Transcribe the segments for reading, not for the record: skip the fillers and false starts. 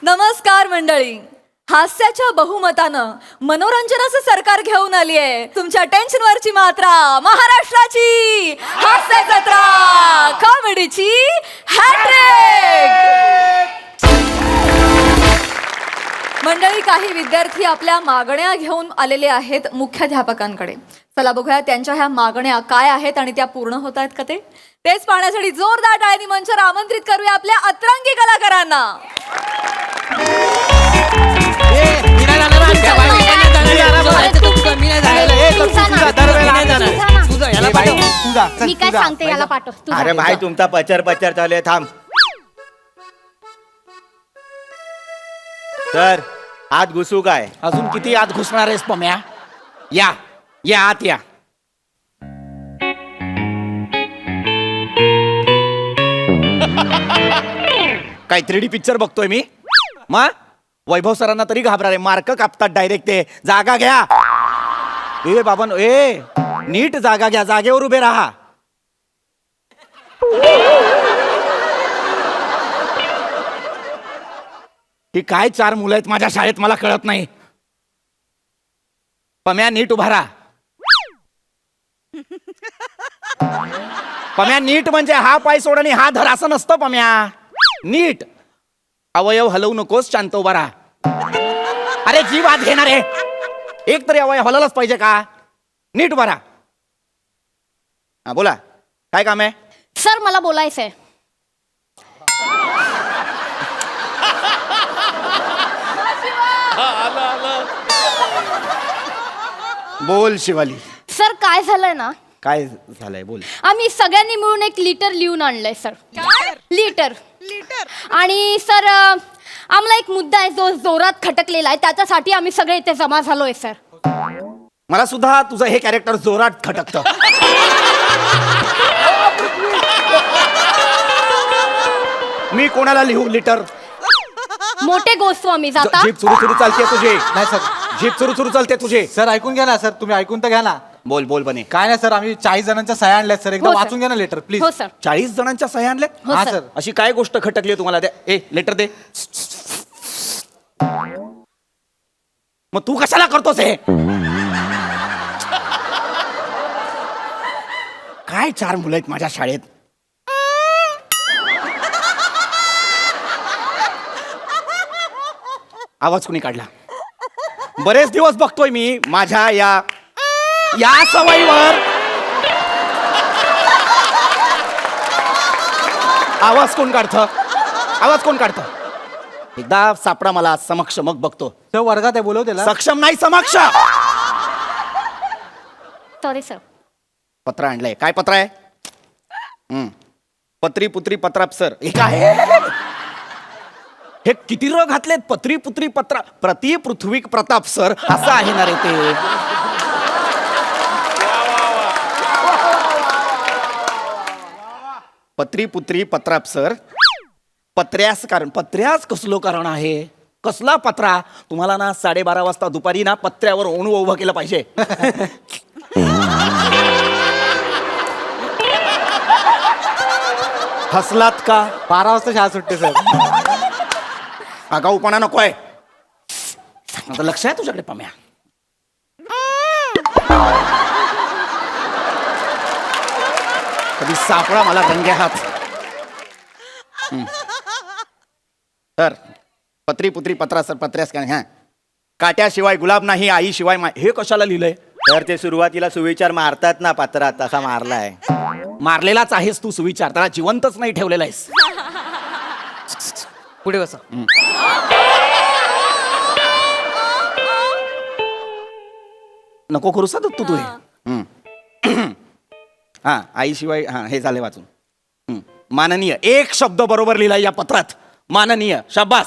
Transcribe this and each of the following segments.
नमस्कार मंडळी. हास्याच्या बहुमतानं मनोरंजनाचं सरकार घेऊन आली आहे. तुमच्या टेन्शनवरची मात्रा महाराष्ट्राची हास्य जत्रा कॉमेडीची हॅट्रिक. मंडळी, काही विद्यार्थी आपल्या मागण्या घेऊन आलेले आहेत मुख्याध्यापकांकडे. चला बघूया त्यांच्या ह्या मागण्या काय आहेत आणि त्या पूर्ण होत आहेत का तेच पाहण्यासाठी जोरदार टाळ्यांनी मंचावर आमंत्रित करूया आपल्या अतरंगी कलाकारांना. मी काय सांगते याला पाठव. अरे भाई तुमचा पचर चालू आहे, थांब. तर आत घुसू काय? अजून किती आत घुसणार आहेस पम्या? या या आत या. काय 3D पिक्चर बघतोय मी? मग वैभव सरांना तरी घाबरा रे, मार्क कापतात डायरेक्ट ते. जागा घ्या ए बाबा, ए नीट जागा घ्या, जागेवर उभे राहा. ही काय 4 मुलं आहेत माझ्या शाळेत, मला कळत नाही. पम्या नीट उभा राहा. पम्या नीट म्हणजे हा पाय सोड आणि हा धर असं नसतं पम्या. नीट अवयव हलवू नकोस, शांत उभा राहा. अरे जीव आत घेणार आहे, एक तरी अवयव हलवलाच पाहिजे का? नीट उभा राहा. हा बोला, काय काम आहे? सर मला बोलायचंय. बोल शिवाली. सर काय झालंय ना, काय झालंय बोल. आम्ही सगळ्यांनी मिळून एक लिटर लिहून आणलंय सर. लिटर आणि सर आम्हाला एक मुद्दा आहे जो जोरात खटकलेला आहे, त्याच्यासाठी आम्ही सगळे इथे जमा झालोय सर. मला सुद्धा तुझं हे कॅरेक्टर जोरात खटकतं. मी कोणाला लिहू लिटर? मोठे गोस्वामी जाता. जीप सुरू चालते तुझे. नाही सर, जीप सुरू चालते तुझे. सर ऐकून घ्या ना सर, तुम्ही ऐकून तर घ्या ना. बोल बोल बने. काय नाही सर, आम्ही 40 जणांच्या सह्या आणल्यात सर. एकदा हो, सर. वाचून घ्या ना लेटर प्लीज. हो सर. 40 जणांच्या सह्या आणल्या? हो, हा सर. सर. अशी काय गोष्ट खटकली तुम्हाला? द्या ए लेटर दे. मग तू कशाला करतोस हे? काय 4 मुलं आहेत माझ्या शाळेत. आवाज कुणी काढला? बरेच दिवस बघतोय मी माझ्या या सवयीवर. आवाज कोण काढतं? आवाज कोण काढतं? एकदा सापडा मला समक्ष, मग बघतो. सर वर्गात आहे, बोलव त्याला. सक्षम नाही, समक्ष. Sorry sir. पत्र आणलंय. काय पत्र आहे? पत्री पुत्री पत्राप सर. हे काय? हे किती र घातलेत? पत्री पुत्री पत्रा प्रति पृथ्वी प्रताप सर असं आहे ना रे ते. पत्री पुत्री पत्राप सर. पत्र्यास कसलो कारण आहे? कसला पत्रा? तुम्हाला ना 12:30 वाजता दुपारी ना पत्र्यावर ओणू उभं केलं पाहिजे. हसलात का? 12 वाजता शाळा सुटते सर. आगाऊपणा नकोय. आता लक्ष आहे तुझ्याकडे पम्या. कधी सापडा मला रंगे हात. तर पत्री पुत्री पत्रा सर पत्र्यास काय? हा, काट्याशिवाय गुलाब नाही, आईशिवाय हे कशाला लिहिलंय? तर ते सुरुवातीला सुविचार मारतात ना पात्रात, तसा मारलाय. मारलेलाच आहेस तू सुविचार, त्याला जिवंतच नाही ठेवलेला आहेस. पुढे बसा. नको करू सा तू हे. हा, आईशिवाय. हा, हे झाले वाचून. माननीय. एक शब्द बरोबर लिहिलाय या पत्रात. माननीय. शाबास.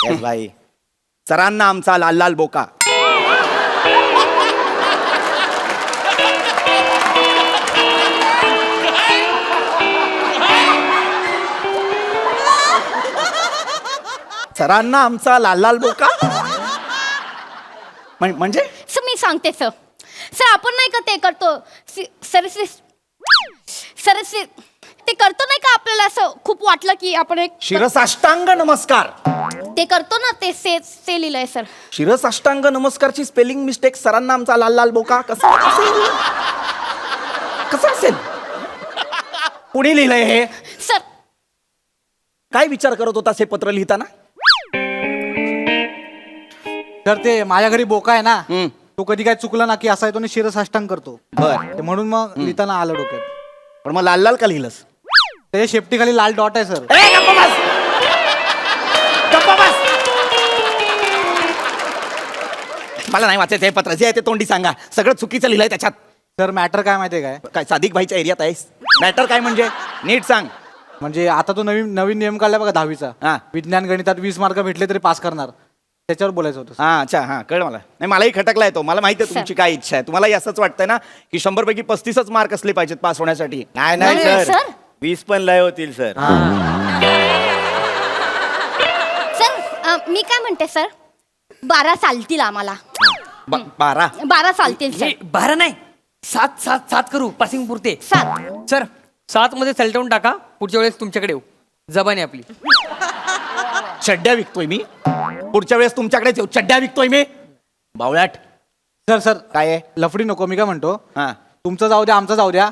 येस भाई. सरांना आमचा लाल लाल बोका. सरांना आमचा लाल लाल बोका म्हणजे सर मी सांगते सर. सर आपण नाही का ते करतो सरस्वी ते करतो नाही का आपल्याला असं खूप वाटलं की आपण एक शिरसाष्टांग नमस्कार. ते करतो ना ते ते लिहिलंय सर. शिरसाष्टांग नमस्कारची स्पेलिंग मिस्टेक सरांना आमचा लाल लाल बोका कसं असेल? कुणी लिहिलंय हे? सर काय विचार करत होतास हे पत्र लिहिताना? तर ते माझ्या घरी बोका आहे ना, हम्म. तो कधी काय चुकला ना की असा येतो आणि शिरसाष्टांग करतो. बर, ते म्हणून मग लिहिताना आलं डोक्यात. पण मग लाल लाल का लिहिलंस? त्याच्या शेपटीखाली लाल डॉट आहे सर. ए, गप्प बस! गप्प बस! मला नाही वाचायचं हे पत्र, जे आहे ते तोंडी सांगा. सगळं चुकीचं लिहिलंय त्याच्यात. सर मॅटर काय माहितीये काय, काय सादिक भाईच्या एरियात आहेस? मॅटर काय म्हणजे नीट सांग. म्हणजे आता तो नवीन नवीन नियम काढला बघा 10वीचा. हा. विज्ञान गणितात 20 मार्क भेटले तरी पास करणार, त्याच्यावर बोलायचं होतं. हा, अच्छा, हा, कळ मला. नाही, मलाही खटकलाय तो. मला माहिती आहे तुमची काय इच्छा आहे. तुम्हालाही असंच वाटतंय ना की 100 पैकी 35च मार्क असले पाहिजेत पास होण्यासाठी. नाही नाही, नाही सर. सर 20 पण लय होतील सर. सर मी काय म्हणते सर 12 चालतील आम्हाला. 12. 12 चालतील सर. 12 नाही 7 करू पासिंग पुरते. 7. सर 7 मध्ये सलटवून टाका. पुढच्या वेळेस तुमच्याकडे येऊ. जबान आहे आपली. चड्ड्या विकतोय मी. पुढच्या वेळेस तुमच्याकडेच येऊ. चड्ड्या विकतोय मी. बावळ्याट. सर सर काय आहे? लफडी नको. मी काय म्हणतो, हा. तुमचं जाऊ द्या, आमचं जाऊ द्या,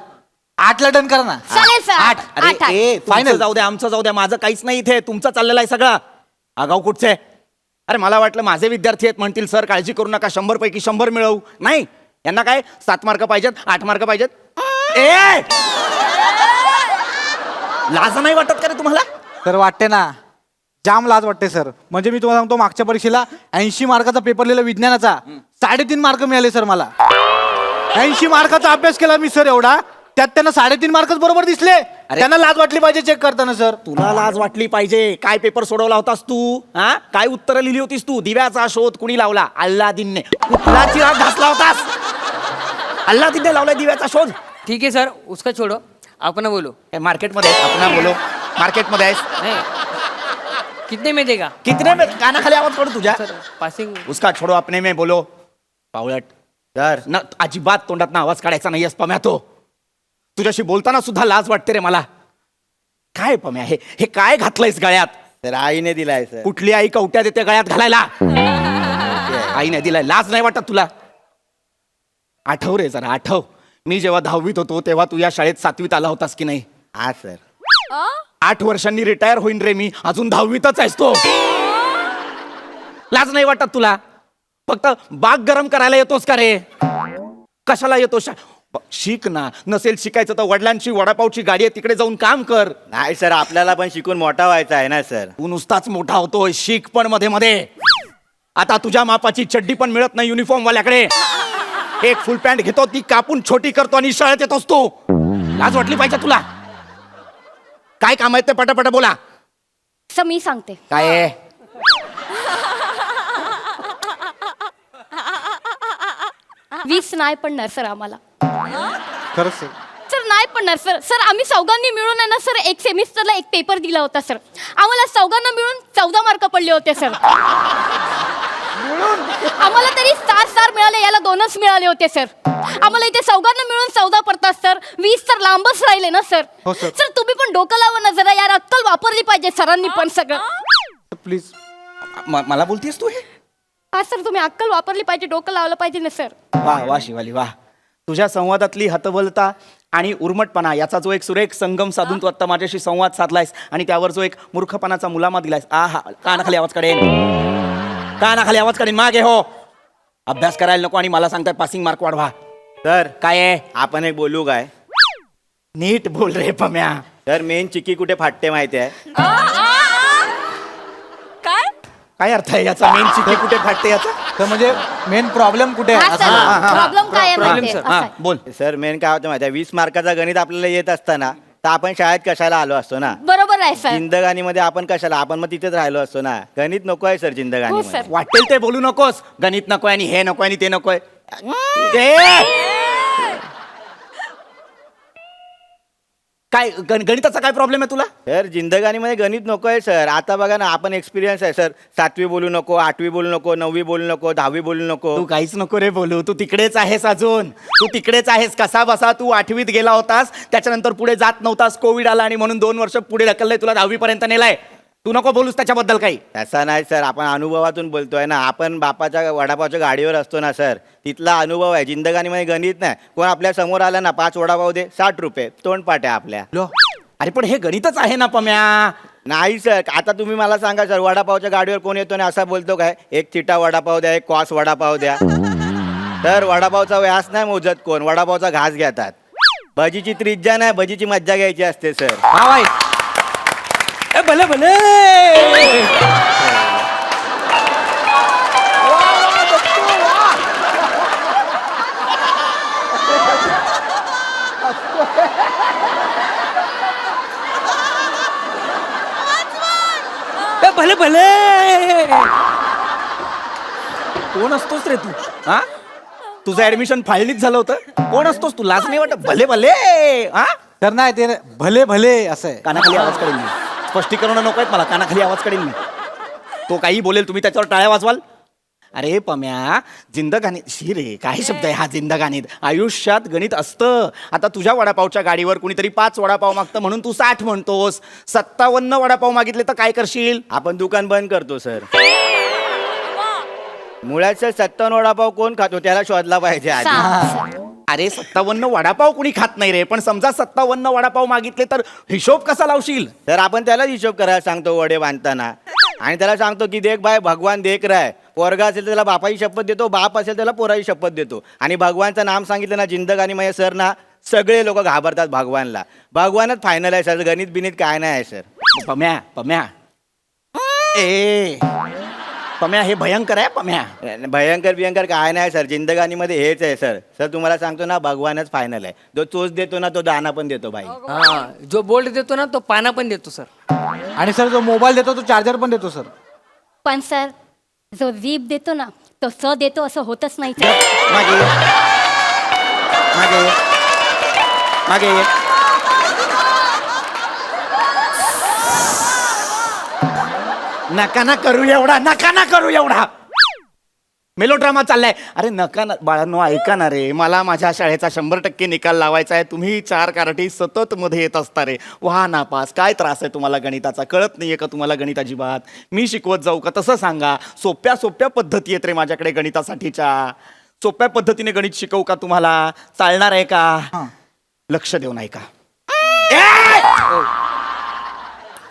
8 ला डन करा ना. चालेल सर. 8. अरे 8. ए, Final. फायनल जाऊ द्या, आमचं जाऊ द्या. माझं काहीच नाही इथे. तुमचं चाललेलं आहे सगळं. आगाऊ कुठचे? अरे मला वाटलं माझे विद्यार्थी आहेत म्हणतील सर काळजी करू नका 100 पैकी 100 मिळवू. नाही, यांना काय 7 मार्क पाहिजेत, 8 मार्क पाहिजेत. ए, लाज नाही वाटत का रे तुम्हाला? तर वाटते ना, जाम लाज वाटते सर. म्हणजे मी तुम्हाला सांगतो, मागच्या परीक्षेला 80 मार्काचा पेपर लिहिला विज्ञानाचा, 3.5 मार्क मिळाले सर मला. 80 मार्काचा अभ्यास केला मी सर एवढा, त्यात त्यांना 3.5 मार्कच बरोबर दिसले. त्यांना लाज वाटली पाहिजे चेक करताना सर. तुला लाज वाटली पाहिजे. काय पेपर सोडवला होतास तू? हा, काय उत्तरं लिहिली होतीस तू? दिव्याचा शोध कुणी लावला? अल्लादीनने. कुठला चिराग घासला होतास? अल्लादीनने लावलाय दिव्याचा शोध. ठीक है सर उसका छोड़ो. आपण बोलो. मार्केटमध्ये आपण बोलो. मार्केटमध्ये आहेस? नहीं कितने में देगा? कितने में? कानाखाली आवाज पडू तुझ्या. Sir passing. उसका छोडो अपने में बोलो. पावळट. सर ना अजिबात तोंडात ना आवाज काढायचा नाही पम्या. तो तुझ्याशी बोलताना सुद्धा लाज वाटते रे मला. काय पम्या हे काय घातलंयस गळ्यात? सर आईने दिलाय सर. कुठली आई कवट्या देते गळ्यात घालायला? आईने दिलाय. लाज नाही वाटत तुला? आठव रे जरा, आठव. मी जेव्हा 10वीत होतो तेव्हा तू या शाळेत 7वीत आला होतास की नाही? हा सर. 8 वर्षांनी रिटायर होईन रे मी. अजून 10वीतच आहेस तो. लाज नाही वाटत तुला? फक्त बाग गरम करायला येतोस का रे? कशाला येतो? शिक ना. नसेल शिकायचं तर वडिलांची वडापावची गाडी आहे, तिकडे जाऊन काम कर. नाही सर आपल्याला पण शिकून मोठा व्हायचा आहे ना सर. तू नुसताच मोठा होतोय. शिक पण मध्ये मध्ये. आता तुझ्या मापाची चड्डी पण मिळत नाही युनिफॉर्म वाल्याकडे. एक फुल पॅन्ट घेतो, ती कापून छोटी करतो आणि शाळेत येतोस तू. लाज वाटली पाहिजे तुला. काय काम आहे ते पटापट बोला. सर मी सांगते. काय आहे? वीस नाही पडणार सर आम्हाला. खरंच सर. सर नाही पडणार सर. सर आम्ही चौघांनी मिळून आहे ना सर एक सेमिस्टरला एक पेपर दिला होता सर. आम्हाला चौघांना मिळून 14 मार्क पडले होते सर. आम्हाला तरी 4 मिळाले, याला 2च मिळाले होते सर. आम्हाला इथे चौघांना मिळून 14 पडतात सर. 20 तर लांबच राहिले ना सर. हो, सर. सर तुम्ही पण डोकं लावा ना जरा यार. अक्कल वापरली पाहिजे सरांनी पण सगळं. प्लीज. मला बोलतीस तू हे? हा सर तुम्ही अक्कल वापरली पाहिजे, डोकं लावलं पाहिजे ना सर. वा वा शिवाली वा. तुझ्या संवादातली हतबलता आणि उर्मटपणा याचा जो एक सुरेख संगम साधून तू आता माझ्याशी संवाद साधलायस आणि त्यावर जो एक मूर्खपणाचा मुलामा दिलायस. आहा, कानाखाली आवाज काढेन. कानाखाली आवाज काढेन. मागे हो. अभ्यास करायला नको आणि मला सांगताय पासिंग मार्क वाढवा. सर काय आहे? आपण एक बोलू काय? नीट बोल रे पम्या. सर मेन चिक्की कुठे फाटते माहिती आहे? काय? काय अर्थ आहे याचा? मेन चिठ्ठी कुठे फाटते याचा? तर म्हणजे मेन प्रॉब्लेम कुठे आहे हा असं. सर प्रॉब्लेम काय आहे Problem, माहिती sir. आहे? हा असं आहे. बोल. सर मेन काय होतं माहिती आहे? 20 मार्काचा गणित आपल्याला येत असताना तर आपण शाळेत कशाला आलो असतो ना? बरोबर आहे सर. जिंदगानीमध्ये आपण कशाला? आपण मग तिथेच राहिलो असतो ना. गणित नको आहे सर हो जिंदगानीमध्ये. सर. वाटेल ते बोलू नकोस. गणित नकोय आणि हे नकोय आणि ते नकोय. काय गणिताचा काय प्रॉब्लेम आहे तुला? सर जिंदगानीमध्ये गणित नको आहे सर. आता बघा ना, आपण एक्सपिरियन्स आहे सर. 7वी बोलू नको, 8वी बोलू नको, 9वी बोलू नको, 10वी बोलू नको. तू काहीच नको रे बोलू. तू तिकडेच आहेस अजून. तू तिकडेच आहेस. कसा बसा तू 8वीत गेला होतास, त्याच्यानंतर पुढे जात नव्हतास, कोविड आला आणि म्हणून 2 वर्ष पुढे ढकललंय तुला, 10वी पर्यंत नेलाय. तू नको बोलूस त्याच्याबद्दल काही. तसा नाही सर, आपण अनुभवातून बोलतोय ना. आपण बापाच्या वडापावच्या गाडीवर असतो ना सर, तिथला अनुभव आहे. जिंदगानीमध्ये गणित नाही. कोण आपल्या समोर आला ना, 5 वडापाव दे, 60 रुपये, तोंडपाट आहे आपल्या. लो अरे पण हे गणितच आहे ना पम्या. नाही सर, आता तुम्ही मला सांगा सर, वडापावच्या गाडीवर कोण येतो ना असा बोलतो काय, एक चिटा वडापाव द्या, एक कॉस वडापाव द्या. तर वडापावचा व्यास नाही मोजत कोण, वडापावचा घास घेतात. भजीची त्रिज्या नाही, भजीची मज्जा घ्यायची असते सर. हा बाई. ए, भले भले. ए, भले भले. कोण असतोस रे तू? हा, तुझं ऍडमिशन फाळणीत झालं होतं. कोण असतोस तू? लाज नाही वाटत? भले भले. हा, तर नाही ते भले भले असं आहे. कानाखाली आवाज काढेल मी. स्पष्टीकरण नको आहेत मला. कानाखाली आवाज काढेल मी. तो काही बोलेल, तुम्ही त्याच्यावर टाळ्या वाजवाल. अरे पम्या, जिंदगानीत शी रे, काय शब्द आहे हा जिंदगानीत. आयुष्यात गणित असतं. आता तुझ्या वडापावच्या गाडीवर कुणीतरी 5 वडापाव मागतं म्हणून तू 60 म्हणतोस. 57 वडापाव मागितले तर काय करशील? आपण दुकान बंद करतो सर. मुळात सर 57 वडापाव कोण खातो त्याला शोधला पाहिजे आधी. अरे 57 वडापाव कुणी खात नाही रे. पण समजा 57 वडापाव मागितले तर हिशोब कसा लावशील? तर आपण त्याला हिशोब करायला सांगतो वडे बांधताना, आणि त्याला सांगतो की देख भाई भगवान देख रहा है. पोरगा असेल तर त्याला बापाची शपथ देतो, बाप असेल त्याला पोराची शपथ देतो. आणि भगवानचं नाम सांगितलं ना जिंदगानीमध्ये सर ना, सगळे लोक घाबरतात भगवानला. भगवानच फायनल आहे सर, गणित बिनीत काय नाही आहे सर. पम्या पम्या ए पम्या, हे भयंकर आहे पम्या. भयंकर बियंकर काय नाही सर, जिंदगानीमध्ये हेच आहे सर. सर तुम्हाला सांगतो ना, भगवानच फायनल आहे. जो चोच देतो ना तो दाना पण देतो भाई. हा, जो बोल्ट देतो ना तो पाना पण देतो सर. आणि सर जो मोबाईल देतो तो चार्जर पण देतो सर. पण सर, जो जीभ देतो ना तो स देतो असं होतच नाही सर. मागे ये. मागे ये. मागे ये. नका ना करू एवढा. नका ना करू एवढा. मेलोड्रामा चाललाय. अरे नका ना बाळांनो, ऐका ना रे. मला माझ्या शाळेचा 100% निकाल लावायचा आहे. तुम्ही 4 कारटी सतत मध्ये येत असता रे. व्हा नापास. काय त्रास आहे तुम्हाला गणिताचा? कळत नाहीये का तुम्हाला गणित अजिबात? मी शिकवत जाऊ का? तसं सांगा. सोप्या सोप्या पद्धती आहेत रे माझ्याकडे गणितासाठीच्या. सोप्या पद्धतीने गणित शिकवू का तुम्हाला? चालणार आहे का? लक्ष देऊ नाही का?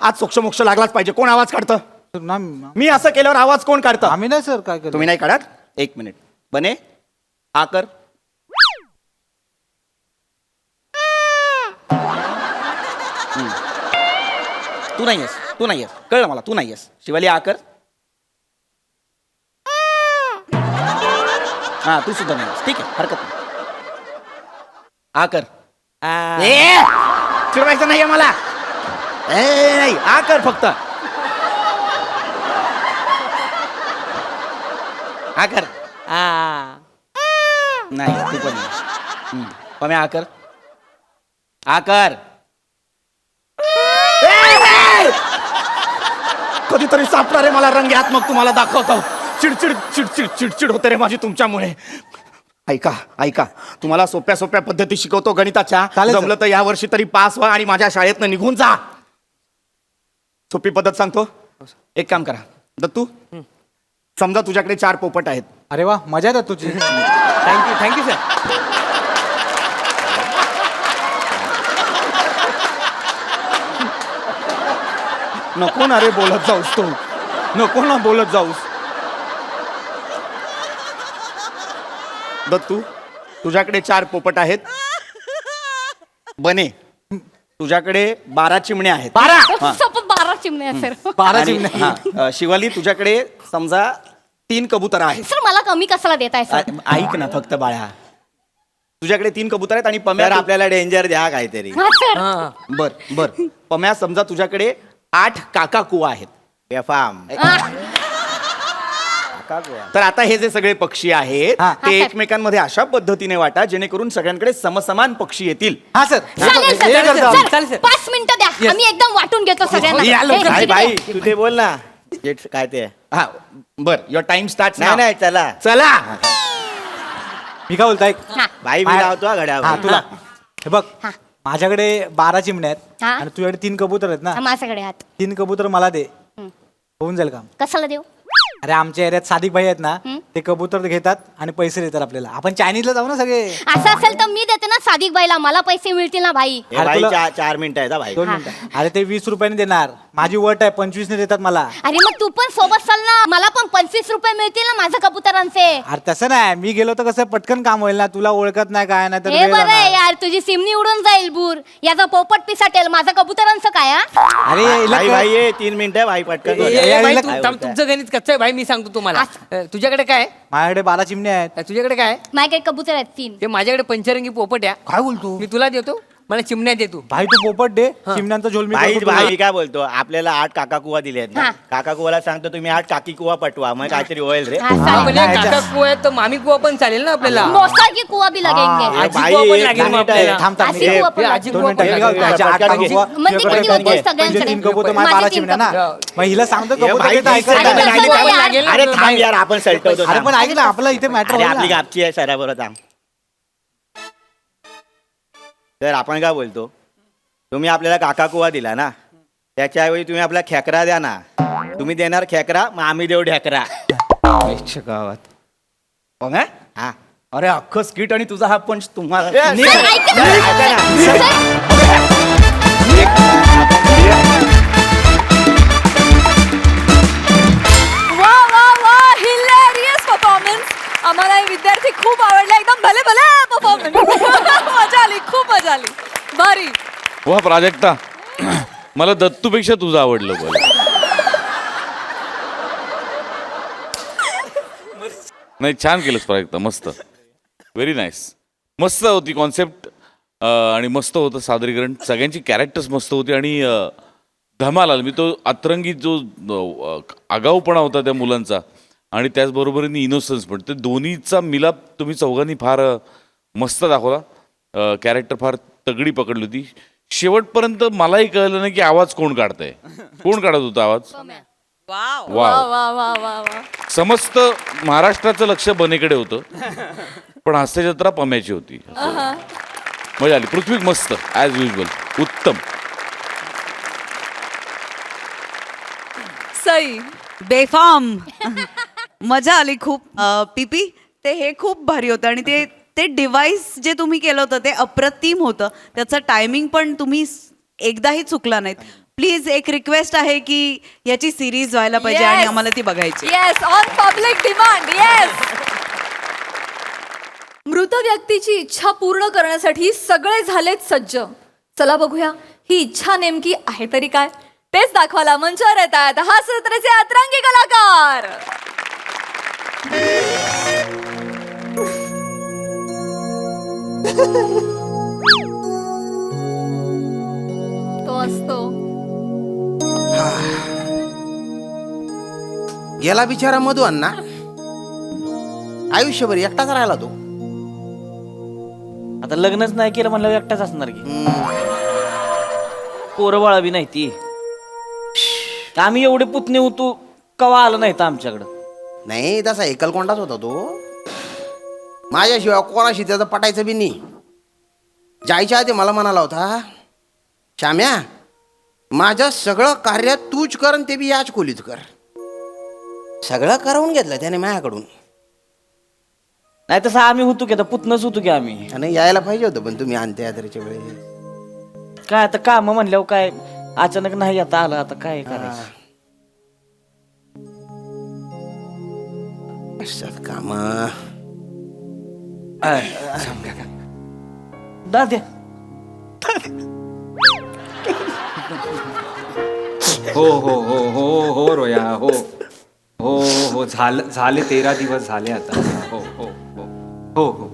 आज सोक्ष लागलाच पाहिजे. कोण आवाज काढतं? मी असं केल्यावर आवाज कोण काढतं? आम्ही नाही सर काय केलं. तुम्ही नाही काढत? 1 मिनिट. बने हा कर. तू नाही आहेस. तू नाही आहेस. कळलं मला. तू नाही आहेस. शिवाली हा कर. हा, तू सुद्धा नाही आहेस. ठीक आहे, हरकत नाही. हा कर. चिडवायचं नाहीये मला. नाही, हा कर फक्त. हा कर. नाही, तू पण नाही. पम्या हा कर. हा कर. कधीतरी सापडा रे मला रंग्यात, मग तुम्हाला दाखवतो. चिडचिड चिडचिड चिडचिड होते रे माझी तुमच्यामुळे. ऐका ऐका, तुम्हाला सोप्या सोप्या पद्धती शिकवतो गणिताच्या. चालेल सर. जमलं तर या वर्षी तरी पास व्हा आणि माझ्या शाळेतनं निघून जा. सोपी पद्धत सांगतो. एक काम करा दत्तू, समजा तुझ्याकडे 4 पोपट आहेत. अरे वा, मजा आहे तुझी. Thank you sir. नको ना रे बोलत जाऊस. तो नको ना बोलत जाऊस. दत्तू, तुझ्याकडे 4 पोपट आहेत. बने, तुझ्याकडे 12 चिमण्या आहेत. 12 चिमणे आहे सर. 12 आणि- चिमण्या. हा, शिवाली तुझ्याकडे समजा 3 कबूतर आहेत. सर मला कमी कशाला देताय सर? ऐक ना फक्त बाळा, तुझ्याकडे 3 कबूतर आहेत आणि सर पम्या आपल्याला डेंजर द्या काहीतरी. हा सर. हा, बर बर. पम्या समजा तुझ्याकडे 8 काका कुवा आहेत. बेफाम. काकाकुवा. तर आता हे जे सगळे पक्षी आहेत हा. ते हा, एकमेकांमध्ये अशा पद्धतीने वाटा जेणेकरून सगळ्यांकडे समसमान पक्षी येतील. हा सर चालेल हे सर करतो आम्ही. चालेल, सर. 5 मिनिटं द्या आम्ही एकदम वाटून घेतो सगळ्यांना या हे, लवकर. बाई इकडे बाई ये. तू ते बोल ना काय ते हा बर युअर टाइम स्टार्ट नाही नाही चला चला. मी काय बोलतो ऐक हा. बाई मी मा- लावतो हा हा घड्यावर तुला हे बघ हा. माझ्याकडे 12 चिमण्या आहेत हा. आणि तुझ्याकडे 3 कबूतर आहेत ना हा, माझ्याकडे हात 3 कबूतर मला दे हम्म. होऊन जाईल काम कशाला देऊ अरे आमच्या एरियात सादिक भाई आहेत ना हम्म. ते कबूतर घेतात आणि पैसे देतात आपल्याला आपण चायनीजला जाऊ ना सगळे असं असेल तर मी देते ना सादिक बाईला मला पैसे मिळतील ना भाई हे अरे भाई तुला- 4 मिनिटं आहेत हा भाई 2 मिनिटं अरे ते 20 रुपयाने देणार माझी वट आहे 25 ने देतात मला अरे मग तू पण सोबत चाल ना मला पण 25 रुपये मिळतील ना माझ्या कबुतरांचे अरे तसं नाही मी गेलो तर कसं पटकन काम होईल ना तुला ओळखत नाही काय नाही तर हे वेळ बरं आहे जाणार. यार तुझी सिमनी उडून जाईल बूर याचा पोपट पिसाटेल माझा कबुतरांचं काय हा? अरे हिला भाई कळ- भाई ये 3 मिनिटं भाई पटकन बोल. ए, भाई, हिला- तू थांब, तुमचं गणित कच्चं आहे भाई मी सांगतो तुम्हाला तुझ्याकडे काय आहे? माझ्याकडे 12 चिमण्या आहेत तुझ्याकडे काय आहे? माझ्याकडे कबूतर आहेत 3 ते माझ्याकडे पंचरंगी पोपट आहे. काय बोलतो मी तुला देतो मला चिमण्या देतो. भाई तू पोपट दे चिमण्यांचा झोल मी भाई करतो तुला. भाई काय बोलतो आपल्याला 8 काका कुवा दिले आहेत ना हा. काका कुवाला सांगतो तुम्ही 8 काकी कुवा पटवा मग काहीतरी होईल रे हा, चालेल. म्हणजे नाही, काका कुवा आहे तर मामी कुवा पण चालेल ना आपल्याला. मोसा की कुआ भी लगेंगे हे आजी भाई, कुवा पण एक लागेल मग मिनिट आहे. आपल्याला. थांब थांब अशी हे- कुवा पण हे लागेल. आजी दोन कुवा मिनिटं पण हे लागेल. बघ, त्याच्या आठ पटकन घे. काकुवा, म्हणजे तुझ्याकडे किती काय होतील घे. सगळ्यांकडे? म्हणजे 3 कबूतर माझे माझ्या 12 तीन चिमण्या ना कबूतर. मग हिला सांगतो हे कबूतर भाई, घेता ऐकत दिसतंय नाही. का? नाही, कसं नाही, लागेल? अरे थांब यार आपण सलटवतो अरे पण ऐक ना आपलं इथे मॅटर अरे आपली गापची आहे सराबरोबर थांब तर आपण काय बोलतो तुम्ही आपल्याला काका कुवा दिला ना त्याच्याऐवजी तुम्ही आपला खेकरा द्या ना तुम्ही देणार खेकरा मग आम्ही देऊ ढेकरा गावात मग हा? हा अरे अख्खं स्किट आणि तुझा हा पंच तुम्हाला ए, निघ. सर, ऐका ना. ऐका ना. सर, वा वा वा हिलेरियस परफॉर्मन्स आम्हाला हे विद्यार्थी खूप आवडले एकदम भले भले परफॉर्मन्स मजा आली खूप मजा आली भारी वा प्राजक्ता मला दत्तूपेक्षा तुझं आवडलं बरं नाही छान केलंस प्राजक्ता मस्त व्हेरी नाईस मस्त होती कॉन्सेप्ट आणि मस्त होतं सादरीकरण सगळ्यांची कॅरेक्टर्स मस्त होती आणि धमाल आला मी तो अतरंगी जो आगाऊपणा होता त्या मुलांचा आणि त्याचबरोबरीने इनोसन्स पण ते दोन्हीचा मिलाप तुम्ही चौघांनी फार मस्त दाखवला कॅरेक्टर फार तगडी पकडली होती शेवटपर्यंत मलाही कळलं नाही की आवाज कोण काढतंय कोण काढत होता आवाज वा वा वा वा वा वा समस्त महाराष्ट्राचं लक्ष बनेकडे होतं पण हास्यजत्रा पम्याची होती मजा आली पृथ्वी मस्त ॲज युजल उत्तम सई बेफाम मजा आली खूप पीपी ते हे खूप भारी होतं आणि ते ते डिव्हाइस जे तुम्ही केलं होतं ते अप्रतिम होतं त्याचं टायमिंग पण तुम्ही एकदाही चुकला नाहीत प्लीज एक रिक्वेस्ट आहे की याची सिरीज व्हायला पाहिजे आणि Yes. आम्हाला ती बघायची yes on public demand yes मृत व्यक्तीची इच्छा पूर्ण करण्यासाठी सगळे झालेत सज्ज चला बघूया ही इच्छा नेमकी आहे तरी काय तेच दाखवायला मंचावर येत आहेत हा सत्राचे अतरंगी कलाकार तो असतो गेला बिचारा मधू अण्णा आयुष्यभर एकटाच राहिला तो आता लग्नच नाही केलं म्हणलं एकटाच असणार की पोरं बाळा बी नाही ती आम्ही एवढे पुतणे होतो कवा आलं नाही तर आमच्याकडं नाही तसा एकलकोंडाच होता तो माझ्याशिवाय कोणाशी त्याचं पटायचं बी नाही जायच्या आधी मला म्हणाला होता श्याम्या माझं सगळं कार्य तूच कर आणि ते बी याच खोलीत कर सगळं करवून घेतलं त्याने माझ्याकडून नाही तसं आम्ही होतो की आता पुतणंच होतो की आम्ही आणि यायला पाहिजे होतं पण तुम्ही आणते यात्रेच्या वेळेस काय आता काम म्हणल्यावर काय अचानक नाही आता आलं आता काय करायचं काम दाद्या हो हो हो हो हो रोया हो हो हो झाले 13 दिवस झाले आता हो हो हो हो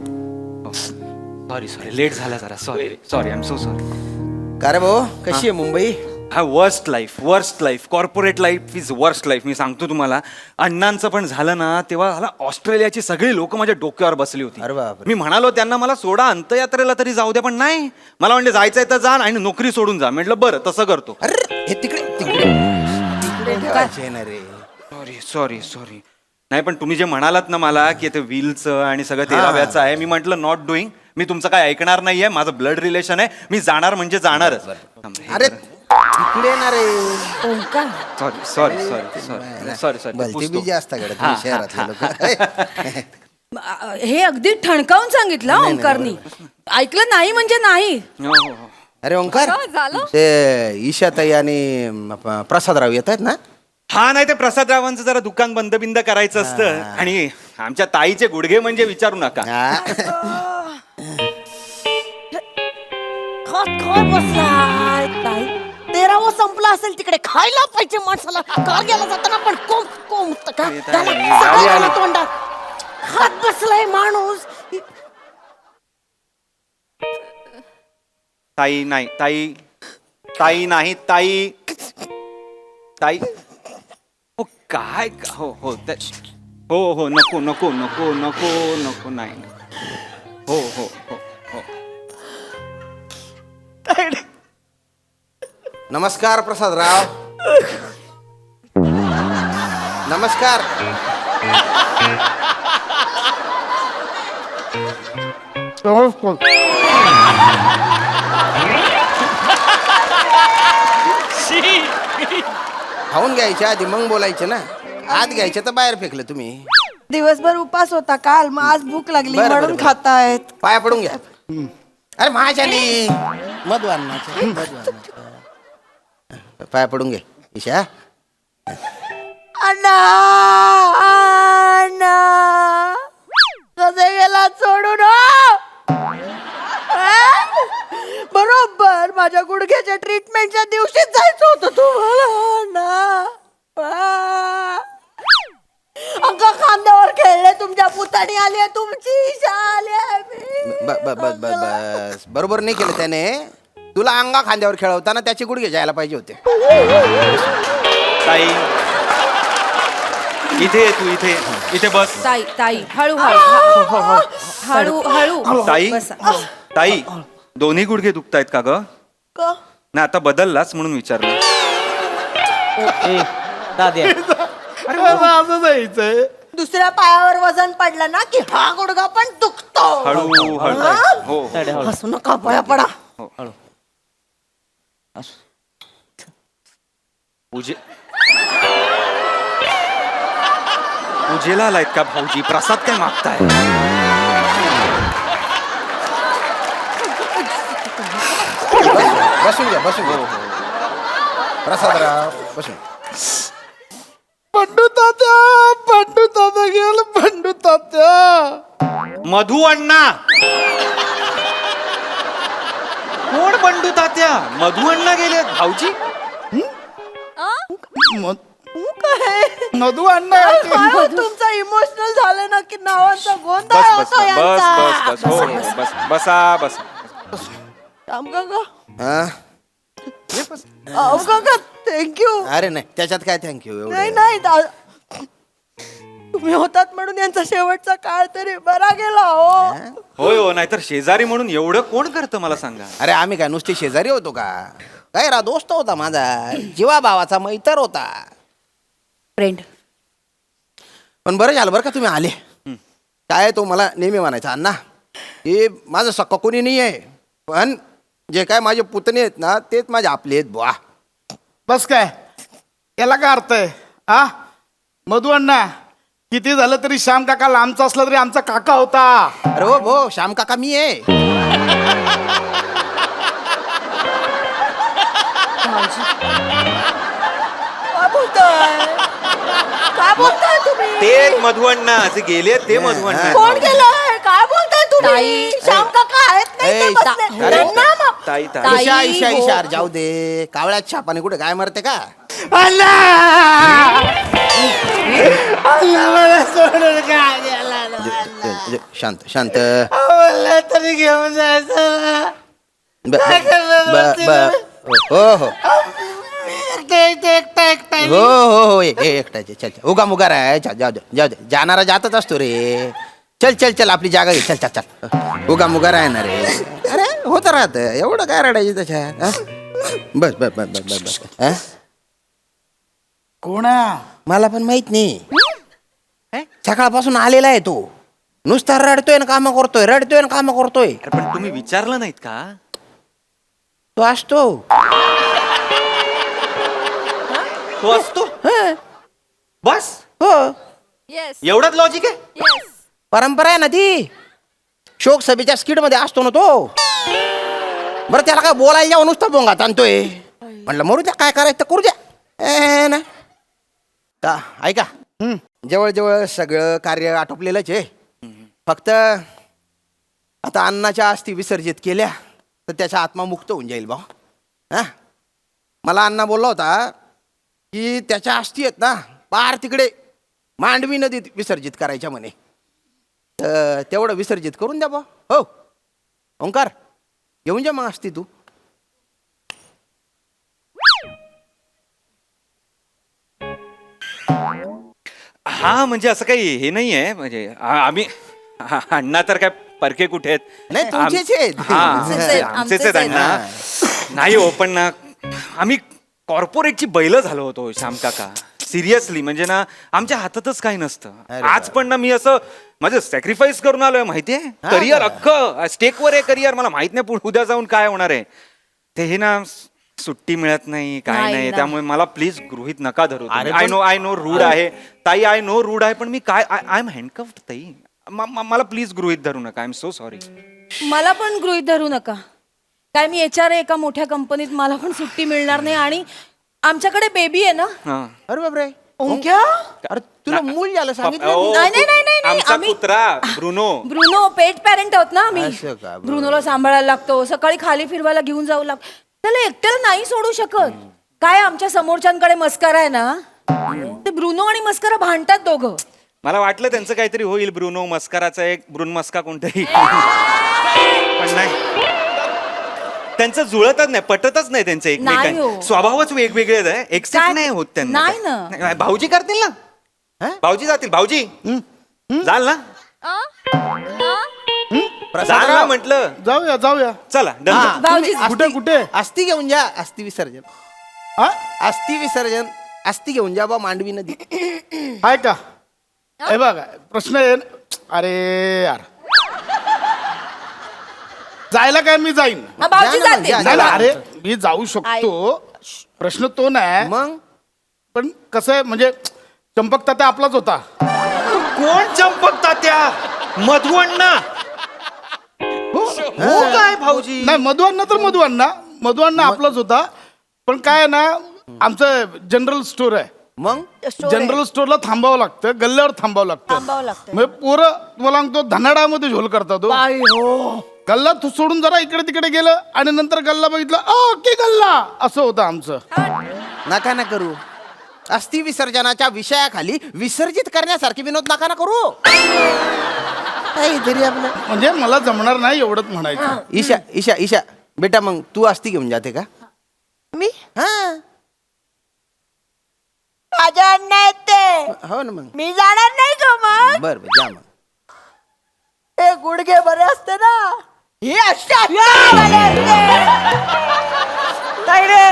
हो सॉरी लेट झाला जरा sorry I am so sorry का रे भाऊ कशी आहे मुंबई हा worst life corporate life is worst life. मी सांगतो तुम्हाला, अण्णांचं पण झालं ना तेव्हा मला ऑस्ट्रेलियाची सगळी लोक माझ्या डोक्यावर बसली होती. अरे बापरे. मी म्हणालो त्यांना मला सोडा अंत्ययात्रेला तरी जाऊ द्या, पण नाही, मला म्हणजे जायचंय तर जा आणि नोकरी सोडून जा. म्हटलं बरं तसं करतो. अरे हे तिकडे तिकडे ठेवायचे ना रे. सॉरी नाही, पण तुम्ही जे म्हणालात ना मला की ते व्हीलचं आणि सगळं तेराव्याचं आहे, मी म्हटलं नॉट डुईंग. मी तुमचं काय ऐकणार नाहीये, माझं ब्लड रिलेशन आहे, मी जाणार म्हणजे जाणारच. अरे तिकडे ना रे. सॉरी भलती बिजी असता गड्या तुम्ही शहरातले लोक. हे अगदी ठणकावून सांगितलं हा ओंकारनी. ऐकलं नाही म्हणजे नाही. अरे ओंकार, झालं? ते ईशाताई आणि प्रसादराव येत आहेत ना? हा, नाही ते प्रसादरावांचं जरा दुकान बंद बिंद करायचं असतं, आणि आमच्या ताईचे गुडघे म्हणजे विचारू नका. तेरावं संपला असेल तिकडे, खायला पाहिजे माणसाला. कार गेला जाताना पण कोम तोंडात हात बसलाय माणूस. ताई नाही, ताई नाही, ताई हो काय, हो नको नाही. हो नमस्कार प्रसादराव. नमस्कार. खाऊन घ्यायचे आधी मग बोलायचे ना. आत घ्यायचे तर बाहेर फेकले तुम्ही. दिवसभर उपास होता काल, मग आज भूक लागली बरं, म्हणून बरं. खातायत. पाया पडून घ्या. अरे माझ्यानी मधवानाचे पाया पडून घे ईशा. अण्णा कसे गेला सोडून बरोबर माझ्या गुडघ्याच्या ट्रीटमेंटच्या दिवशीच जायचं होतं तुम्हाला. अंक खांद्यावर खेळले, तुमच्या पुतणी आली, तुमची ईशा आली. बस बरोबर नाही केलं त्याने. तुला अंगा खांद्यावर खेळवताना त्याचे गुडघे जायला पाहिजे होते. ताई तू इथे बस. ताई हळू ताई दोन्ही गुडघे दुखतायत का ग? ना आता बदललाच म्हणून विचारलं. दुसऱ्या पायावर वजन पडलं ना की हा गुडघा पण दुखतो. हळू हो. हसू नका, पाया पडा. पूजेला आलायत का भाऊजी? प्रसाद काय मागताय? बसून घ्या. प्रसादराव बसून. पंडू तात्या गेलं. पंडू तात्या. मधू अण्णा. कोण बंडू तात्या? मधू अण्णा गेले भाऊजी. मधू अण्णा. तुमचा इमोशनल झालं ना की नावाचा गोंधळ होतो यांचा. बसा. थँक्यू. अरे नाही त्याच्यात काय थँक्यू. नाही तुम्ही होतात म्हणून यांचा शेवटचा काळ तरी बरा गेला. हो, नाहीतर शेजारी म्हणून एवढं कोण करतं मला सांगा. अरे आम्ही काय नुसते शेजारी होतो का? काय दोस्त होता माझा, जीवा भावाचा मैत्र होता, फ्रेंड. पण बरं झालं बरं का तुम्ही आले. काय तो मला नेहमी म्हणायचा, अण्णा हे माझं सक्का कोणी नाही आहे, पण जे काय माझे पुतणे आहेत ना तेच माझे आपले आहेत बुवा. बस काय याला काय अर्थ आहे? हा मधू अण्णा, किती झालं तरी श्याम काका लांबचा असला तरी आमचा काका होता. अरे हो भो, श्याम काका मी आहे. काय बोलताय तुम्ही? ते मधू अण्णा जे गेले ते मधू अण्णा. कोण गेलंय? काय बोलताय तुम्ही? श्याम काका आहेत नाही ते बसले. अरे, त्यांना मग- ताई ईशा जाऊ दे. कावळ्यात छापाने कुठे काय मरते का? शांत तरी घेऊन जायचं. हो इथे एकटा हो हो हो एकटाचे चल चल उगा मुगा राय जाऊ दे जाऊ दे जाणारा जातच असतो रे. चल चल चल आपली जागा घे चल चल चल उगा मुगा राहणार रे. अरे होतं राहत एवढं काय रडायची त्याच्यात हा? बस बस बस बस बस बस हा? कोण मला पण माहित नाही. सकाळपासून आलेला आहे तो. नुसता रडतोय ना काम करतोय रडतोय ना काम करतोय. अरे पण तुम्ही विचारलं नाहीत का? तो असतो. तो असतो बस हो येस एवढंच लॉजिक आहे. येस परंपरा आहे ना ती. शोक सभेच्या स्किट मध्ये असतो ना तो. बरं त्याला काय बोलायला जाऊन नुसता बोंगा ताणतोय. म्हटलं मरू द्या काय करायचं तर करू द्या ना. का ऐका जवळजवळ सगळं कार्य आटोपलेलंच आहे. फक्त आता अन्नाच्या अस्थी विसर्जित केल्या तर त्याचा आत्मा मुक्त होऊन जाईल भाऊ. हा मला अण्णा बोलला होता की त्याच्या अस्थी आहेत ना पार तिकडे मांडवी नदीत विसर्जित करायच्या म्हणे. तर तेवढं विसर्जित करून द्या बा. हो ओंकार घेऊन जा मग अस्थी तू. हा म्हणजे असं काही हे नाही आहे म्हणजे आम्ही अण्णा तर काय परके कुठे आहेत. नाही, तुमचेच आहेत. हा, आमचेच आहेत, आमचेच आमचेच आहेत अण्णा. नाही हो पण ना आम्ही कॉर्पोरेटची बैल झालो होतो श्याम काका. सिरियसली म्हणजे ना आमच्या हातातच काही नसतं. आज पण ना मी असं माझं सॅक्रिफाईस करून आलोय माहितीये. करिअर अख्खं स्टेकवर आहे करिअर. मला माहित नाही उद्या जाऊन काय होणार आहे ते. हे ना सुट्टी मिळत नाही काय नाही नाही ना. त्यामुळे मला प्लीज गृहीत नका धरू. आय नो रूड आहे ताई. आय नो रूड आहे पण मी काय आय एम हँडकफ्ड ताई. मला प्लीज गृहीत धरू नका. I am so sorry. मला पण गृहीत धरू नका. काय मी HR आहे एका मोठ्या कंपनीत. मला पण सुट्टी मिळणार नाही आणि आमच्याकडे बेबी आहे ना. अरे बापरे ओंक्या अरे तुला मूल झालं सांगितलं. नाही, नाही, नाही, नाही, आमचा आम्ही- कुत्रा ब्रुनो. ब्रुनो पेट पॅरेंट आहोत ना आम्ही. असं का? बरं. ब्रुनोला सांभाळायला लागतो. सकाळी खाली फिरवायला घेऊन जाऊ लागतो. त्याला एकट्याला नाही सोडू शकत. काय आमच्या समोरच्यांकडे मस्करा आहे ना. ते ब्रुनो आणि मस्करा भांडतात दोघं. मला वाटलं त्यांचं काहीतरी होईल. ब्रुनो मस्कराचा एक ब्रुन मस्का कोणतरी पण नाही. त्यांचं जुळतच नाही पटतच नाही त्यांचं नाही एकमेकांना. हो. स्वभावच वेगवेगळे आहे. एक्सेप्ट काय? नाही होत त्यांना. नाही ना. नाही, भाऊजी करतील ना. भाऊजी जातील. भाऊजी जाल ना. जाल ना म्हटलं. जाऊया जाऊया. चला हा, डन. तुम्ही भाऊजी, कुठे अस्थी- कुठे अस्थी घेऊन जा. अस्थी विसर्जन. हा अस्थी विसर्जन अस्थी घेऊन जा बा मांडवी नदी. आहे का? हे बघा प्रश्न आहे. अरे यार जायला काय मी जाईन. हा, भाऊजी जा ना, जाते. जा. नाही ना, अरे मी जाऊ शकतो. प्रश्न तो नाही. मग पण कसं आहे म्हणजे चंपक तात्या आपलाच होता. कोण चंपकता त्या मधुअण्णा. हो काय भाऊजी. नाही मधुअण्णा तर मधुअण्णा आपलाच होता. पण काय आहे ना आमचं जनरल स्टोर आहे. मग जनरल स्टोरला थांबावं लागतं. गल्ल्यावर थांबावं थांबावं लागतं. लागतं. म्हणजे पोरं तुम्हाला सांगतो धनाडामध्ये झोल करतात हो. बाई हो. गल्ला सोडून जरा इकडे तिकडे गेलं आणि नंतर गल्ला बघितला की गल्ला असं होतं आमचं. नका ना करू. अस्थि विसर्जनाच्या विषयाखाली विसर्जित करण्यासारखे विनोद नका ना करू. काहीतरी आपलं म्हणजे मला जमणार नाही एवढंच म्हणायचं. ईशा ईशा ईशा बेटा मग तू अस्थि घेऊन जाते का? मी हा माझ्या अण्णा आहेत ते. हो ना मग. मी जाणार नाही का मग. बर बर जा मग. हे गुडघे बरे असते ना. हे अशा काय रे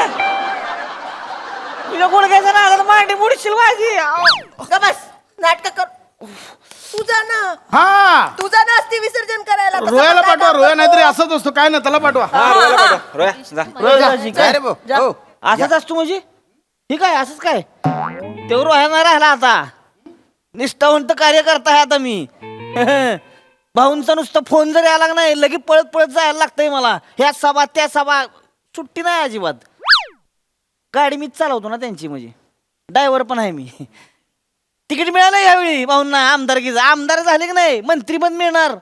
तुझ्या गुडघ्याचा नागात मांडी मुडशील माझी. बस नाटक कर. तुझा ना हा तुझा ना अस्थि विसर्जन करायला. कसं रोयाला म्हणतात पाठवा. आपण? रोया नाहीतरी असंच असतो काय ना त्याला पाठवा. रोया जा. जा रे भाऊ. हो असंच असतो म्हणजे ठीक आहे असंच काय तेवढं रोह्यानं राहिला आता. निष्ठावंत कार्य करताय आता मी. भाऊंचा नुसतं फोन जरी आला नाही लगेच पळत पळत जायला लागतंय मला. ह्या सभा त्या सभा सुट्टी नाही अजिबात. गाडी मीच चालवतो ना त्यांची म्हणजे ड्रायव्हर पण आहे मी. तिकीट मिळालं यावेळी भाऊंना आमदारकीचं. आमदार झाले की नाही मंत्री पण मिळणार.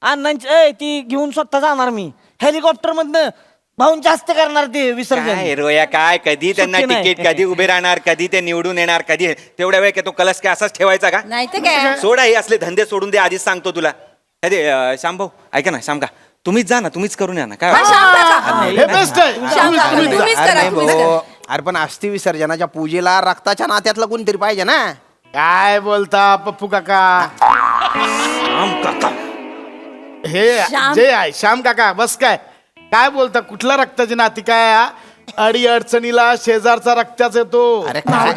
अण्णांची ती घेऊन स्वतः जाणार मी हेलिकॉप्टर मधनं. भाऊंच्या हस्ते करणार ते विसर्जन. काय रोया काय कधी त्यांना सुट्टी नाही. तिकीट कधी उभे राहणार कधी ते निवडून येणार कधी तेवढ्या वेळ काय तो कलश काय असाच ठेवायचा का? नाही तर काय. सोडा हे असले धंदे सोडून दे आधीच सांगतो तुला. अरे श्याम भाऊ ऐका ना श्याम का तुम्हीच जा ना तुम्हीच करून या ना काय हा, वाटतं? शांत राहा. हे बेस्ट आहे. शांत राहा. तुम्हीच अरे करा नाही तुम्हीच भाऊ. करा. अरे पण अस्थि विसर्जनाच्या पूजेला रक्ताच्या नात्यातलं कोणतरी पाहिजे ना. काय बोलता पप्पू काका? श्याम काका हे जे आहे श्याम काका, बस काय बोलता? कुठल्या रक्ताची नाती काय? अडी अडचणीला शेजारचा रक्ताच येतो. अरे काय?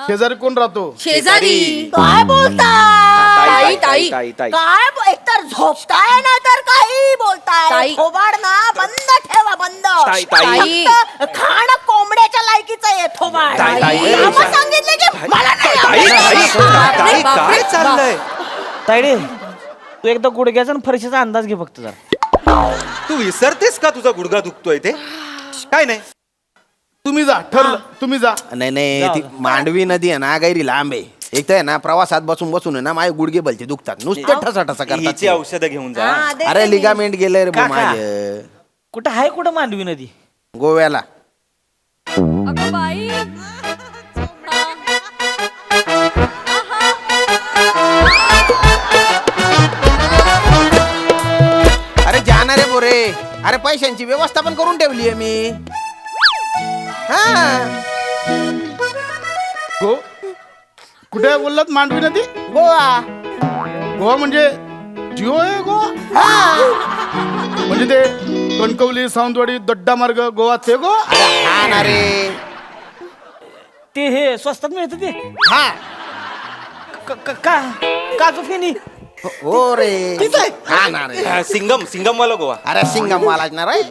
शेजारी कोण राहतो? शेजारी. काय बोलता? ताई काय एकतर झोपताय ना तर काही बोलताय. ताई. थोबाड ना बंद ठेवा, बंद. ताई. फक्त खाणं कोंबड्याच्या लायकीचं आहे थोबाड. ताई. आम्हा सांगितलं की मला नाही ताई आवडत. काय चाललंय? तायडे तू एकदा गुडघ्याचा आणि फरशीचा अंदाज घे फक्त जरा. तू विसरतेस का तुझा गुडघा दुखतोय ते? काय नाही. तुम्ही जा, ठरलं तुम्ही जा. नाही ती मांडवी नदी आहे ना, गैरी लांब आहे. एक तर आहे ना, प्रवासात बसून बसून आहे ना माझे गुडघे बलते दुखतात, नुसते ठसा ठसा हिची करतात. औषधं घेऊन जा. अरे लिगामेंट गेले रे काका. माझं कुठं आहे कुठं मांडवी नदी? गोव्याला. अगं बाई अरे जाणार रे बोरे. अरे पैशांची व्यवस्था पण करून ठेवली आहे मी. हा गो कुठे बोललात? मांडवी नदी? गोवा. गोवा म्हणजे जिओ आहे गोवा? म्हणजे ते कणकवली, सावंतवाडी, दड्डा मार्ग गोवा ते गोवा? अरे हा ना रे. ते हे स्वस्तात मिळतं ते हा काजू फेनी. हो रे. हा ना रे. सिंगम वाला गोवा. अरे सिंगम वालाच ना रे.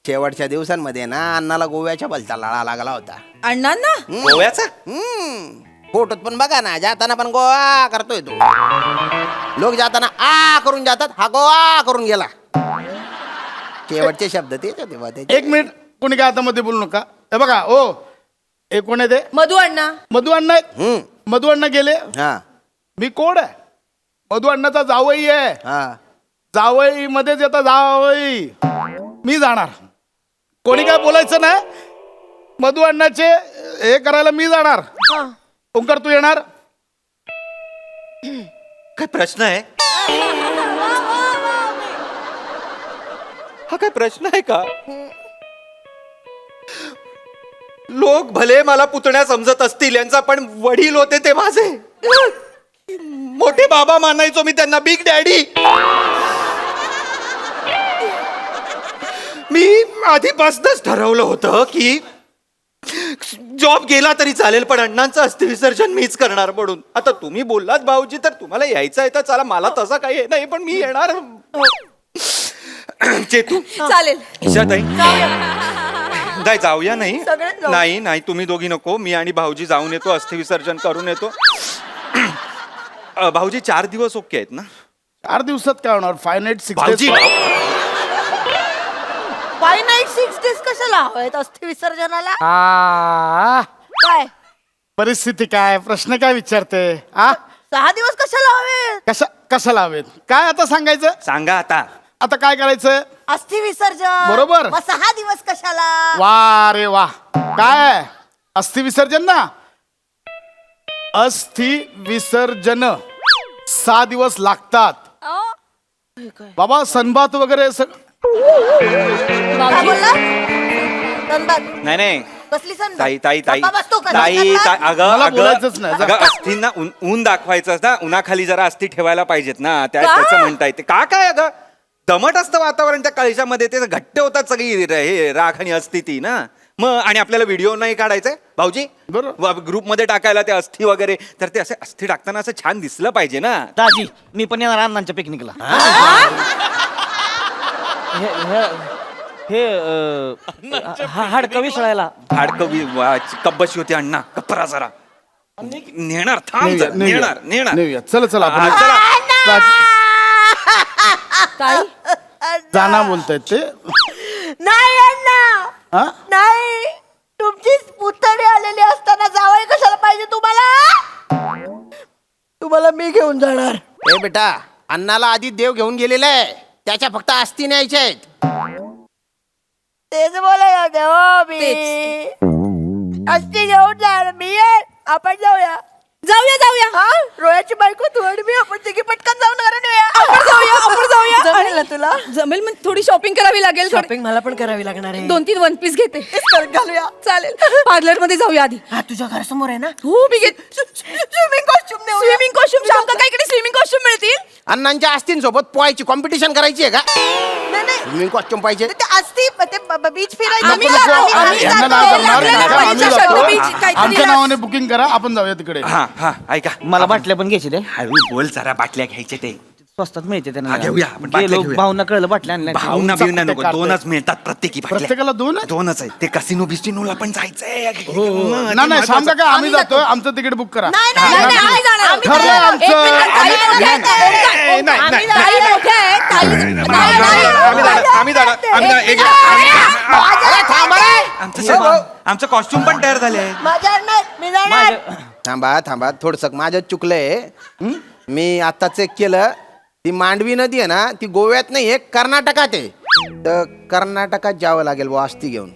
शेवटच्या दिवसांमध्ये ना अण्णाला गोव्याच्या भलता लळा लागला होता. अण्णांना गोव्याचा? फोटोत पण बघा ना, जाताना पण गोवा करतोय तो. लोक जाताना आ करून जातात, हा गोवा करून गेला. शेवटचे शब्द तेच होते बा त्याचे. एक मिनिट, कोणी काय आता मध्ये बोलू नका. हे बघा ओ, हे कोण आहे ते? मधू अण्णा. मधु अण्णा आहेत. मधु अण्णा गेले. हा मी कोण आहे? मधु अण्णाचा जावई आहे. हा जावई मध्येच येता जावई. मी जाणार. कोणी काय बोलायचं नाही. मधु अण्णाचे हे करायला मी जाणार. ओंकार तू येणार? काय प्रश्न आहे? हा काय प्रश्न आहे का? लोक भले मला पुतण्या समजत असतील, यांचा पण वडील होते ते माझे. मोठे बाबा मानायचो मी त्यांना, बिग डॅडी. मी आधीपासूनच ठरवलं होतं की जॉब गेला तरी चालेल, पण अण्णांचं अस्थि विसर्जन मीच करणार म्हणून. आता तुम्ही बोललात भाऊजी, तर तुम्हाला यायचं आहे तर चला, मला तसं काही हे नाही, पण मी येणार. चेतू चालेल. ईशाताई नाही जाऊया. नाही सगळे जाऊ. नाही तुम्ही दोघी नको, मी आणि भाऊजी जाऊन येतो, अस्थि विसर्जन करून येतो. भाऊजी 4 दिवस ओके आहेत ना? 4 दिवसात काय होणार? 5 नाईट 6 भाऊजी फाय नाईट 6 डेज कशाला हवेत अस्थि विसर्जनाला? काय परिस्थिती काय? प्रश्न काय विचारते? आ 6 दिवस कशाला हवेत? कशाला हवेत? काय आता सांगायचं? सांगा आता. आता काय करायचं? अस्थि विसर्जन. बरोबर. मग 6 दिवस कशाला? वा रे वा. काय अस्थि विसर्जन ना? अस्थि विसर्जन 6 दिवस लागतात बाबा. सनबात वगैरे काय बोलला? सनबात. नाही कसली सनबात? ताई गप्पा बसतो का? ताई सनबात? मला बोलायचंच नाही. अगं अस्थिंना ऊन दाखवायचं ना, उन्हाखाली जरा अस्थि ठेवायला पाहिजेत ना, त्याचं म्हणता येते. काय अगं दमट असतं वातावरण त्या कळशामध्ये, ते घट्ट होतात सगळी हे राख आणि अस्थि ती ना. मग आणि आपल्याला व्हिडिओ नाही काढायचंय भाऊजी, बरोबर. ग्रुपमध्ये टाकायला ते अस्थि वगैरे, तर ते असे अस्थि टाकताना असं छान दिसलं पाहिजे ना. दाजी मी पण येणार अण्णांच्या पिकनिकला. हे हाडकं विसळायला. कब्बशी होती अण्णा, कपरा जरा नेणार. थांब जरा, नेणार. नेऊया. चला आपण चला. ताई जाना बोलतायत ते. नाही अण्णा, हा? नाही. तुमची पुतणी आलेली असताना जावई कशाला पाहिजे तुम्हाला? तुम्हाला मी घेऊन जाणार. ए बेटा, अण्णाला आधी देव घेऊन गेलेला आहे, त्याच्या फक्त अस्थि न्यायच्या आहेत. तेच बोलायला देवा मी. अस्थि घेऊन जाणार मी. आपण जाऊया. हा रोयाची बायको तू आणि मी, आपण तिघी पटकन जाऊन घरात येऊया. आपण जाऊया. जमेल ना तुला? जमेल. मग थोडी शॉपिंग करावी लागेल शॉपिंग मला पण करावी लागणार आहे. 2-3 वन पीस घेते घालूया चालेल पार्लर मध्ये जाऊया आधी. हा तुझ्या घरासमोर आहे ना. हो मी घेत स्विमिंग कॉस्ट्युम शाम का इकडे स्विमिंग कॉस्ट्युम मिळतील. अण्णांच्या आस्तींसोबत पोहायची कॉम्पिटिशन करायची आहे का? स्विमिंग कॉस्ट्युम पाहिजे. असती बीच नको, नको. यांना नाव करणार, नका, आम्ही जातो. फिरायला आमच्या नावाने बुकिंग करा, आपण जाऊया तिकडे. हा हा ऐका मला बाटल्या पण घ्यायची रे. हळू बोल जरा बाटल्या घ्यायचे ते स्वस्तात मिळते हा, घेऊया, आपण बाटल्या गेलो घेऊया. भाऊना कळलं बाटल्या आणल्या. भावना बिवना नको काढतोय. 2च मिळतात प्रत्येकी बाटल्या. प्रत्येकाला 2 आहे? 2च आहे. ते कसिनो बिस्टिनोला पण जायचंय नाही नाही शाम काका आम्ही जातोय, आमचं तिकीट बुक करा. नाही आम्ही जाणार. ठरलं आमचं. एक मिनिट, ताई मोठ्या आहेत. ताई मोठ्या आहेत. आम्ही जाणार आमचं कॉस्ट्युम पण तयार झाले. थांबा थांबा थोडस माझं चुकलंय. मी आता चेक केलं, ती मांडवी नदी आहे ना ती गोव्यात नाही आहे, कर्नाटकात आहे. तर कर्नाटकात जावं लागेल बुवा आस्ती घेऊन.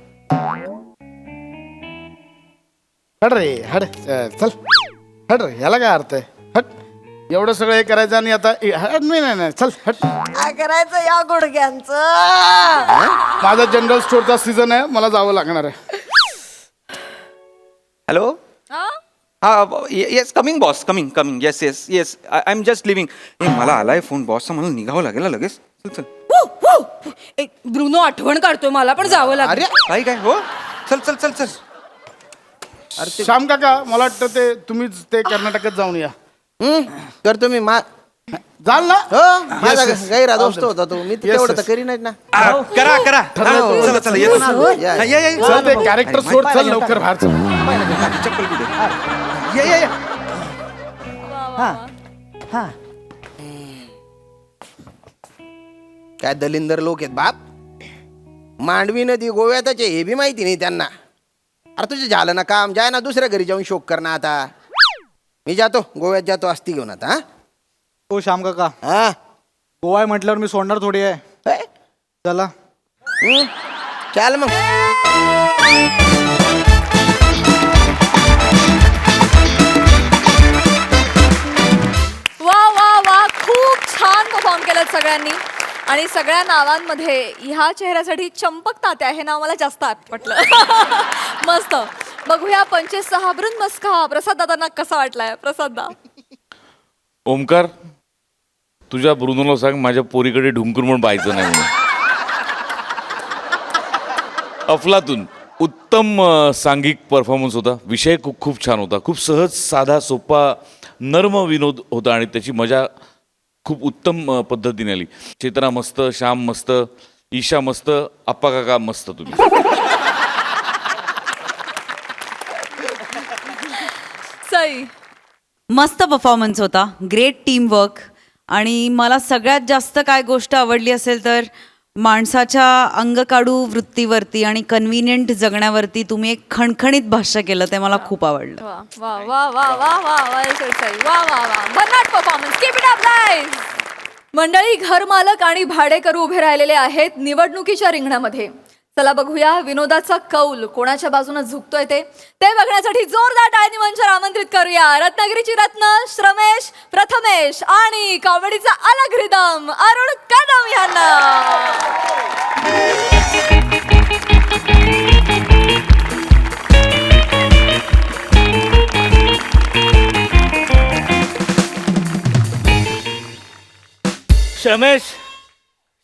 हट रे हट, चल हट रे, ह्याला काय अर्थ आहे? हट, एवढं सगळं हे करायचं आणि आता हट, नाही चल हट. काय करायचं या गुडघ्यांचं. माझा जनरल स्टोअरचा सीझन आहे, मला जावं लागणार आहे. हॅलो हा yes coming boss coming yes yes yes I am just living. मला आलाय फोन बॉसचा, मला निघावं लागेल लगेच. चल चल एक ब्रुनो आठवण काढतोय मला पण जावं लागेल. काय काय हो चल चल चल चल. श्याम काका मला वाटतं ते तुम्हीच ते कर्नाटकात जाऊन या. करतो मी जाल ना. हो माझा गैरा दोस्त होता तो. मी तेवढं तर करीनच ना. करा करा चला चला येस या, या या चल ते कॅरेक्टर सोड, चल लवकर बाहेर चल. चप्पल कुठे या या या. हा काय दलिंदर लोक आहेत बाप. मांडवी नदी गोव्यातच आहे हे बी माहिती नाही त्यांना. अरे तुझे झालं ना काम, जाय ना दुसऱ्या घरी जाऊन शोक कर ना. आता मी जातो गोव्यात जातो आस्ती घेऊन आता. हो श्याम काका, हा गोवा आहे म्हटल्यावर मी सोडणार थोडी आहे. हा चला चाल मग. वा वा वा खूप छान परफॉर्म केलं सगळ्यांनी. आणि सगळ्या नावांमध्ये ह्या चेहऱ्यासाठी चंपक तात्या हे नाव मला जास्त पटलं. मस्त. बघूया 25-6 मस्का प्रसाद दादांना कसा वाटलाय. प्रसाद दा. ओमकार, तुझ्या ब्रुनोला सांग माझ्या पोरीकडे ढुंकून म्हणून पाहायचं नाही म्हणून. अफलातून उत्तम सांघिक परफॉर्मन्स होता. विषय खूप खूप छान होता. खूप सहज साधा सोपा नर्म विनोद होता आणि त्याची मजा खूप उत्तम पद्धतीने आली. चेतना मस्त, श्याम मस्त, ईशा मस्त, आप्पा काका मस्त. तुम्ही सई. मस्त परफॉर्मन्स होता. Great team work. आणि मला सगळ्यात जास्त काय गोष्ट आवडली असेल तर माणसाच्या अंगकाडू वृत्तीवरती आणि कन्व्हिनियंट जगण्यावरती तुम्ही एक खणखणीत भाष्य केलं, ते मला खूप आवडलं. वा वा वा वा वा वा वा सई. वा वा वा भन्नाट performance. Keep it up guys. मंडळी, घरमालक आणि भाडेकरू उभे राहिलेले आहेत निवडणुकीच्या रिंगणामध्ये. चला बघूया विनोदाचा कौल कोणाच्या बाजूने झुकतोय ते बघण्यासाठी जोरदार टाळ्यांनी मंचावर आमंत्रित करूया रत्नागिरीची रत्न श्रमेश प्रथमेश आणि कॉमेडीचा अलग रिदम अरुण कदम यांना.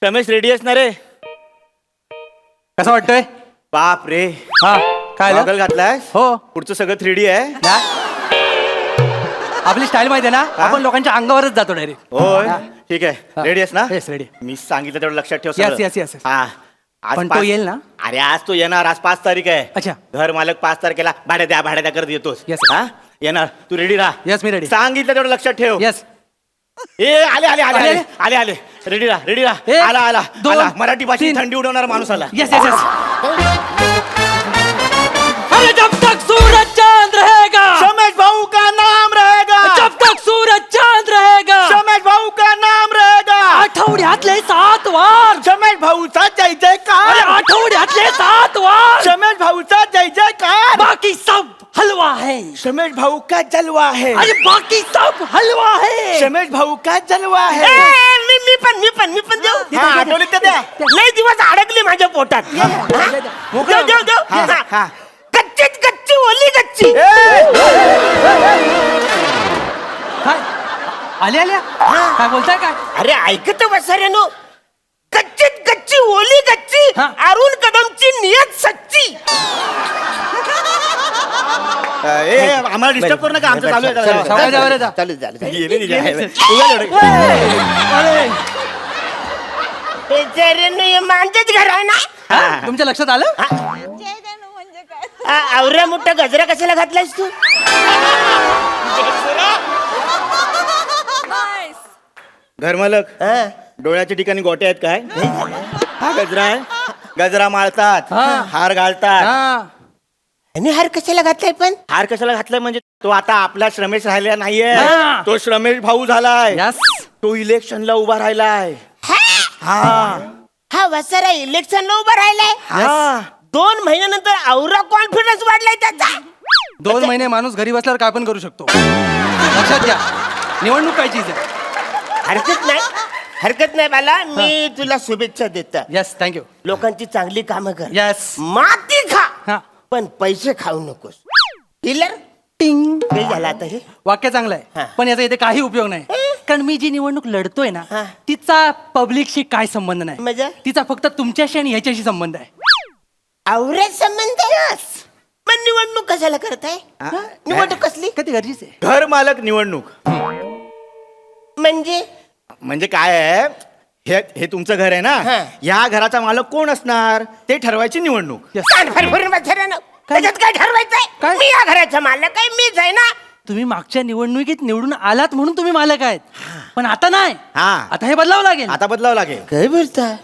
रमेश रेडी असणार रे? कसं वाटतंय? बाप रे, हा काय झालं? गॉगल घातलाय? हो. पुढचं सगळं 3D आहे. आपली स्टाईल माहिती आहे ना, आपण लोकांच्या अंगावरच जातो डायरेक्ट. होय ठीक आहे. रेडी आहेस ना? Yes ready. मी सांगितलं तेवढं लक्षात ठेव. Yes, सगळं. yes, yes. हा आज पण तो 5 येईल ना? अरे आज तो येणार. आज 5 तारीख आहे. अच्छा. घर मालक 5 तारखेला भाड्या द्या करत येतोस. Yes. हा येणार. तू रेडी राहा. येस मी रेडी. सांगितलं तेवढं लक्षात ठेव. येस. ए आले आले आले आले आले आले रेडी राहा. एक, आला आला दोन, आला. मराठी भाषेत तीन. थंडी उडवणारा माणूस आला. Yes yes yes. अरे जब तक सूरज चांद रहेगा, रमेश भाऊ का नाम रहेगा. जब तक सूरज चांद रहेगा, रमेश भाऊ का नाम रहेगा. आठवड्यातले 7 वार. रमेश भाऊचा जय अरे जयकार. आठवड्यातले 7 वार. रमेश भाऊचा जय जयकार. बाकी सब हलवा है. रमेश भाऊ का जलवा है. अरे बाकी सब हलवा है. रमेश भाऊ का जलवा है. मी मी पण देऊ हा, आठवलीत का त्या? लय दिवस अडकली माझ्या पोटात देऊ हा. कच्चीच कच्ची ओली कच्ची काय आल्या आल्या काय बोलताय काय अरे ऐकत वसाऱ्यानो कच्चीत कच्ची ओली कच्ची हा. अरुण कदमची नियत सच्ची ए, आम्हाला डिस्टर्ब करू नका आमचं चालू आहे जरा. सावकाश जा बरं, जा. गेले नाही, गेले. उगाच एवढं. बेचाऱ्यानो हे माझंच घर आहे ना हा? तुमच्या लक्षात आलं आवऱ्या मोठा गजरा कशाला घातलायस तू घरमालक डोळ्याच्या ठिकाणी गोटे आहेत काय हा गजरा आहे गजरा माळतात हार घालतात हा आणि हार कशाला घातलाय पण हार कशाला घातलाय म्हणजे तो आता आपला श्रमेश राहिला नाहीये हा. तो श्रमेश भाऊ झालाय यस तो इलेक्शनला उभा राहिलाय हा हा वसारा इलेक्शनला उभा राहिलाय हा 2 महिन्यानंतर औरा कॉन्फिडन्स वाढलाय त्याचा 2 महिने माणूस घरी बसल्यावर काय पण करू शकतो लक्षात घ्या निवडणूक काय चीज आहे हरकत नाही बाला मी तुला शुभेच्छा देतो यस थँक्यू लोकांची चांगली कामं कर यस माती खा हा पण पैसे खाऊ नकोस किलर टिंग हे झालं आता हे वाक्य चांगलं हा. आहे पण याचा इथे काही उपयोग नाही कारण मी जी निवडणूक लढतोय ना हा. तिचा पब्लिकशी काय संबंध नाही म्हणजे? तिचा फक्त तुमच्याशी आणि ह्याच्याशी संबंध आहे आवऱ्यात संबंध पण निवडणूक कशाला करताय निवडणूक कसली कधी गरजेचं आहे घर मालक निवडणूक म्हणजे काय आहे हे तुमचं घर आहे ना हा. या घराचा मालक कोण असणार ते ठरवायची निवडणूक कान फरफरून बसऱ्यानं. त्याच्यात काय ठरवायचंय काय? मी या घराचा मालक आहे मीच आहे ना तुम्ही मागच्या निवडणुकीत निवडून आलात म्हणून तुम्ही मालक आहेत पण आता नाही हा. आता हे बदलावं लागेल आता बदलावं लागेल काय बोलता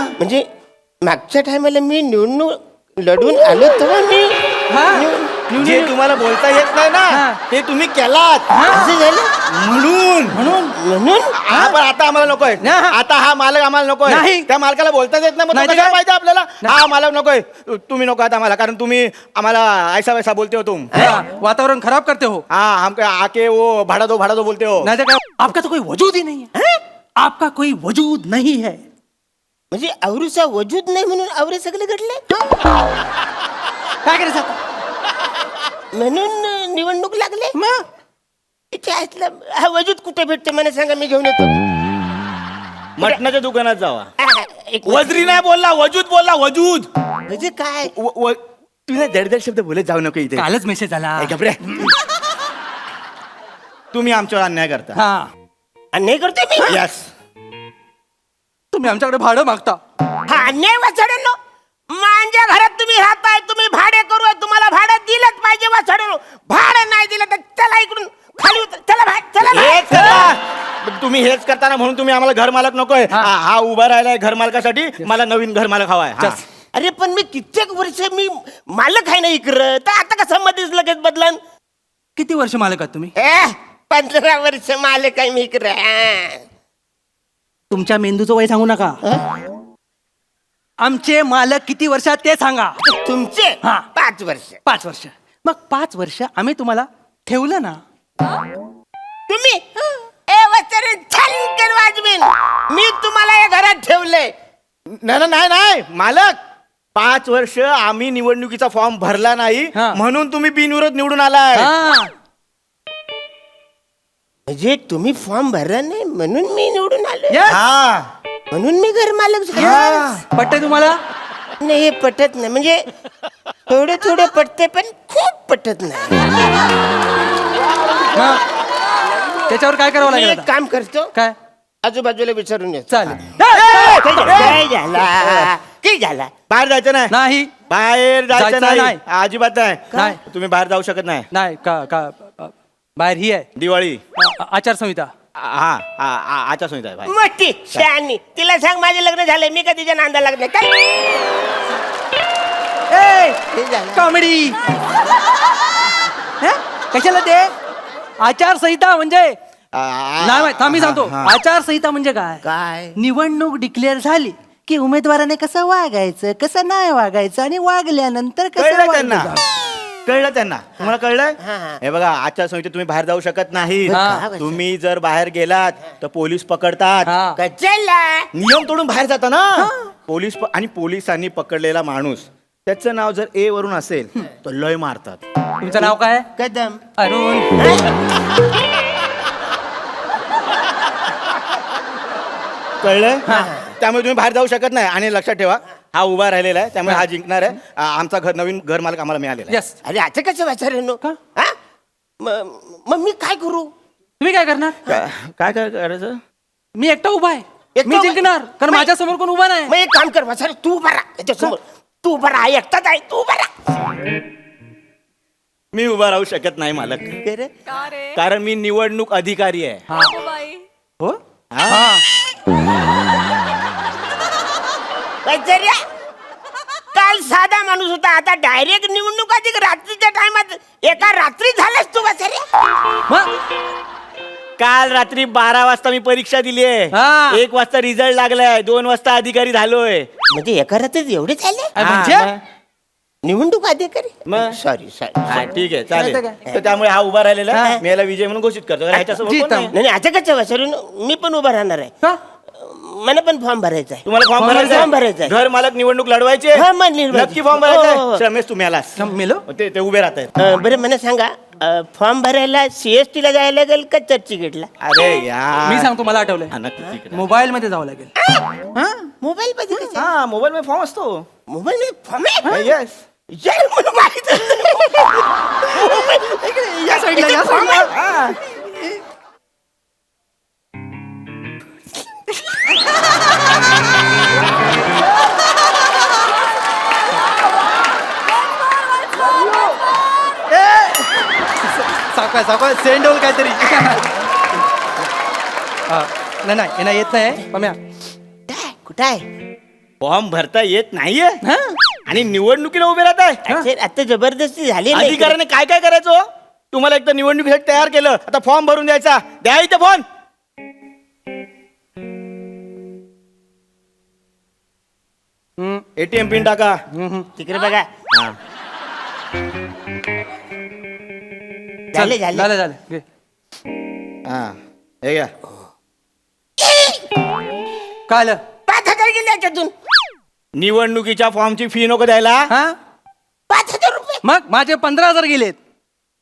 म्हणजे मागच्या टायमाला मी निवडणूक लढून आलो तेव्हा मी जे तुम्हाला बोलता येत नाही हा. ना ते तुम्ही केलात असं झालं म्हणून म्हणून हा पण आता आम्हाला नकोय हा. आता हा मालक आम्हाला नकोय नाही. त्या मालकाला बोलताच येत नाही मग तो नाही तर कशाला काय? पाहिजे आपल्याला हा मालक नकोय तुम्ही नको आता आम्हाला कारण तुम्ही आम्हाला ऐसा वैसा बोलते हो तुम हा, वातावरण खराब करते हो हाँ हम आके वो भाड़ा दो बोलते हो नहीं तो क्या आपका तो कोई वजूद ही नहीं है आपका कोई वजूद नहीं है म्हणजे आवरूचा वजूद नाही म्हणून आवरे सगळे घडले काय करायचं आता म्हणून निवडणूक लागले इथे असलं हा वजूद कुठे भेटते मला सांगा मी घेऊन येतो मटणाच्या दुकानात जावा एक वजरी नाही बोलला वजूद बोलला वजूद म्हणजे काय तुला दडदड शब्द बोलत जाऊ नको इथे कालच मेसेज आला ए, गप रे. तुम्ही आमच्यावर अन्याय करता हा अन्याय करतोय मी यस तुम्ही आमच्याकडे भाडं मागता हा अन्याय वाचड्यानो माझ्या घरात तुम्ही राहताय तुम्ही भाडे करू तुम्हाला भाडं दिलंच पाहिजे वाचड्यानो भाडं नाही दिलं तर चला इकडून खाली उतर चला चला हेच करा तुम्ही हेच करताना म्हणून तुम्ही आम्हाला घर मालक नकोय हा उभा राहिलाय घर मालकासाठी मला नवीन घर मालक हवाय हा. अरे पण मी कित्येक वर्ष मी मालक आहे ना इकडं तर आता कसं मध्येच लगेच बदलन किती वर्ष मालक आहात तुम्ही 15 वर्ष मालक आहे मी इकडं तुमच्या मेंदूचं वय सांगू नका आमचे मालक किती वर्षात ते सांगा तुमचे हा. 5 वर्ष 5 वर्ष मग 5 वर्ष आम्ही तुम्हाला ठेवलं ना तुम्ही छान वाजवीन मी तुम्हाला या घरात ठेवलंय नाही मालक 5 वर्ष आम्ही निवडणुकीचा फॉर्म भरला नाही हा. म्हणून तुम्ही बिनविरोध निवडून आलाय हा. म्हणजे तुम्ही फॉर्म भरला नाही म्हणून मी निवडून आलो Yes. हा म्हणून मी घर मालक झालो पटतंय तुम्हाला नाही हे पटत नाही म्हणजे थोडे पटते पण खूप पटत नाही मग त्याच्यावर काय करावं मी लागेल एक आता? काम करतो काय आजूबाजूला विचारून येतो चालेल काय झाला काय झाला बाहेर जायचं नाही नाही बाहेर जायचं जायचं नाही नाही. अजिबात नाही. नाही तुम्ही बाहेर जाऊ शकत नाही नाही का का बाहेर ही आहे दिवाळी आचारसंहिता हा आचार संहिता आहे बाहेर. मोठी शहाणी तिला सांग माझे लग्न झालंय मी का तिच्या नांदा लग्न काय हे झालं. कॉमेडी कशाला ते आचारसंहिता म्हणजे नाही थांब मी सांगतो आचारसंहिता म्हणजे काय काय निवडणूक डिक्लेअर झाली की उमेदवाराने कसं वागायचं कसं नाही वागायचं आणि वागल्यानंतर कसं कळलं त्यांना? वागायचं. कळलं त्यांना तुम्हाला कळलंय हे बघा आजच्या संहितेत तुम्ही बाहेर जाऊ शकत नाही तुम्ही जर बाहेर गेलात तर पोलीस पकडतात नियम तोडून बाहेर जाता ना आणि पोलिसांनी पकडलेला माणूस त्याचं नाव जर ए वरून असेल तर लय मारतात. तुमचं नाव काय? कदम. अरुण. कळलंय त्यामुळे तुम्ही बाहेर जाऊ शकत नाही. आणि लक्षात ठेवा हा उभा राहिलेला आहे त्यामुळे हा जिंकणार आहे. आमचा नवीन घर मालक आम्हाला मिळालेला आहे. यस. अरे आता कसं वाचायला मग मी काय करू? तुम्ही काय करणार? काय काय करायचं? मी एकटा उभा आहे. एकटा मी उभा- जिंकणार कारण नाही. माझ्या समोर कोण उभा नाही. मग एक काम कर वाचायला तू उभा राहा त्याच्यासमोर. तू उभा राहा एकटाच आहे तू उभा राहा. मी उभा राहू शकत नाही मालक का रे कारण मी निवडणूक अधिकारी आहे. अगो बाई हो. वैचार्या, काल साधा माणूस होता आता डायरेक्ट निवडणूक अधिक रात्रीच्या टायमात एका रात्री झालास तू वैचार्या. मग काल रात्री 12 वाजता मी परीक्षा दिली आहे. हा. 1 वाजता रिझल्ट लागलाय 2 वाजता अधिकारी झालोय. म्हणजे एका रात्रीत एवढे झाले म्हणजे हा, निवडणूक अधिकारी. मग? सॉरी हा, ठीक आहे चालेल नाही तर तर त्यामुळे हा उभा राहिलेला आहे. मी याला विजय म्हणून घोषित करतो. ह्याच्यासोबत कोण नाही. नाही आता कसं वैचार्य मी पण उभा राहणार आहे. का? मला पण फॉर्म भरायचा आहे. तुम्हाला फॉर्म फॉर्म भरायचा भरायचा आहे. घर मालक निवडणूक लढवायचे हा, मग निवडणूक. नक्की फॉर्म हो, हो, भरायचा हो. रमेश तुम्ही आलास मेलो. ते उभे राहत आहेत. बरं मला सांगा फॉर्म भरायला CST ला जायला लागेल का चर्चगेटला? अरे यार मी सांगतो मला आठवलंय. हा, नक्की ठीक आहे. मोबाईल मध्ये जावं लागेल. मोबाईल मध्ये कसं? हा मोबाईल मध्ये फॉर्म असतो. मोबाईल मध्ये फॉर्म आहे? येस यार, मला माहित या साईडला या साईडला. सावकाश सावकाश सेंड होईल काहीतरी. नाही नाही यांना येत नाही पम्या. कुठं आहे? फॉर्म भरता येत नाहीये आणि निवडणुकीला उभे राहत आहे. अरे, आता जबरदस्ती झाली नाही. अधिकाऱ्याने काय काय करायचं? तुम्हाला एक तर निवडणुकीसाठी तयार केलं आता फॉर्म भरून द्यायचा. द्या इथे फोन. ATM पिन टाका. तिकडे बघा. झालं झाले झालं झालं घे. हा हे घ्या. काय आलं? 5,000 गेले याच्यातून. निवडणुकीच्या फॉर्मची फी नको द्यायला. हा 5,000 रुपये. मग माझे 15,000 गेलेत.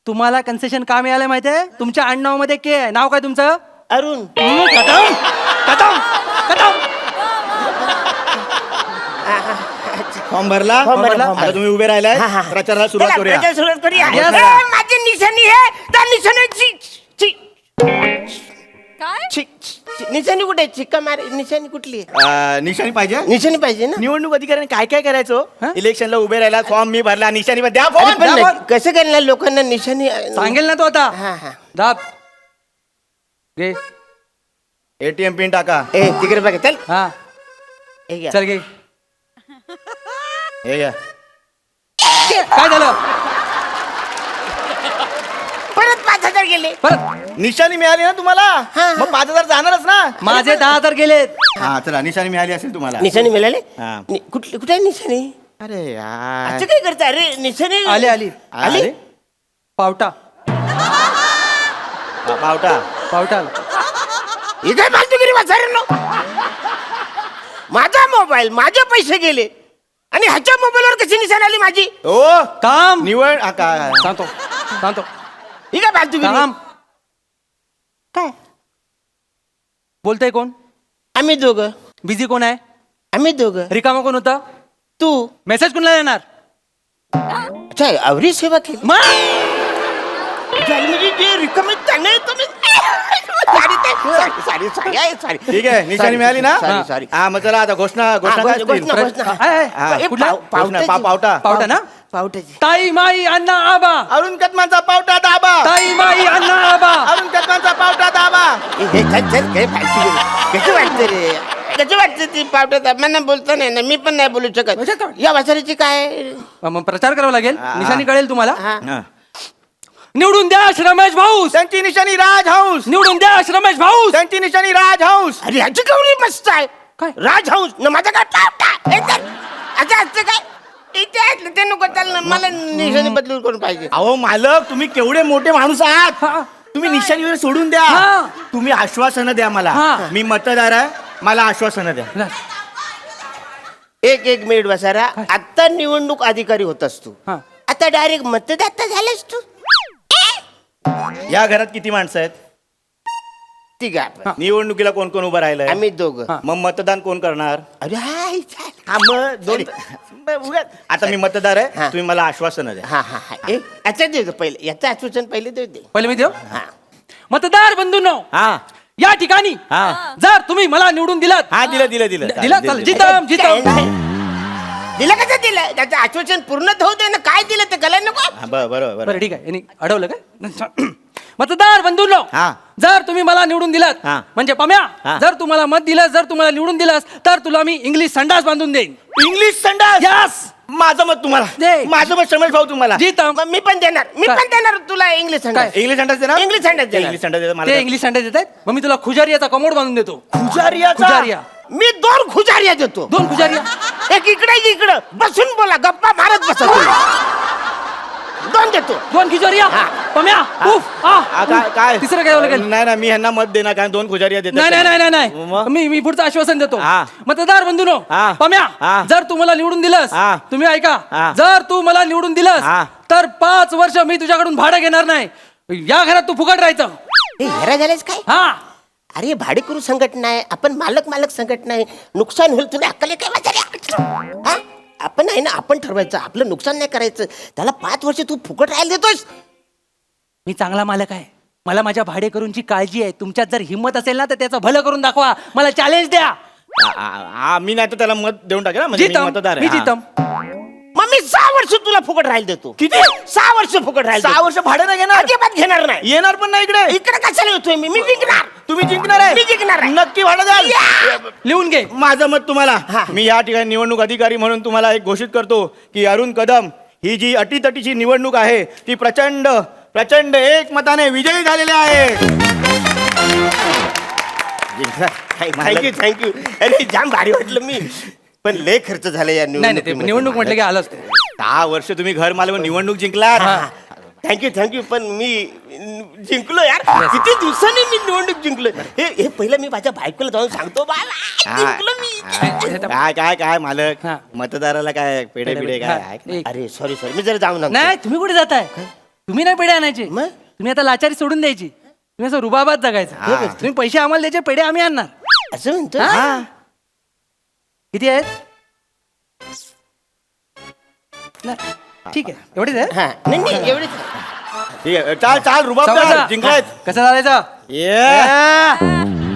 तुम्हाला कन्सेशन का मिळालं माहितीये? तुमच्या आडनाव मध्ये के आहे. नाव काय तुमचं? अरुण. कदम कदम कदम. फॉर्म भरला फॉर्म भरला. आता तुम्ही उभे राहिलाय हा, हा. प्रचाराला सुरुवात चला, करूया. प्रचार सुरुवात करूया. Yes. ए, माझी निशाणी आहे त्या निशाणीची काय निशाणी कुठे आहे? चिक्का मार निशाणी कुठली आहे? निशाणी पाहिजे. निशाणी पाहिजे ना. निवडणूक अधिकाऱ्याने काय काय करायचं? इलेक्शनला उभे राहिला फॉर्म मी भरला निशाणी द्या अरे, फॉर्म. पण नाही, कसं करणार लोकांना निशाणी? सांगेल ना तो आता. हा हा. दाब घे. ATM पिन टाका. ए तिकडे बघा चल. हा हे घ्या. चल घे. हे घ्या. काय झालं? परत 5,000 गेले. परत निशाणी मिळाली ना तुम्हाला मग 5,000 जाणारच ना. माझे 10,000 गेलेत. हा चला निशाणी मिळाली असेल तुम्हाला. निशाणी मिळाले? हा. कुठली कुठे आहे निशाणी? अरे यार अच्छा काय करता? अरे निशाणी आली आली आली? अरे, पावटा पावटा पावटा आला. ही काय फालतूगिरी वाचायला? माझा मोबाईल माझे पैसे गेले आणि ह्याच्या मोबाईलवर कशी निशाणी आली माझी? ओ काम निवड हा, काय सांगतो सांगतो. ही काय फालतूगिरी? काम काय? बोलतोय कोण? आम्ही दोघं. बिझी कोण आहे? आम्ही दोघं. रिकामा कोण होता? तू. मेसेज कोणाला येणार? अच्छा आवरी सेवा केली. मग म्हणजे जे रिकामे त्याने तुम्ही ठीक आहे निशाणी मिळाली ना. सॉरी हा मग चला आता घोषणा घोषणा काय असतील? हा, कुठला? घोषणा, पावटा पावटा ना. पावट्याची. ताई माई अण्णा आबा. अरुण कदमांचा पावटा दाबा. ताई माई अण्णा आबा. अरुण कदमांचा पावटा दाबा. हे चल चल काय फालतूगिरी कसं वाटतं रे? कसं वाटतं ती पावट्यात मला बोलता नाही ना मी पण नाही बोलू शकत. या वाचारीची काय? मग प्रचार करावा लागेल. निशाणी कळेल तुम्हाला. हा. निवडून द्या रमेश भाऊस. त्यांची निशाणी राजहंस. निवडून द्या रमेश भाऊस. त्यांची निशाणी राजहंस. अरे ह्याची गौरी मस्त आहे. काय? राजहंस न माझा काय पावटा हे तर असं असतं काय? ते नको चाललं मला निशाणी बदलून करून पाहिजे. अहो मालक, तुम्ही केवढे मोठे माणूस आहात. तुम्ही निशाणी वगैरे सोडून द्या. तुम्ही आश्वासनं द्या मला. मी मतदार आहे, मला आश्वासनं द्या. एक मिनिट बसारा. आता निवडणूक अधिकारी होतास तू, आता डायरेक्ट मतदाता झालास तू. या घरात किती माणसं आहेत? ठीक आहे. निवडणुकीला कोण कोण उभं राहिलंय? आम्ही दोघं. मग मतदान कोण करणार? अरे हाय, चाल. हा, मग दोन. आता मी मतदार आहे, हा. तुम्ही मला आश्वासनं द्या. हा. याचा देतो पहिले, याचं आश्वासन पहिले देऊ दे. पहिले मी देऊ हा. मतदार बंधूंनो, हा या ठिकाणी हा जर तुम्ही मला निवडून दिलात, हा दिलं दिलं दिलं दिला चालेल. जितम दिलं कसं दिलं? त्याचं आश्वासन पूर्ण होऊ दे ना. काय दिलं ते कळायला नको. हा, बरोबर बरं ठीक आहे, यांनी अडवलं काय? मतदार बंधूंनो, हा. जर तुम्ही मला निवडून दिलात, हा. म्हणजे पम्या, हा. जर तुम्हाला मत दिलं, जर तुम्हाला निवडून दिलास, तर तुला मी इंग्लिश संडास बांधून देईन. इंग्लिश संडास. यस, माझं मत तुम्हाला दे. माझं मत शमेश भाऊ तुम्हाला. जितम मग मी पण देणार तुला इंग्लिश संडास. इंग्लिश संडास देणार. इंग्लिश संडास देणार. इंग्लिश संडास देणार मला. ते इंग्लिश संडास देत आहेत, मग मी तुला खुजारियाचा कमोड बांधून देतो. खुजारियाचा? खुजारिया, मी 2 खुजारिया देतो. 2 खुजारिया. एक इकडे एक इकडं बसून बोला, गप्पा मारत बसा तुम्ही. 2 देतो. 2 खुजारिया. पम्या, उफ, काय तिसरं काय लागेल? नाही मी ह्यांना मत देणार, कारण 2 खुजारिया देतात. नाही मी पुढचं आश्वासन देतो. हा. मतदार बंधूनो, हा. पम्या, हा. जर तू मला निवडून दिलंस, हा. तुम्ही ऐका, हा. जर तू मला निवडून दिलंस, हा. तर 5 वर्ष मी तुझ्याकडून भाडं घेणार नाही. या घरात तू फुकट राहायचं. हेरा झालेस काय? हा, अरे भाडेकरू संघटना आहे, आपण मालक संघटना आहे. नुकसान होईल तुला अक्कल काय वाचायला? आपण आहे ना, आपण ठरवायचं, आपलं नुकसान नाही करायचं. त्याला 5 वर्ष तू फुकट राहायला देतोस. मी चांगला मालक आहे, मला माझ्या भाडेकरूंची काळजी आहे. तुमच्यात जर हिंमत असेल ना, तर त्याचं भलं करून दाखवा, मला चॅलेंज द्या. मी नाही तर त्याला मत देऊन टाकेल ना, म्हणजे मी जितम, मतदार मी आहे. हा. जितम. मग मी 6 वर्ष तुला फुकट राहायला देतो. किती? 6 वर्ष फुकट राहायला 6 वर्ष भाडं नाही घेणार? अजिबात घेणार नाही. येणार पण नाही इकडे. इकडे कशाला येतोय मी जिंकणार. तुम्ही जिंकणार आहे? मी जिंकणार आहे. नक्की भाडं द्याल? लिहून घे. माझं मत तुम्हाला. हा. मी या ठिकाणी निवडणूक अधिकारी म्हणून तुम्हाला एक घोषित करतो की अरुण कदम ही जी अटीतटीची निवडणूक आहे ती प्रचंड प्रचंड एकमताने विजयी झालेली आहे. थँक्यू. अरे जाम भारी वाटलं मी, पण लय खर्च झाला या नाही नाही, ते निवडणूक म्हटलं की आलंच ते. 10 वर्ष तुम्ही घर मालक निवडणूक जिंकलात. थँक्यू. पण मी जिंकलो यार. किती दिवसांनी मी निवडणूक जिंकलो. हे पहिलं मी माझ्या बायकोला जाऊन सांगतो, बाबा जिंकलो मी. काय मालक, हा. मतदाराला काय पेढे बिडे काय हा. आहे? अरे सॉरी मी जरा जाऊन आणतो. नाही, तुम्ही कुठे जाताय? तुम्ही नाही पेढे आणायचे. मग? तुम्ही आता लाचारी सोडून द्यायची. तुम्ही असं रुबाबात जगायचं. तुम्ही पैसे आम्हाला द्यायचे, पेढे आम्ही आणणार. असं म्हणतो. हा. किती आहेत? नाही, ठीक आहे, एवढेच आहे. हा नाही एवढेच. ठीक आहे, चाल रुबाब समजा. जिंकलायत. कसं चालायचं?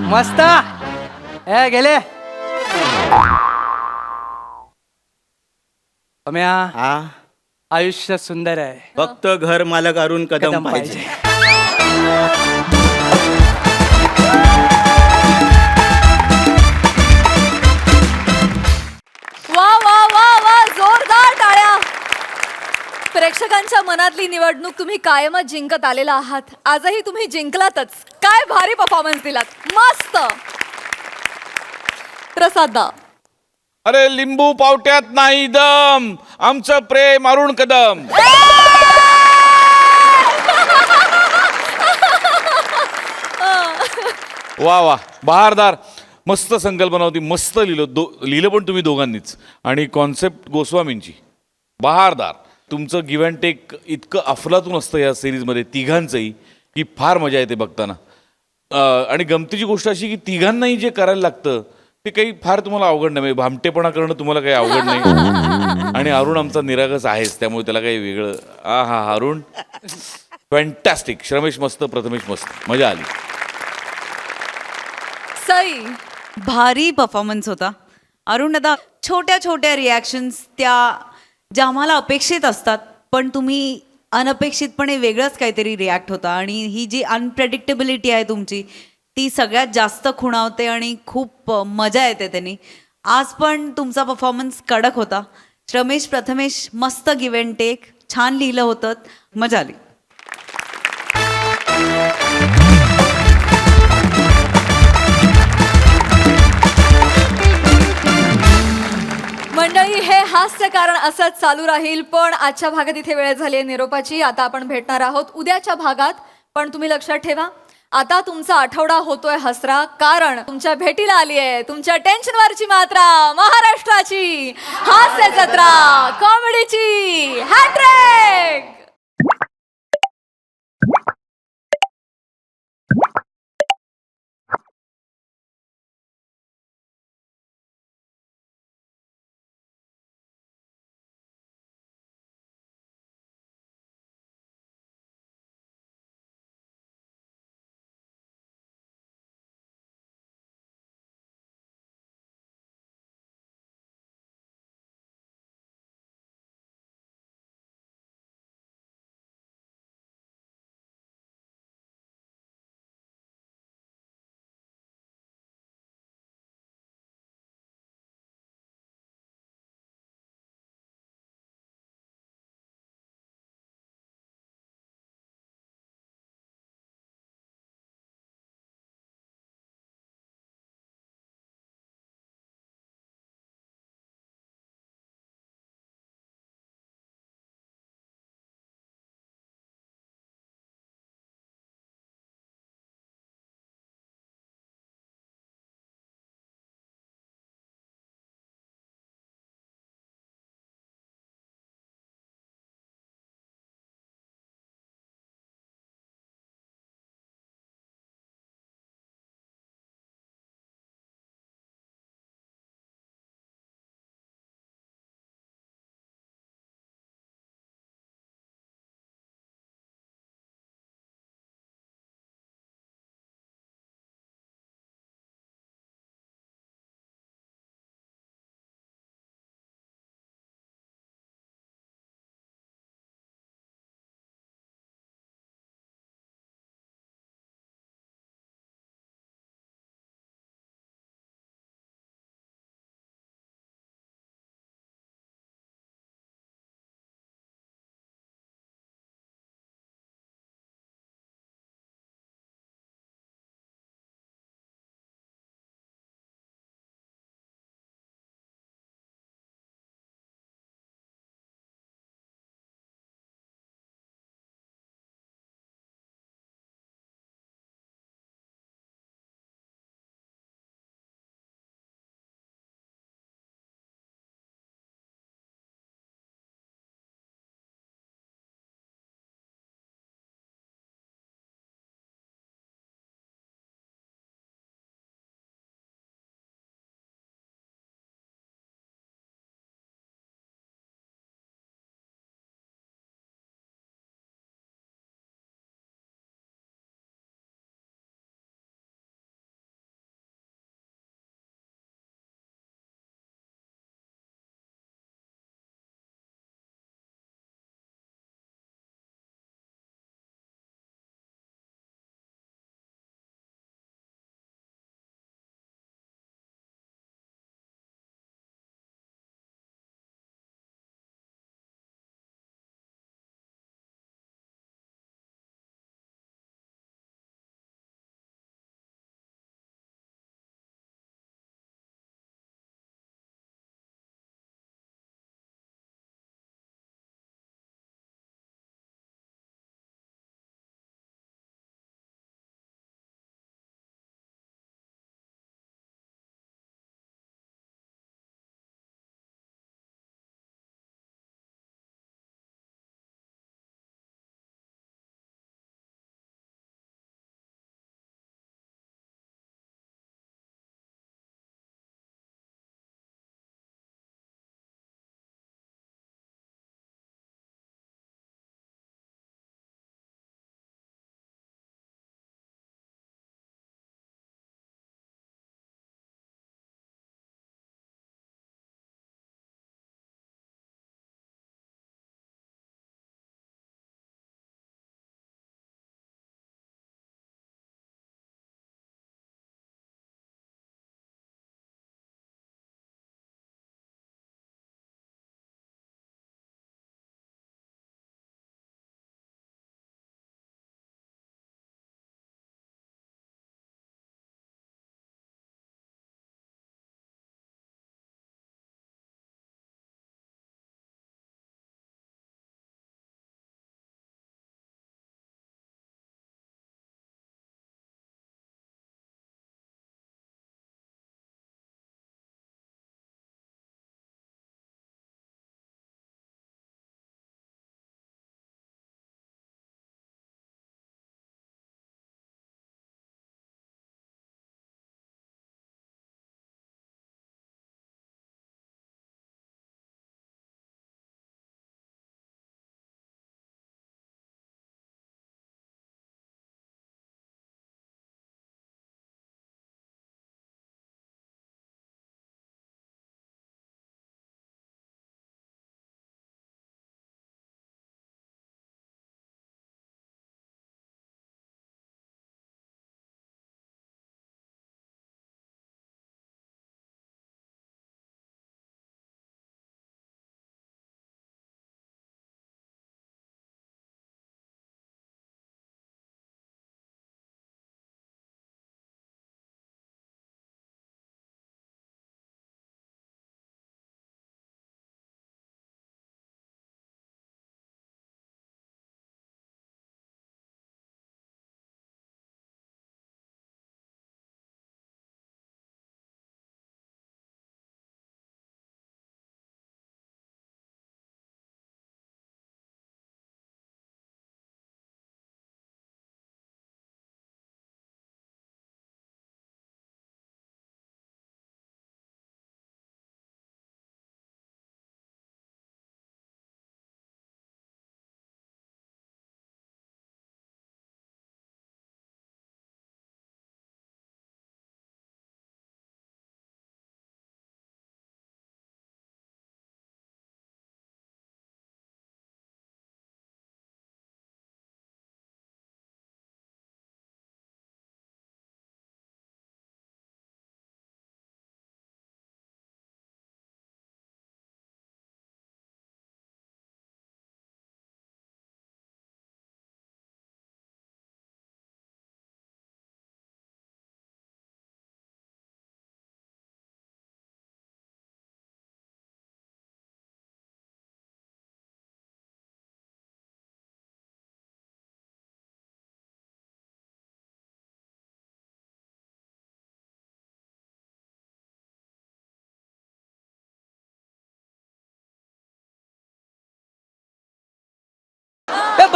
मस्त. गेले. पम्या, हा आयुष्य सुंदर आहे, फक्त घर मालक अरुण कदम पाहिजे. वा वा वा वा, जोरदार टाळ्या. प्रेक्षकांच्या मनातली निवडणूक तुम्ही कायमच जिंकत आलेला आहात. आजही तुम्ही जिंकलातच. काय भारी परफॉर्मन्स दिलात, मस्त. प्रसादा, अरे लिंबू पावट्यात नाही दम, आमचं प्रेम अरुण कदम. वा वा, बहारदार. मस्त संकल्पना होती, मस्त लिहिलं पण तुम्ही दोघांनीच, आणि कॉन्सेप्ट गोस्वामींची. बहारदार. तुमचं गिव्ह अँड टेक इतकं अफलातून असतं या सिरीजमध्ये तिघांचंही, की फार मजा येते बघताना. आणि गमतीची गोष्ट अशी की तिघांनाही जे करायला लागतं ते काही फार तुम्हाला अवघड नाही. म्हणजे भामटेपणा करणं तुम्हाला काही अवघड नाही. आणि अरुण आमचा निरागस आहेच, त्यामुळे त्याला काही वेगळं. हा अरुण फॅन्टॅस्टिक. श्रमेश मस्त, प्रथमेश मस्त, मजा आली. सई, भारी परफॉर्मन्स होता. अरुण दादा, छोट्या छोट्या रिॲक्शन्स त्या ज्या आम्हाला अपेक्षित असतात, पण तुम्ही अनपेक्षितपणे वेगळंच काहीतरी रिॲक्ट होता. आणि ही जी अनप्रेडिक्टेबिलिटी आहे तुमची, ती सगळ्यात जास्त खुणावते आणि खूप मजा येते त्यांनी. आज पण तुमचा परफॉर्मन्स कडक होता. रमेश, प्रथमेश, मस्त गिव्ह अँड टेक, छान लिहिलं होतं, मजा आली. मंडळी, हे हास्य कारण असंच चालू राहील. पण आजच्या भागात इथे वेळ झाली आहे निरोपाची. आता आपण भेटणार आहोत उद्याच्या भागात. पण तुम्ही लक्षात ठेवा, आता तुमचा आठवडा होतोय हसरा, कारण तुमच्या भेटीला आली आहे तुमच्या टेन्शनवरची मात्रा, महाराष्ट्राची हास्य जत्रा, कॉमेडीची हॅट्रिक.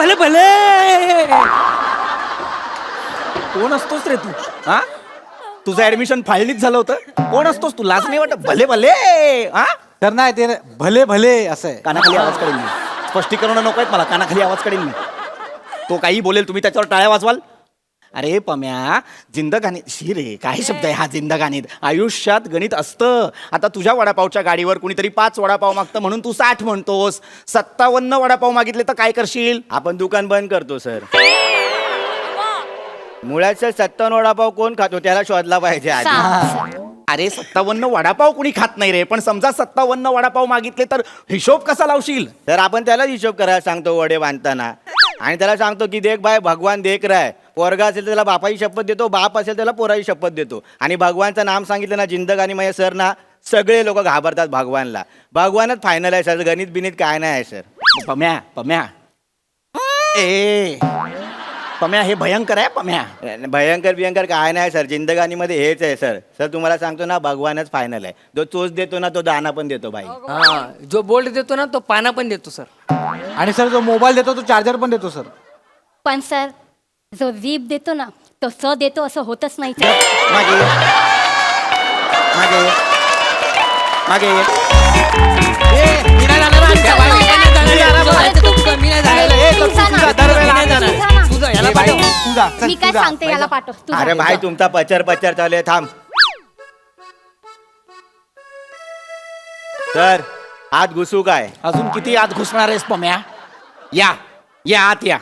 भले भले. कोण असतोस रे तू? हा, तुझं ऍडमिशन फाळणीत झालं होतं. कोण असतोस तू? लाज नाही वाटत? भले भले. हा, तर नाही ते भले भले असं आहे. कानाखाली आवाज काढेल मी. स्पष्टीकरण नको आहेत मला. कानाखाली आवाज काढेल मी. तो काही बोलेल, तुम्ही त्याच्यावर टाळ्या वाजवाल. अरे पम्या, जिंदगानी शी रे, काय शब्द आहे हा जिंदगानीत. आयुष्यात गणित असतं. आता तुझ्या वडापावच्या गाडीवर कुणीतरी 5 वडापाव मागतं म्हणून तू 60 म्हणतोस. 57 वडापाव मागितले तर काय करशील? आपण दुकान बंद करतो सर. मुळात सर 57 वडापाव कोण खातो त्याला शोधला पाहिजे आधी. सांग. अरे 57 वडापाव कुणी खात नाही रे, पण समजा 57 वडापाव मागितले तर हिशोब कसा लावशील? तर आपण त्याला हिशोब करायला सांगतो वडे बांधताना, आणि त्याला सांगतो की देख भाई भगवान देख रहा है. पोरगा असेल तर त्याला बापाची शपथ देतो, बाप असेल त्याला पोराची शपथ देतो. आणि भगवानचं नाम सांगितलं ना जिंदगानी मय सर ना, सगळे लोक घाबरतात भगवानला. भगवानच फायनल आहे सर, गणित बिनीत काय नाही आहे सर. पम्या पम्या ए पम्या, हे भयंकर आहे पम्या. भयंकर बियंकर काय नाही सर, जिंदगानीमध्ये हेच आहे सर. सर तुम्हाला सांगतो ना, भगवानच फायनल आहे. जो चोच देतो ना तो दाना पण देतो भाई. हा, जो बोल्ट देतो ना तो पाना पण देतो सर. आणि सर जो मोबाईल देतो तो चार्जर पण देतो सर. पण सर जो जीभ देतो ना तो स देतो असं होतच नाही सर. मागे मागे मागे मी काय सांगते याला पाठव तू जा. अरे भाई तुमचा पचर पचर चालू आहे, थांब. सर आत घुसू काय? अजून किती आत घुसणार आहेस पम्या? या या आत या.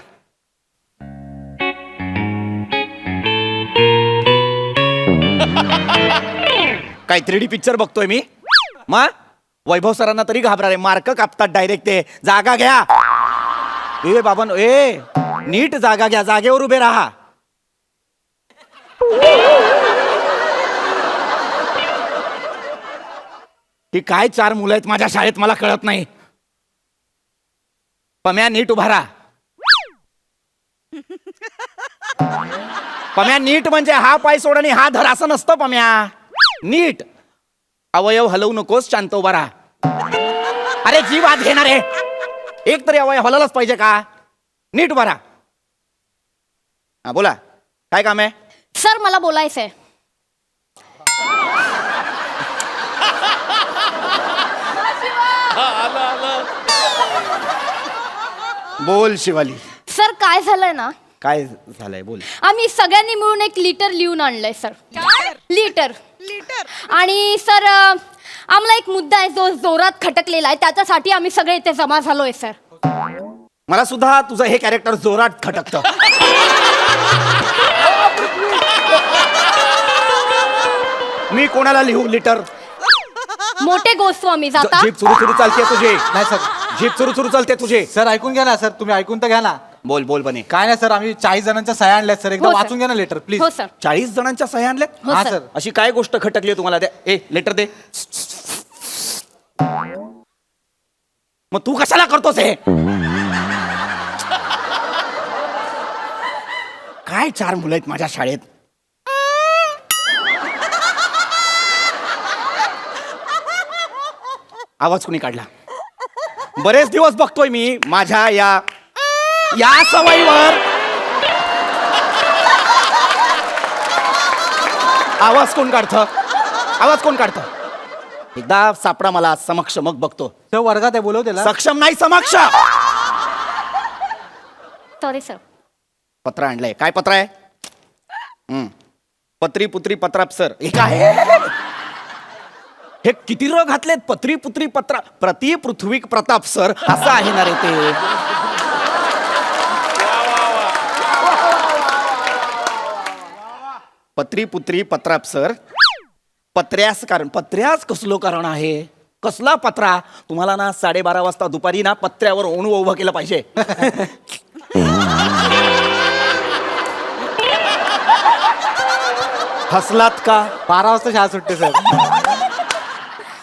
काय 3D पिक्चर बघतोय मी? मग वैभव सरांना तरी घाबरा रे, मार्क कापतात डायरेक्ट ते. जागा घ्या ए बाबा, ए नीट जागा घ्या, जागेवर उभे राहा. ही काय 4 मुलं आहेत माझ्या शाळेत मला कळत नाही. पम्या नीट उभा राहा. पम्या नीट म्हणजे हा पाय सोड आणि हा धर असं नसतं पम्या. नीट अवयव हलवू नकोस, शांत उभा राहा. अरे जीव आत घेणार आहे. एक तरी अवयव हलवलाच पाहिजे का? नीट उभा राहा. हा बोला, काय काम आहे? सर मला बोलायचंय. बोल शिवाली. सर काय झालंय ना, काय झालंय बोल. आम्ही सगळ्यांनी मिळून एक लिटर लिहून आणलंय सर. लिटर. आणि सर आम्हाला एक मुद्दा आहे जो जोरात खटकलेला आहे, त्याच्यासाठी आम्ही सगळे इथे जमा झालोय सर. मला सुद्धा तुझं हे कॅरेक्टर जोरात खटकतं. मी कोणाला लिहू लिटर? मोठे गोस्वामी जाता. जीप सुरू सुरू चालते तुझे. नाही सर. जीप सुरू सुरू चालते तुझे. सर ऐकून घ्या ना सर, तुम्ही ऐकून तर घ्या ना. बोल बोल बने. काय नाही सर, आम्ही 40 जणांच्या सह्या आणल्यात सर. एकदा हो, सर. वाचून घ्या ना लेटर प्लीज. हो सर. 40 जणांच्या सह्या आणल्या? हो, हा सर. सर. अशी काय गोष्ट खटकली आहे तुम्हाला? द्या ए लेटर दे. मग तू कशाला करतोस हे? काय 4 मुलं आहेत माझ्या शाळेत. आवाज कुणी काढला? बरेच दिवस बघतोय मी माझ्या या सवयीवर. आवाज कोण काढतं? आवाज कोण काढतं? एकदा सापडा मला समक्ष, मग बघतो. सर वर्गात आहे, बोलव त्याला. सक्षम नाही, समक्ष. Sorry sir. पत्र आणलंय. काय पत्र आहे? पत्री पुत्री पत्राप सर. हे काय? हे किती र घातलेत? पत्री पुत्री पत्रा प्रति पृथ्वी प्रताप सर असं आहे ना रे ते. पत्री पुत्री पत्राप सर. पत्र्यास कारण, पत्र्यास कसलो कारण आहे? कसला पत्रा? तुम्हाला ना 12:30 वाजता दुपारी ना पत्र्यावर ओणू उभं केलं पाहिजे. हसलात का? 12 वाजता शाळा सुटते सर.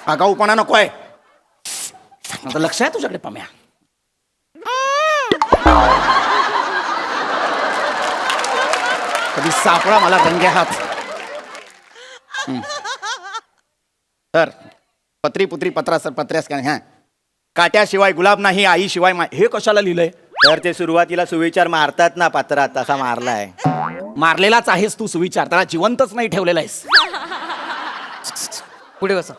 आगाऊपणा नकोय. आता लक्ष आहे तुझ्याकडे पम्या. कधी सापळा मला रंगे हात. सर पत्री पुत्री पत्रा सर. पत्र्यास काय? हा, काट्याशिवाय गुलाब नाही, आईशिवाय हे कशाला लिहिलंय? तर ते सुरुवातीला सुविचार मारतात ना पत्रात, तसा मारलाय. मारलेलाच आहेस तू सुविचार, त्याला जिवंतच नाही ठेवलेला आहेस. पुढे बसा.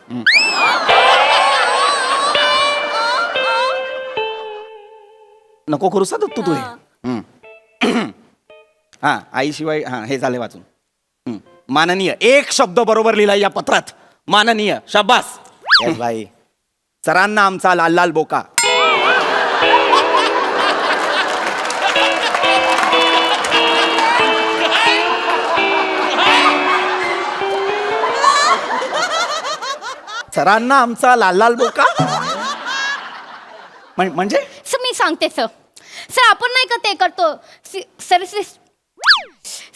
नको करू सा तू हे. हा आईशिवाय हा हे झाले वाचून. माननीय, एक शब्द बरोबर लिहिलाय या पत्रात. माननीय, शाबास. Yes, भाई. सरांना आमचा लाल लाल बोका. सरांना आमचा लाल लाल बोका म्हणजे सर मी सांगते सर. सर आपण नाही का ते करतो सर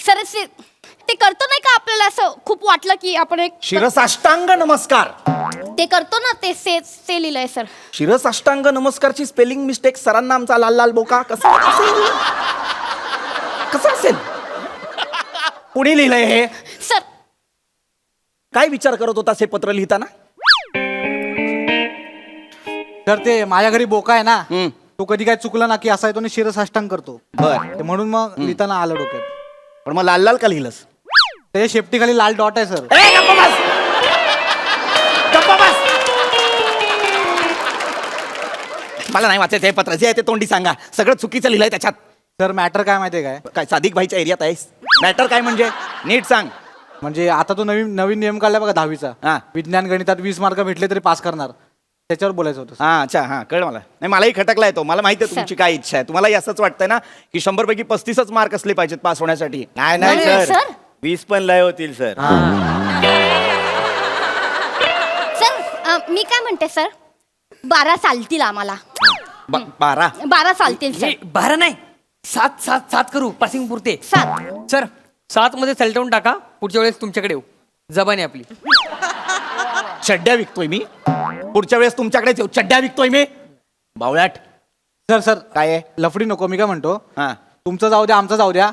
सर ते करतो नाही का, आपल्याला असं खूप वाटलं की आपण एक शिरसाष्टांग नमस्कार. ते करतो ना, ते से लिहिलंय सर. शिरसाष्टांग नमस्कारची स्पेलिंग मिस्टेक. सरांना आमचा लाल लाल बोका कसं असेल? कुणी लिहिलंय हे? सर काय विचार करत होता हे पत्र लिहिताना? तर ते माझ्या घरी बोका आहे ना, तो कधी काय चुकला ना की असा आहे, तो आणि शिरसाष्टांग करतो. बर, ते म्हणून मग लिहिताना आलं डोक्यात. पण मग लाल लाल का लिहिलंस? ते शेपटी खाली लाल डॉट आहे सर. मला नाही वाचायचं हे पत्र. जे आहे ते तोंडी सांगा. सगळं चुकीचं लिहिलंय त्याच्यात. सर मॅटर काय माहितीये काय? काय सादिक भाईच्या एरियात आहेस? मॅटर काय म्हणजे नीट सांग. म्हणजे आता तो नवीन नवीन नियम काढला बघा 10वीचा. हा. विज्ञान गणितात 20 मार्क भेटले तरी पास करणार. त्याच्यावर बोलायचं होतं. हा अच्छा, हा कळ मला. नाही मलाही खटकलाय तो. मला माहिती आहे तुमची काय इच्छा आहे. तुम्हालाही असंच वाटतंय ना की 100 पैकी 35च मार्क असले पाहिजेत पास होण्यासाठी? नाही नाही, सर, सर. 20 पण लय होतील सर. सर मी काय म्हणते सर, 12 चालतील आम्हाला. 12 चालतील सर. 12 नाही, 7 करू पासिंग पुरते. 7. सर 7 मध्ये सलटवून टाका, पुढच्या वेळेस तुमच्याकडे येऊ. जबानी आपली. चड्ड्या विकतोय मी? पुढच्या वेळेस तुमच्याकडेच येऊ. चड्ड्या विकतोय मी? बावळ्याट. सर काय आहे? लफडी नको. मी काय म्हणतो, हा तुमचं जाऊ द्या, आमचं जाऊ द्या.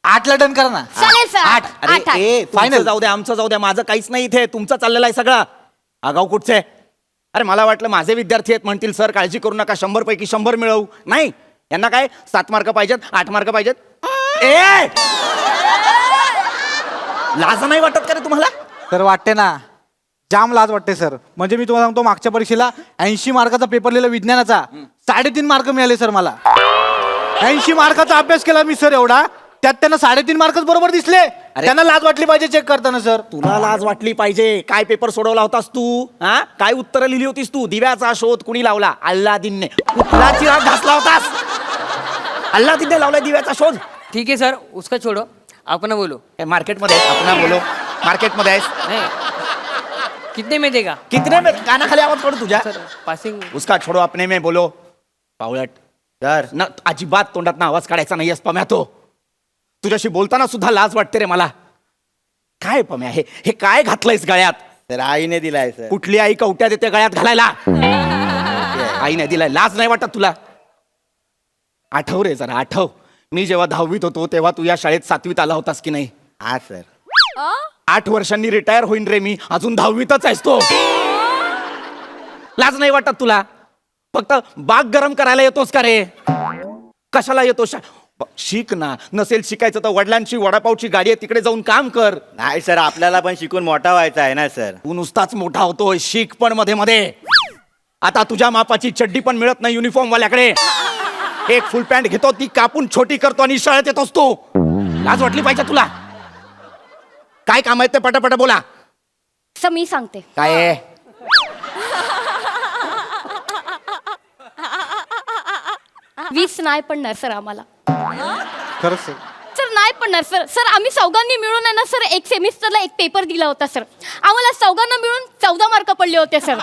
8ला डन करा ना. चालेल सर. 8. अरे 8. ए, फायनल जाऊ द्या, आमचं जाऊ द्या. माझं काहीच नाही इथे. तुमचं चाललेलं आहे सगळं. आगाऊ कुठचे? अरे मला वाटलं माझे विद्यार्थी आहेत म्हणतील सर काळजी करू नका, 100 पैकी 100 मिळवू. नाही, यांना काय 7 मार्क पाहिजेत, 8 मार्क पाहिजेत. ए लाज नाही वाटत का रे तुम्हाला? तर वाटते ना, जाम लाज वाटते सर. म्हणजे मी तुम्हाला सांगतो, मागच्या परीक्षेला 80 मार्काचा पेपर लिहिला विज्ञानाचा, 3.5 मार्क मिळाले सर मला. 80 मार्काचा अभ्यास केला मी सर एवढा, त्यात त्यांना 3.5 मार्कच बरोबर दिसले. त्यांना लाज वाटली पाहिजे चेक करताना सर. तुला लाज वाटली पाहिजे. काय पेपर सोडवला होतास तू? हा काय उत्तरं लिहिली होतीस तू? दिव्याचा शोध कुणी लावला? अल्लादीनने. कुठला चिराग घासला होतास? अल्लादीनने लावला दिव्याचा शोध. ठीक आहे सर, उसका छोडो, आपण बोलो. मार्केटमध्ये आपण बोलो. मार्केटमध्ये आहेस? नाही, कितने में देगा? कितने में? कानाखाली आवाज पडू तुझ्या. Sir passing. उसका छोडो, अपने में बोलो. पावळट. सर ना अजिबात तोंडात ना आवाज काढायचा नाही. पम्या तो तुझ्याशी बोलताना सुद्धा लाज वाटते रे मला. काय पम्या हे काय घातलंयस गळ्यात? तर आईने दिलाय सर. कुठली आई कवट्या देते गळ्यात घालायला? आईने दिलाय. लाज नाही वाटत तुला? आठव रे जरा, आठव. मी जेव्हा 10वीत होतो तेव्हा तू या शाळेत 7वीत आला होतास की नाही? हा सर. 8 वर्षांनी रिटायर होईन रे मी, अजून 10वीतच आहेस तो. लाज नाही वाटत तुला? फक्त बाग गरम करायला येतोस का रे? कशाला येतो? शिक ना. नसेल शिकायचं तर वडिलांची वडापावची गाडी आहे, तिकडे जाऊन काम कर. नाही सर, आपल्याला पण शिकून मोठा व्हायचा आहे ना सर. तू नुसताच मोठा होतोय, शिक पण मध्ये मध्ये. आता तुझ्या मापाची चड्डी पण मिळत नाही युनिफॉर्म वाल्याकडे. एक फुल पॅन्ट घेतो, ती कापून छोटी करतो आणि शाळेत येतोस तू. लाज वाटली पाहिजे तुला. काय काम आहे ते पटापट बोला. सर मी सांगते. काय आहे? वीस नाही पडणार सर आम्हाला. खरंच सर. सर नाही पडणार सर. सर आम्ही चौघांनी मिळून आहे ना सर, एक सेमिस्टरला एक पेपर दिला होता सर. आम्हाला चौघांना मिळून 14 मार्क पडले होते सर.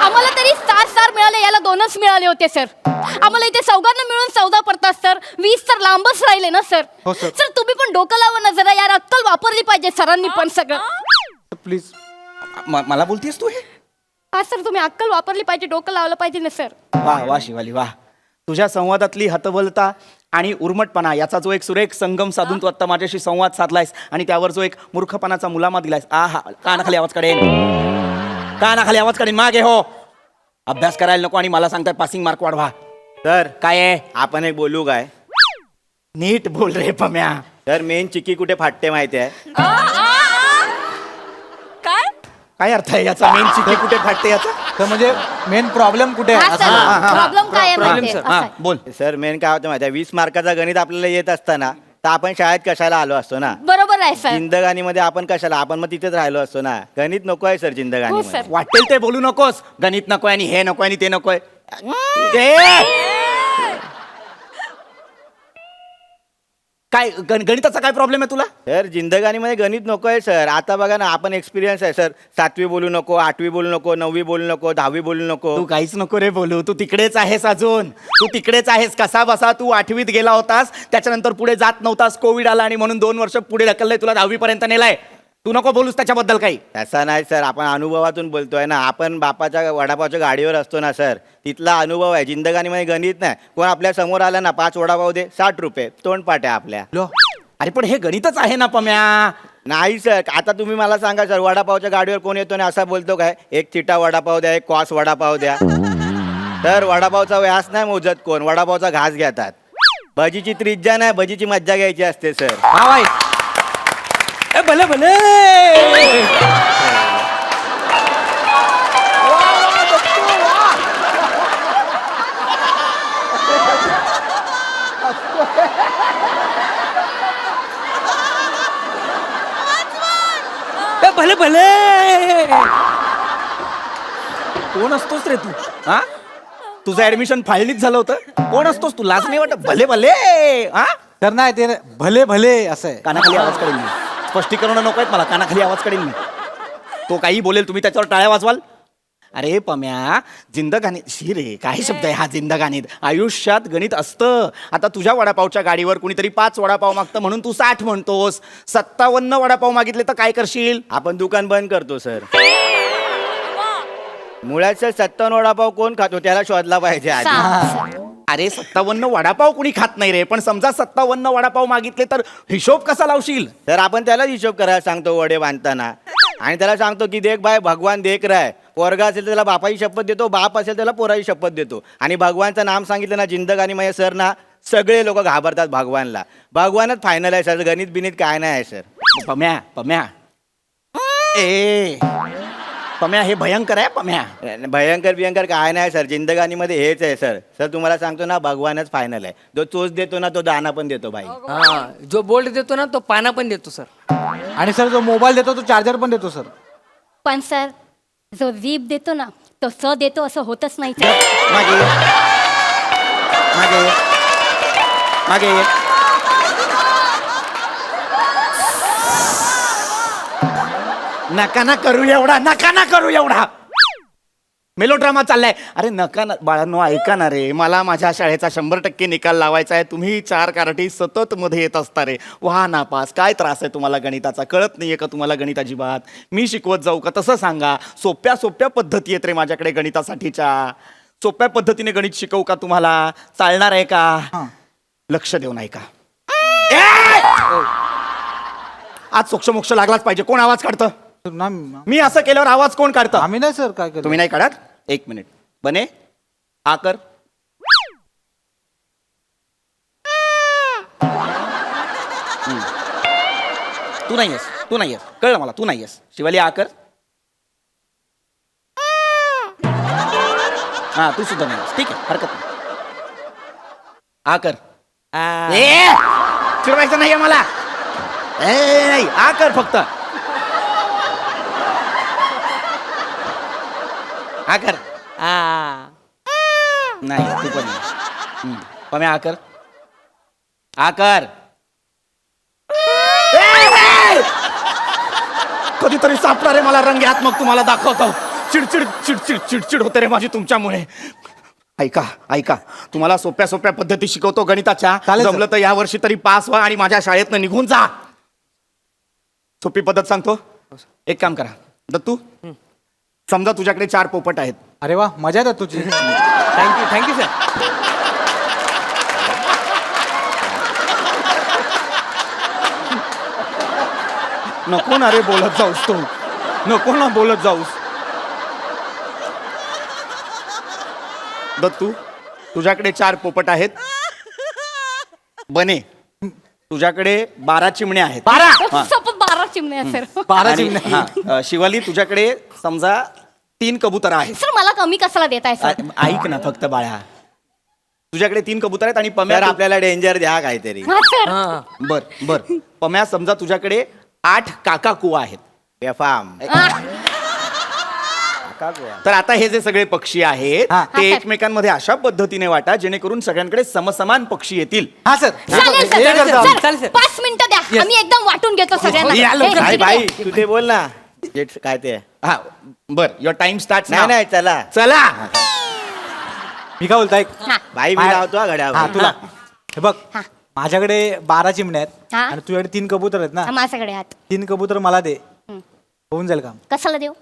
आम्हाला तरी 7 मिळाले, याला 2च मिळाले होते सर. आम्हाला इथे चौघांना मिळून 14 पडतात सर. 20 तर लांबच राहिले ना सर. हो सर. सर तुम्ही पण डोकं लावा ना जरा यार. अक्कल वापरली पाहिजे सरांनी पण सगळं. प्लीज. मला बोलतीस तू हे? हा सर, तुम्ही अक्कल वापरली पाहिजे, डोकं लावलं पाहिजे ना सर. वा वा शिवाली वा. तुझ्या संवादातली हतबलता आणि उर्मटपणा याचा जो एक सुरेख संगम साधून तू आता माझ्याशी संवाद साधलायस आणि त्यावर जो एक मूर्खपणाचा मुलामा दिलायस. आहा, कानाखाली आवाज काढेन, कानाखाली आवाज काढेन. मागे हो. अभ्यास करायला नको आणि मला सांगताय पासिंग मार्क वाढवा. सर काय आहे? आपण एक बोलू काय? नीट बोल रे पम्या. तर मेन चिक्की कुठे फाटते माहिती आहे? काय काय अर्थ आहे याचा? मेन चिठ्ठी कुठे फाटते याचा? तर म्हणजे मेन प्रॉब्लेम कुठे आहे असं बोला. प्रॉब्लेम काय आहे प्रॉब्लेम माहितीये? सर. असं हा आहे. बोल. सर मेन काय होतं माहिती आहे? 20 मार्काचा गणित आपल्याला येत असताना तर आपण शाळेत कशाला आलो असतो ना? बरोबर आहे सर. जिंदगानीमध्ये आपण कशाला? आपण मग तिथेच राहिलो असतो ना. गणित नको आहे सर हो जिंदगानीमध्ये. सर. वाटेल ते बोलू नकोस. गणित नकोय आणि हे नकोय आणि ते नकोय. काय गणिताचा काय प्रॉब्लेम आहे तुला? सर जिंदगानीमध्ये गणित नको आहे सर. आता बघा ना, आपण एक्सपिरियन्स आहे सर. 7वी बोलू नको, 8वी बोलू नको, 9वी बोलू नको, 10वी बोलू नको. तू काहीच नको रे बोलू. तू तिकडेच आहेस अजून. तू तिकडेच आहेस. कसा बसा तू 8वीत गेला होतास, त्याच्यानंतर पुढे जात नव्हतास. कोविड आला आणि म्हणून 2 वर्ष पुढे ढकललंय तुला. 10वी पर्यंत नेलाय. तू नको बोलूस त्याच्याबद्दल काही. तसा नाही सर, आपण अनुभवातून बोलतोय ना. आपण बापाच्या वडापावच्या गाडीवर असतो ना सर, तिथला अनुभव आहे. जिंदगानीमध्ये गणित नाही. कोण आपल्या समोर आला ना, 5 वडापाव दे, 60 रुपये, तोंडपाट आहे आपल्या. अरे पण हे गणितच आहे ना पम्या. नाही सर, आता तुम्ही मला सांगा सर, वडापावच्या गाडीवर कोण येतो ना असा बोलतो काय? एक चिटा वडापाव द्या, एक कॉस वडापाव द्या. तर वडापावचा व्यास नाही मोजत कोण, वडापावचा घास घेतात. भजीची त्रिज्या नाही, भजीची मज्जा घ्यायची असते सर. हा बाई. ए, भले भले. ए, भले भले. कोण असतोस रे तू? हा, तुझं ऍडमिशन फाळणीत झालं होतं. कोण असतोस तू? लाज नाही वाटत? भले भले. हा, तर नाही ते भले भले असं आहे. कानाखाली आवाज काढेल मी. स्पष्टीकरण नको आहेत मला. कानाखाली आवाज काढेल मी. तो काही बोलेल, तुम्ही त्याच्यावर टाळ्या वाजवाल. अरे पम्या, जिंदगानीत शी रे, काय शब्द आहे हा जिंदगानीत? आयुष्यात गणित असतं. आता तुझ्या वडापावच्या गाडीवर कुणीतरी 5 वडापाव मागतं म्हणून तू 60 म्हणतोस. 57 वडापाव मागितले तर काय करशील? आपण दुकान बंद करतो सर. मुळात सर 57 वडापाव कोण खातो त्याला शोधला पाहिजे आधी. अरे 57 वडापाव कुणी खात नाही रे. पण समजा 57 वडापाव मागितले तर हिशोब कसा लावशील? तर आपण त्याला हिशोब करायला सांगतो वडे बांधताना, आणि त्याला सांगतो की देख भाई भगवान देख रहा है. पोरगा असेल तर त्याला बापाची शपथ देतो, बाप असेल त्याला पोराची शपथ देतो. आणि भगवानचं नाम सांगितलं ना जिंदगानीमध्ये सर ना, सगळे लोक घाबरतात भगवानला. भगवानच फायनल आहे सर, गणित बिनीत काय नाही आहे सर. पम्या पम्या ए पम्या, हे भयंकर आहे पम्या. भयंकर बियंकर काय नाही सर, जिंदगानीमध्ये हेच आहे सर. सर तुम्हाला सांगतो ना, भगवानच फायनल आहे. जो चोच देतो ना तो दाना पण देतो भाई. हा, जो बोल्ट देतो ना तो पाना पण देतो सर. आणि सर जो मोबाईल देतो तो चार्जर पण देतो सर. पण सर, जो जीभ देतो ना तो स देतो असं होतच नाही सर. मागे ये. मागे ये. मागे ये. नका ना करू एवढा. नका ना करू एवढा. मेलोड्रामा चाललाय. अरे नका ना बाळांनो, ऐका ना रे. मला माझ्या शाळेचा 100% निकाल लावायचा आहे. तुम्ही 4 कारटी सतत मध्ये येत असता रे. वाह नापास. काय त्रास आहे तुम्हाला गणिताचा? कळत नाहीये का तुम्हाला गणित अजिबात? मी शिकवत जाऊ का? तसं सांगा. सोप्या सोप्या पद्धती आहेत रे माझ्याकडे गणितासाठीच्या. सोप्या पद्धतीने गणित शिकवू का तुम्हाला? चालणार आहे का? लक्ष देऊ नाही का? आज सोक्ष लागलाच पाहिजे. कोण आवाज काढतं? मी असं केल्यावर आवाज कोण काढतं? आम्ही नाही सर काय केलं. तुम्ही नाही काढत? 1 मिनिट. बने हा कर. तू नाही आहेस. तू नाही आहेस. कळलं मला. तू नाही आहेस. शिवाली आ कर. हा, तू सुद्धा नाही आहेस. ठीक आहे, हरकत नाही. आ कर. चिडवायचं नाहीये मला. नाही, आ कर फक्त. हा कर. नाही, तू पण नाही. पम्या आ कर. आ कर. कधीतरी सापडा रे मला रंगे हात, मग तुम्हाला दाखवतो. चिडचिड चिडचिड चिडचिड होते रे माझी तुमच्यामुळे. ऐका ऐका, तुम्हाला सोप्या सोप्या पद्धती शिकवतो गणिताच्या. जमलं तर या वर्षी तरी पास व्हा आणि माझ्या शाळेतनं निघून जा. सोपी पद्धत सांगतो. एक काम करा दत्तू, समजा तुझ्याकडे 4 पोपट आहेत. अरे वा, मजा आहे तुझी. Thank you sir. नको ना रे बोलत जाऊस. तो नको ना बोलत जाऊस. दत्तू, तुझ्याकडे 4 पोपट आहेत. बने तुझ्याकडे 12 चिमण्या आहेत. 12 चिमणे आहेत सर. 12 आणि- चिमण्या. हा, शिवाली तुझ्याकडे समजा 3 कबूतर आहेत. सर मला कमी कशाला देताय सर? ऐक ना फक्त बाळा, तुझ्याकडे 3 कबूतर आहेत आणि तर पम्या आपल्याला डेंजर द्या काहीतरी. हा सर. बर बर पम्या समजा तुझ्याकडे 8 काका कुवा आहेत. बेफाम. हा. तर आता हे जे सगळे पक्षी आहेत हा. ते हा, एकमेकांमध्ये अशा पद्धतीने वाटा जेणेकरून सगळ्यांकडे समसमान पक्षी येतील. हा सर. चालेल हे करतो सर. आम्ही. सर 5 मिनिटं द्या, आम्ही एकदम वाटून घेतो सगळ्यांना. या लवकर. हे, बाई ठीक बाई आहे. तू ते बोल ना. काय ते हा बर युअर टाइम स्टार्ट. नाही नाही चला चला. मी काय बोलतो ऐक. हा. बाई मी बाय. लावतो हा हा घड्यावर. तुला हे बघ हा. माझ्याकडे 12 चिमण्या आहेत हा. आणि तुझ्याकडे 3 कबूतर आहेत ना. हा, माझ्याकडे आहात. 3 कबूतर मला दे, हं. होऊन जाईल काम. कशाला देऊ?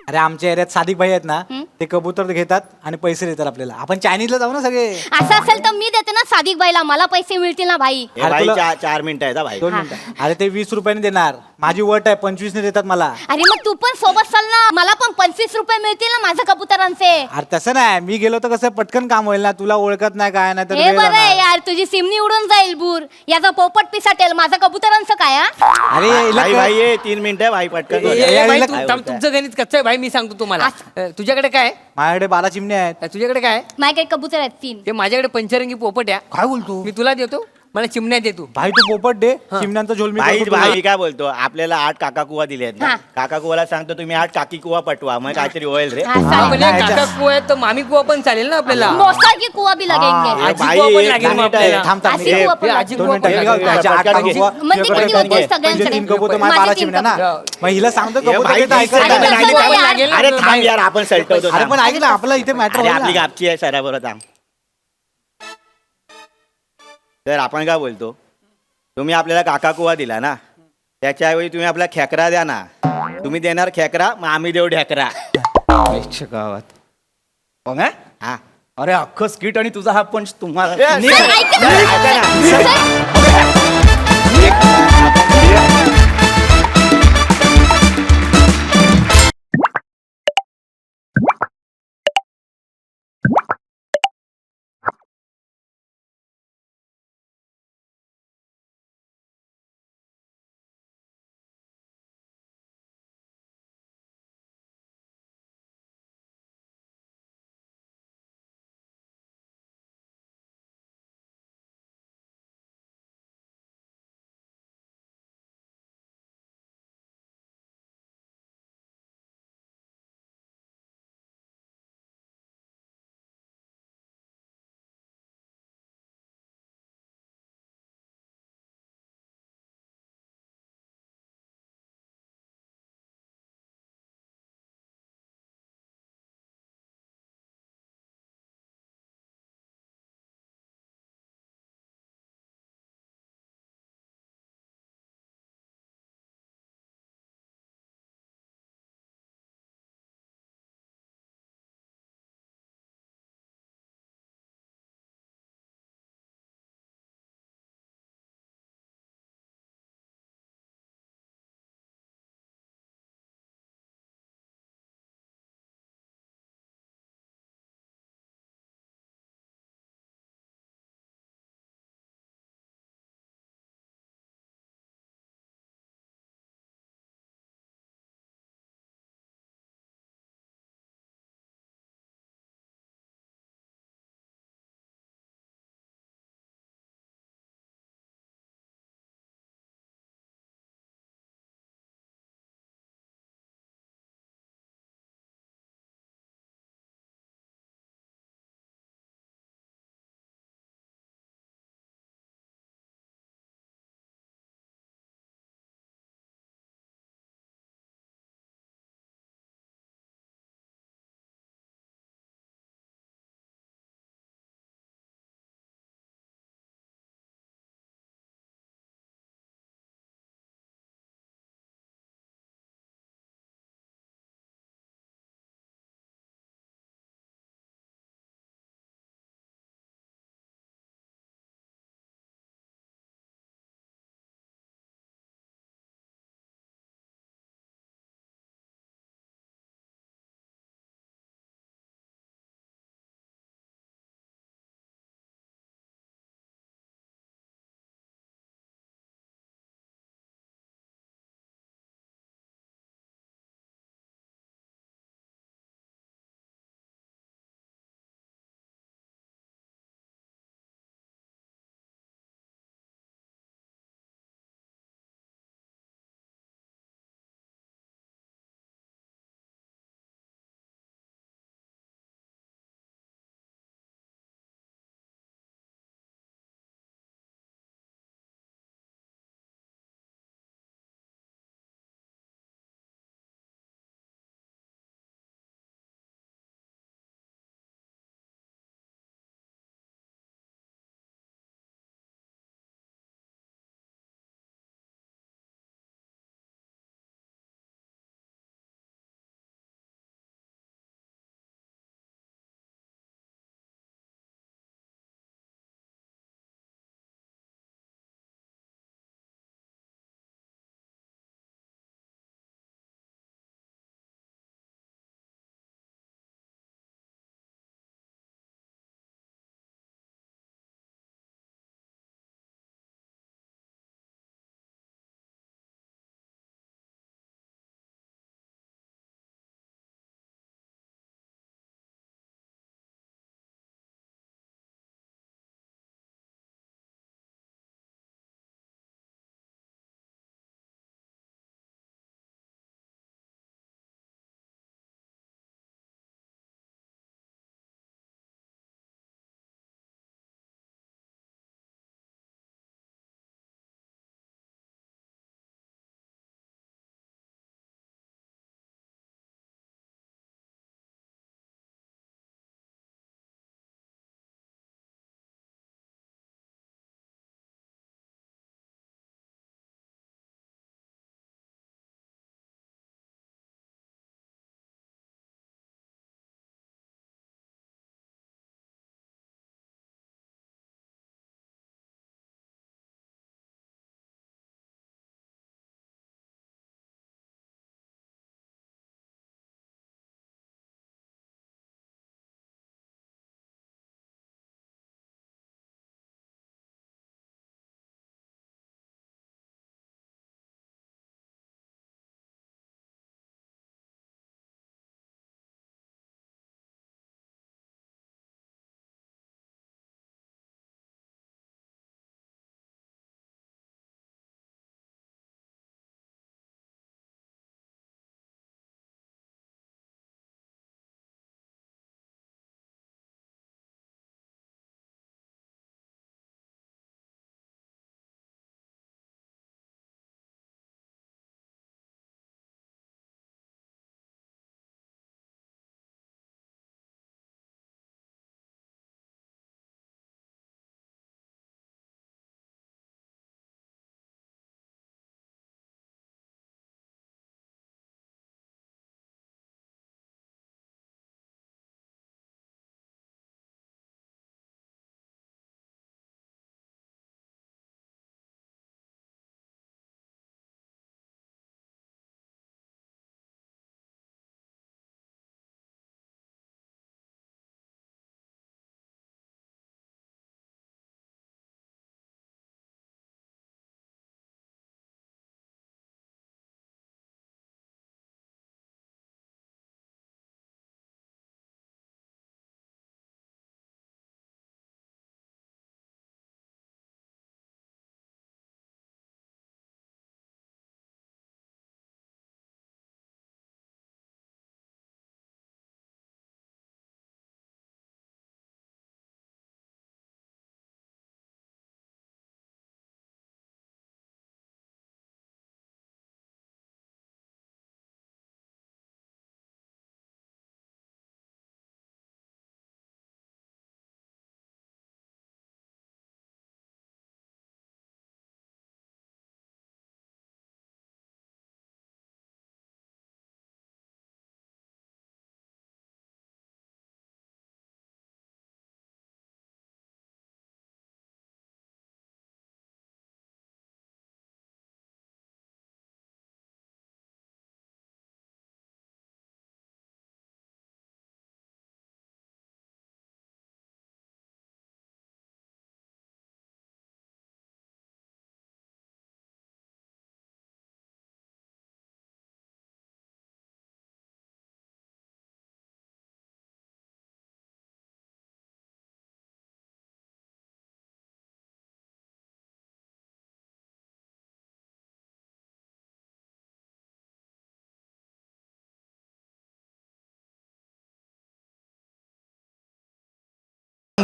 अरे आमच्या एरियात सादिक भाई आहेत ना, हं. ते कबूतर घेतात आणि पैसे देतात आपल्याला. आपण चायनीजला जाऊ ना सगळे. असं असेल तर मी देते ना सादिक बाईला, मला पैसे मिळतील ना भाई. हे अरे बाई तुला- 4 मिनिटं आहेत हा भाई. 2 मिनिटं. अरे ते 20 रुपयाने देणार, माझी वट आहे 25 ने देतात मला. अरे मग तू पण सोबत चल ना, मला पण 25 रुपये मिळतील ना माझ्या कबुतरांचे. अरे तसं नाही, मी गेलो तर कसं पटकन काम होईल ना. तुला ओळखत नाही काय नाही तर हे वेळ बरं आहे जाणार. यार, तुझी सिमनी उडून जाईल बूर, याचा पोपट पिसाटेल, माझा कबुतरांचं काय हा? अरे हिला भाई कळ- भाई ये 3 मिनिटं भाई पटकन बोल. ए, बाई, हिला- तू थांब, तुमचं गणित कच्चं आहे भाई, मी सांगतो तुम्हाला. तुझ्याकडे काय आहे? माझ्याकडे 12 चिमण्या आहेत. तुझ्याकडे काय आहे? माझ्याकडे कबूतर आहेत 3. ते माझ्याकडे पंचरंगी पोपट आहे. काय बोलतो मी तुला देतो, मला चिमण्या दे तू. भाई तू पोपट दे, चिमण्यांचा झोल मी भाई करतो तुला. भाई काय बोलतो आपल्याला 8 काका कुवा दिले आहेत ना. हा. काका कुवाला सांगतो तुम्ही 8 काकी कुवा पटवा मग काहीतरी होईल रे. हा, हा, चालेल. म्हणजे नाही, काका कुवा आहे तर मामी कुवा पण चालेल ना आपल्याला. मोसा की कुआ भी लगेंगे. हे आजी बाई, कुवा पण एक लागेल मग मिनिट आहे. आपल्याला. थांब थांब आजी हे- कुवा पण हे लागेल. आजी दोन कुवा मिनिटं, पण हे लागेल. काय होतं? पटकन आठ घे. कबूतर, म्हणजे तुझ्याकडे किती काय होतील घे. सगळ्यांकडे? म्हणजे 3 कबूतर, माझे माझ्या 12 तीन चिमण्या ना. कबूतर. मग हिला सांगतो हे कबूतर भाई, घेता ऐकत अरे नाही. तसं नाईन्टी नाही पण यार. लागेल ना. अरे थांब यार आपण सलटवतो अरे थांब. पण ऐक ना, आपलं इथे मॅटर अरे होईल आपली ना. गापची आहे सराबरोबर थांब. तर आपण काय बोलतो तुम्ही आपल्याला काका कुवा दिला ना, त्याच्याऐवजी तुम्ही आपला खेकरा द्या ना. तुम्ही देणार खेकरा मग आम्ही देऊ ढेकरा. गावात पम्या? हा अरे अख्खं स्किट आणि तुझा हा पंच तुम्हाला सर, ऐका ना. ऐका ना. सर,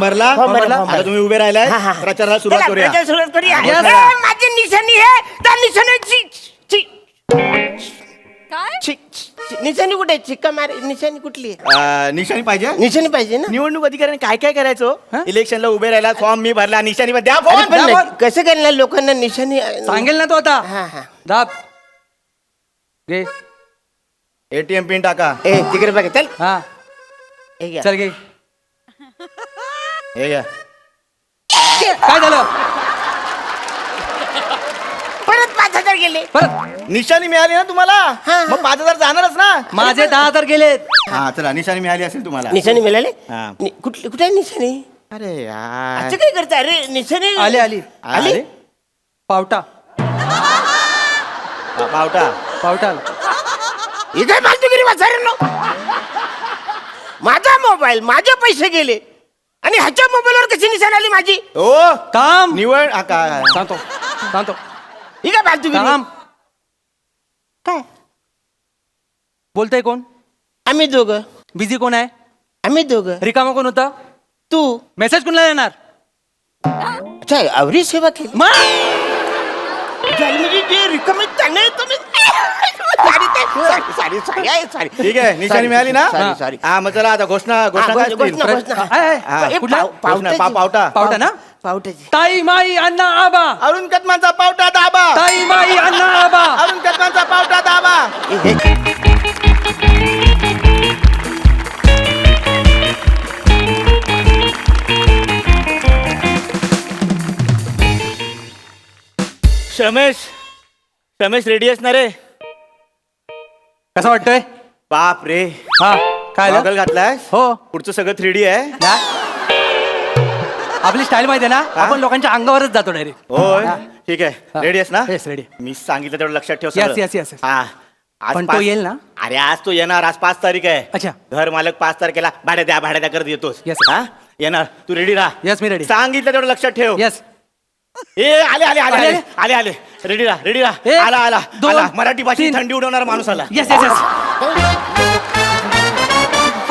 भरला फॉर्म भरला. आता तुम्ही उभे राहिलाय प्रचाराला सुरुवात चला, करूया प्रचार सुरुवात करूया. Yes. ए, माझी निशाणी आहे त्या निशाणीची काय निशाणी कुठे आहे? चिक्का मार निशाणी कुठली आहे? निशाणी पाहिजे निशाणी पाहिजे ना. निवडणूक अधिकाऱ्याने काय काय करायचं इलेक्शनला उभे राहिला फॉर्म मी भरला निशाणी द्या अरे फॉर्म पण नाही, कसं करणार लोकांना निशाणी सांगेल ना तो आता हा हा दाब घे एटीएम पिन टाका ए तिकडे बघा चल हा हे घ्या. चल घे हे घ्या काय झालं परत 5,000 गेले. परत निशाणी मिळाली ना तुम्हाला मग 5,000 जाणारच ना माझे 10,000 गेलेत हा चला निशाणी मिळाली असेल तुम्हाला निशाणी मिळाले हा. कुठली कुठे आहे निशाणी? अरे यार असं काय करता अरे निशाणी आली आली आले पावटा पावटा पावटा इथे फालतूगिरी वाचायला माझा मोबाईल माझे पैसे गेले आणि ह्याच्या मोबाईलवर कशी निशाण आली माझी? ओ काम निवड हा, काय सांगतो सांगतो ही काय फालतूगिरी? काम काय बोलतोय कोण आम्ही दोघं बिझी कोण आहे आम्ही दोघं रिकामा कोण होता तू मेसेज कोणाला येणार अच्छा आवरी सेवा केली मग म्हणजे जे रिकामे त्यांना तुम्ही सॉरी ठीक आहे निशाणी मिळाली ना सॉरी हा मग चला आता घोषणा घोषणा काय असतील? घोषणा हा, ए, कुठला? घोषणा, पावटा पावटा ना पावट्याची ताई माई अण्णा आबा अरुण कदमांचा पावटा दाबा ताई माई अण्णा आबा अरुण कदमांचा पावटा दाबा रमेश रमेश रेडी असणार रे कसं वाटतंय बाप रे हा काय झालं? गॉगल घातलाय हो पुढचं सगळं 3D आहे ना? आपली स्टाईल माहिती आहे ना आपण लोकांच्या अंगावरच जातो डायरेक्ट होय ठीक आहे रेडी आहेस ना येस रेडी मी सांगितलं तेवढं लक्षात ठेव Yes, सगळं. yes, yes, yes. हा आज पण तो 5 येईल ना? अरे आज तो येणार आज 5 तारीख आहे अच्छा. घर मालक 5 तारखेला भाड्या द्या करत येतोस Yes, sir. हा येणार तू रेडी राहा Yes, मी ready. सांगितलं तेवढं लक्षात ठेव येस ए आले आले आले आले? आले आले आले रेडी राहा एक, आला आला दोन, आला मराठी भाषेत तीन. थंडी उडवणारा माणूस आला यस यस यस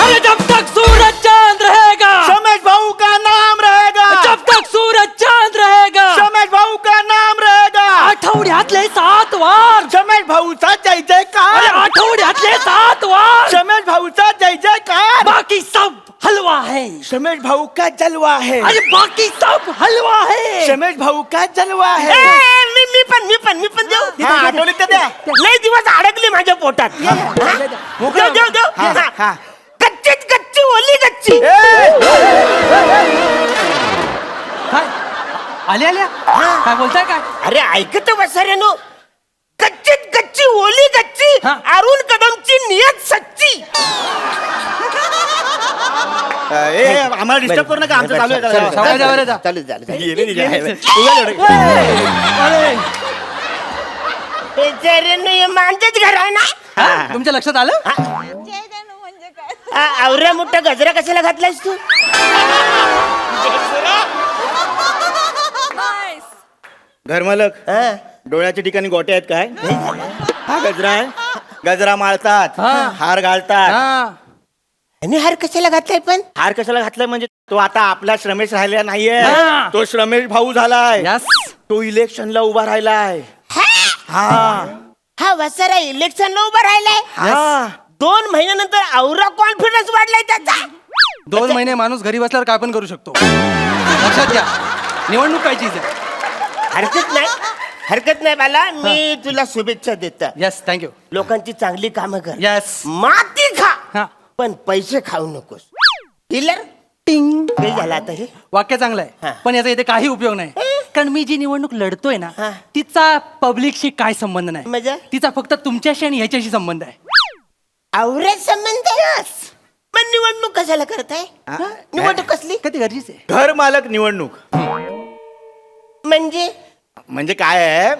अरे जब तक सूरज चांद रहेगा रमेश भाऊ का नाम रहेगा जब तक सूरज चांद रहेगा रमेश भाऊ का नाम रहेगा आठवड्यातले 7 वार रमेश भाऊचा जय अरे जयकार आठवड्यातले 7 वार रमेश भाऊचा जय जयकार बाकी सब हलवा है रमेश भाऊ का जलवा है अरे बाकी सब हलवा है रमेश भाऊ का जलवा है मी पण देऊ हा, आठवणीत तर द्या. लय दिवस अडकले माझ्या पोटात देऊ हा, हा. कच्चीच कच्ची ओली कच्ची काय आले आल्या काय बोलताय काय अरे ऐकत वसाऱ्यानो कच्चीत कच्ची ओली कच्ची हा. अरुण कदमची नियत सच्ची ए आम्हाला डिस्टर्ब करू नका आमचं चालू आहे जरा. सावकाश जा बरं जा. चालू झालं गेले नाही जायला. उगाच एवढं. अरे बेचाऱ्यानो हे माझंच घर आहे ना हा, तुमच्या लक्षात आलं आवऱ्या मोठा गजरा कशाला घातलायस तू घर मालक डोळ्याच्या ठिकाणी गोटे आहेत काय हा गजरा आहे गजरा माळतात हा. हार घालतात हा आणि हार कशाला घातलाय पण हार कशाला घातलाय म्हणजे तो आता आपला श्रमेश राहिला नाहीये हा. तो श्रमेश भाऊ झालाय यस तो इलेक्शनला उभा राहिलाय हा हा वसारा इलेक्शनला उभा राहिलाय हा 2 महिन्यानंतर औरा कॉन्फिडन्स वाढलाय त्याचा 2 महिने माणूस घरी बसल्यावर काय पण करू शकतो लक्षात घ्या निवडणूक काय चीज आहे हरकत नाही बाला मी तुला शुभेच्छा देतो यस थँक्यू लोकांची चांगली कामं कर यस माती खा हा पण पैसे खाऊ नकोस किलर टिंग हे झालं आता हे वाक्य चांगलं हा. आहे पण याचा इथे काही उपयोग नाही कारण मी जी निवडणूक लढतोय ना हा. तिचा पब्लिकशी काय संबंध नाही म्हणजे? तिचा फक्त तुमच्याशी आणि ह्याच्याशी संबंध आहे आवऱ्या संबंध मग निवडणूक कशाला करताय निवडणूक कसली कधी गरजेचं आहे घर मालक निवडणूक म्हणजे काय आहे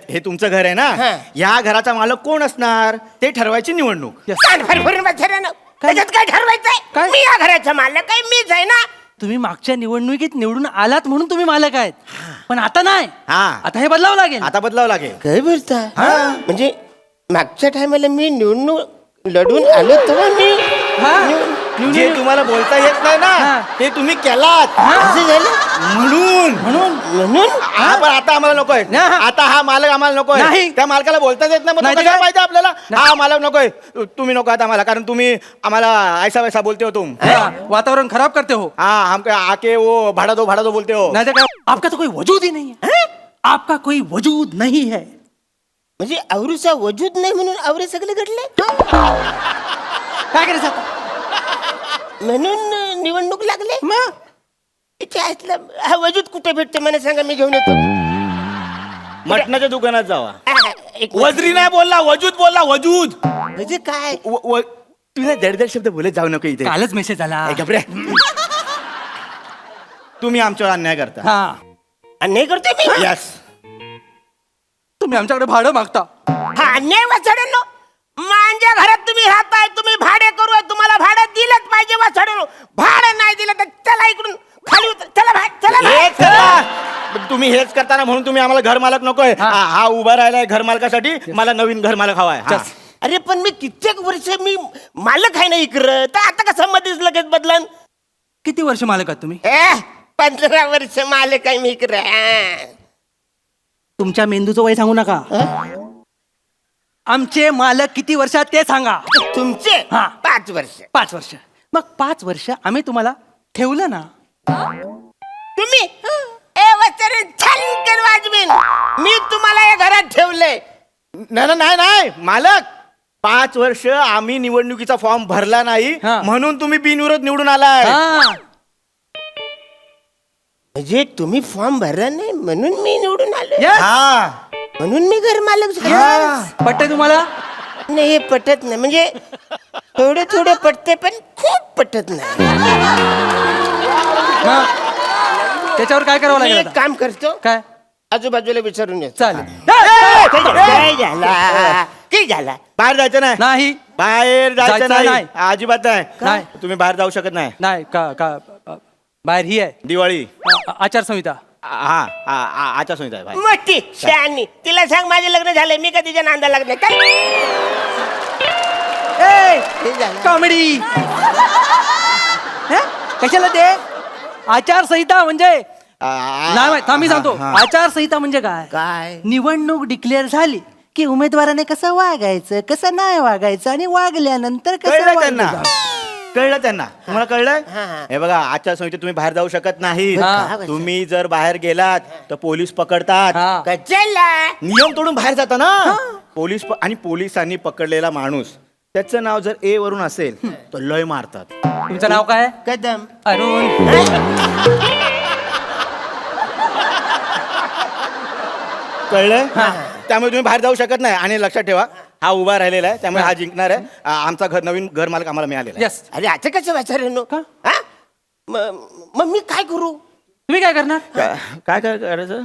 हे तुमचं घर आहे ना हा. या घराचा मालक कोण असणार ते ठरवायची निवडणूक कान फरफरून बसऱ्यानं. त्याच्यात काय ठरवायचंय काय? मी या घराचा मालक आहे मीच आहे ना तुम्ही मागच्या निवडणुकीत निवडून आलात म्हणून तुम्ही मालक आहेत पण आता नाही हा. आता हे बदलावं लागेल आता बदलावं लागेल काय बोलता म्हणजे मागच्या टायमाला मी निवडणूक लढून आलो तेव्हा मी हा. जे तुम्हाला बोलता येत नाही ना ते तुम्ही केलात असं झालं म्हणून म्हणून हा पण आता आम्हाला नकोय आता हा मालक आम्हाला नकोय नाही. त्या मालकाला बोलताच येत नाही मग नाही तो ते कशाला काय? पाहिजे आपल्याला हा मालक नकोय तुम्ही नको आता आम्हाला कारण तुम्ही आम्हाला ऐसा वैसा बोलते हो तुम वातावरण खराब करते हो. हाँ हम आके वो भाड़ा दो बोलते हो नहीं तो क्या आपका तो कोई वजूद ही नहीं है आपका कोई वजूद नहीं है. म्हणजे आवरूचा वजूद नाही म्हणून आवरे सगळे घडले काय करायचं आता? म्हणून निवडणूक लागले इथे असलं हा वजूद कुठे भेटते मला सांगा मी घेऊन येतो मटणाच्या दुकानात जावा एक वजरी नाही बोलला वजूद बोलला वजूद म्हणजे काय तुम्ही दर्दर शब्द बोलत जाऊ नको इथे कालच मेसेज आला. ए, गप्रे. तुम्ही आमच्यावर अन्याय करता हा अन्याय करतोय मी यस तुम्ही आमच्याकडे भाडं मागता. हा अन्याय वाचड्यांनो माझ्या घरात तुम्ही राहताय तुम्ही भाडे करू तुम्हाला भाडं दिलंच पाहिजे वाचड्यांनो भाडं नाही दिलं तर चला इकडून खाली उतर चला बाहेर चला बाहेर. हेच करा तुम्ही हेच करताना म्हणून तुम्ही आम्हाला घर मालक नकोय हा उभा राहिलाय घर मालकासाठी मला नवीन घर मालक हवाय हा. अरे पण मी कित्येक वर्ष मी मालक आहे ना इकडं तर आता कसं मध्येच लगेच बदलन किती वर्ष मालक आहात तुम्ही? 15 वर्ष मालक आहे मी इकडं तुमच्या मेंदूचं वय सांगू नका. आमचे मालक किती वर्षात ते सांगा. तुमचे हा. 5 वर्ष 5 वर्ष. मग 5 वर्ष आम्ही तुम्हाला ठेवलं ना. तुम्ही ए वचन छान वाजवीन मी तुम्हाला या घरात ठेवलंय नाही मालक 5 वर्ष आम्ही निवडणुकीचा फॉर्म भरला नाही हा. म्हणून तुम्ही बिनविरोध निवडून आलाय हा. म्हणजे तुम्ही फॉर्म भरला नाही म्हणून मी निवडून आलो Yes. हा म्हणून मी घर मालक झालो. पटतंय तुम्हाला? नाही हे पटत नाही म्हणजे थोडे पटते पण खूप पटत नाही मग त्याच्यावर काय करावं मी लागेल एक आता? काम करतो काय आजूबाजूला विचारून येतो चालेल. काय झाला काय झाला बाहेर जायचं नाही नाही बाहेर जायचं जायचं नाही नाही. अजिबात नाही. नाही तुम्ही बाहेर जाऊ शकत नाही नाही का का बाहेर ही आहे दिवाळी आचारसंहिता. हा आचारसंहिता आहे बाहेर मोठी शहाणी तिला सांग माझे लग्न झालंय मी का तिच्या नांदा लागले काय हे झालं. कॉमेडी कशाला ते आचारसंहिता म्हणजे नाही माहित. थांब मी सांगतो आचारसंहिता म्हणजे काय. काय निवडणूक डिक्लेअर झाली की उमेदवाराने कसं वागायचं कसं नाही वागायचं आणि वागल्यानंतर कसं कळलं वागलं त्यांना जावं. कळलं त्यांना तुम्हाला कळलंय हा. हे बघा आचारसंहितेत तुम्ही बाहेर जाऊ शकत नाही हा. तुम्ही जर बाहेर गेलात तर पोलीस पकडतात हा. कचला नियम तोडून बाहेर जाता ना आणि पोलिसांनी पकडलेला माणूस त्याचं नाव जर ए वरून असेल तर लय मारतात तुमचं नाव काय? कदम अरुण. कळलंय त्यामुळे तुम्ही बाहेर जाऊ शकत नाही आणि लक्षात ठेवा हा उभा राहिलेला आहे त्यामुळे हा जिंकणार आहे आमचा नवीन घर मालक आम्हाला मिळालेला आहे. यस. अरे आता कसं वाचायला का? मग मी काय करू तुम्ही काय करणार? काय करायचं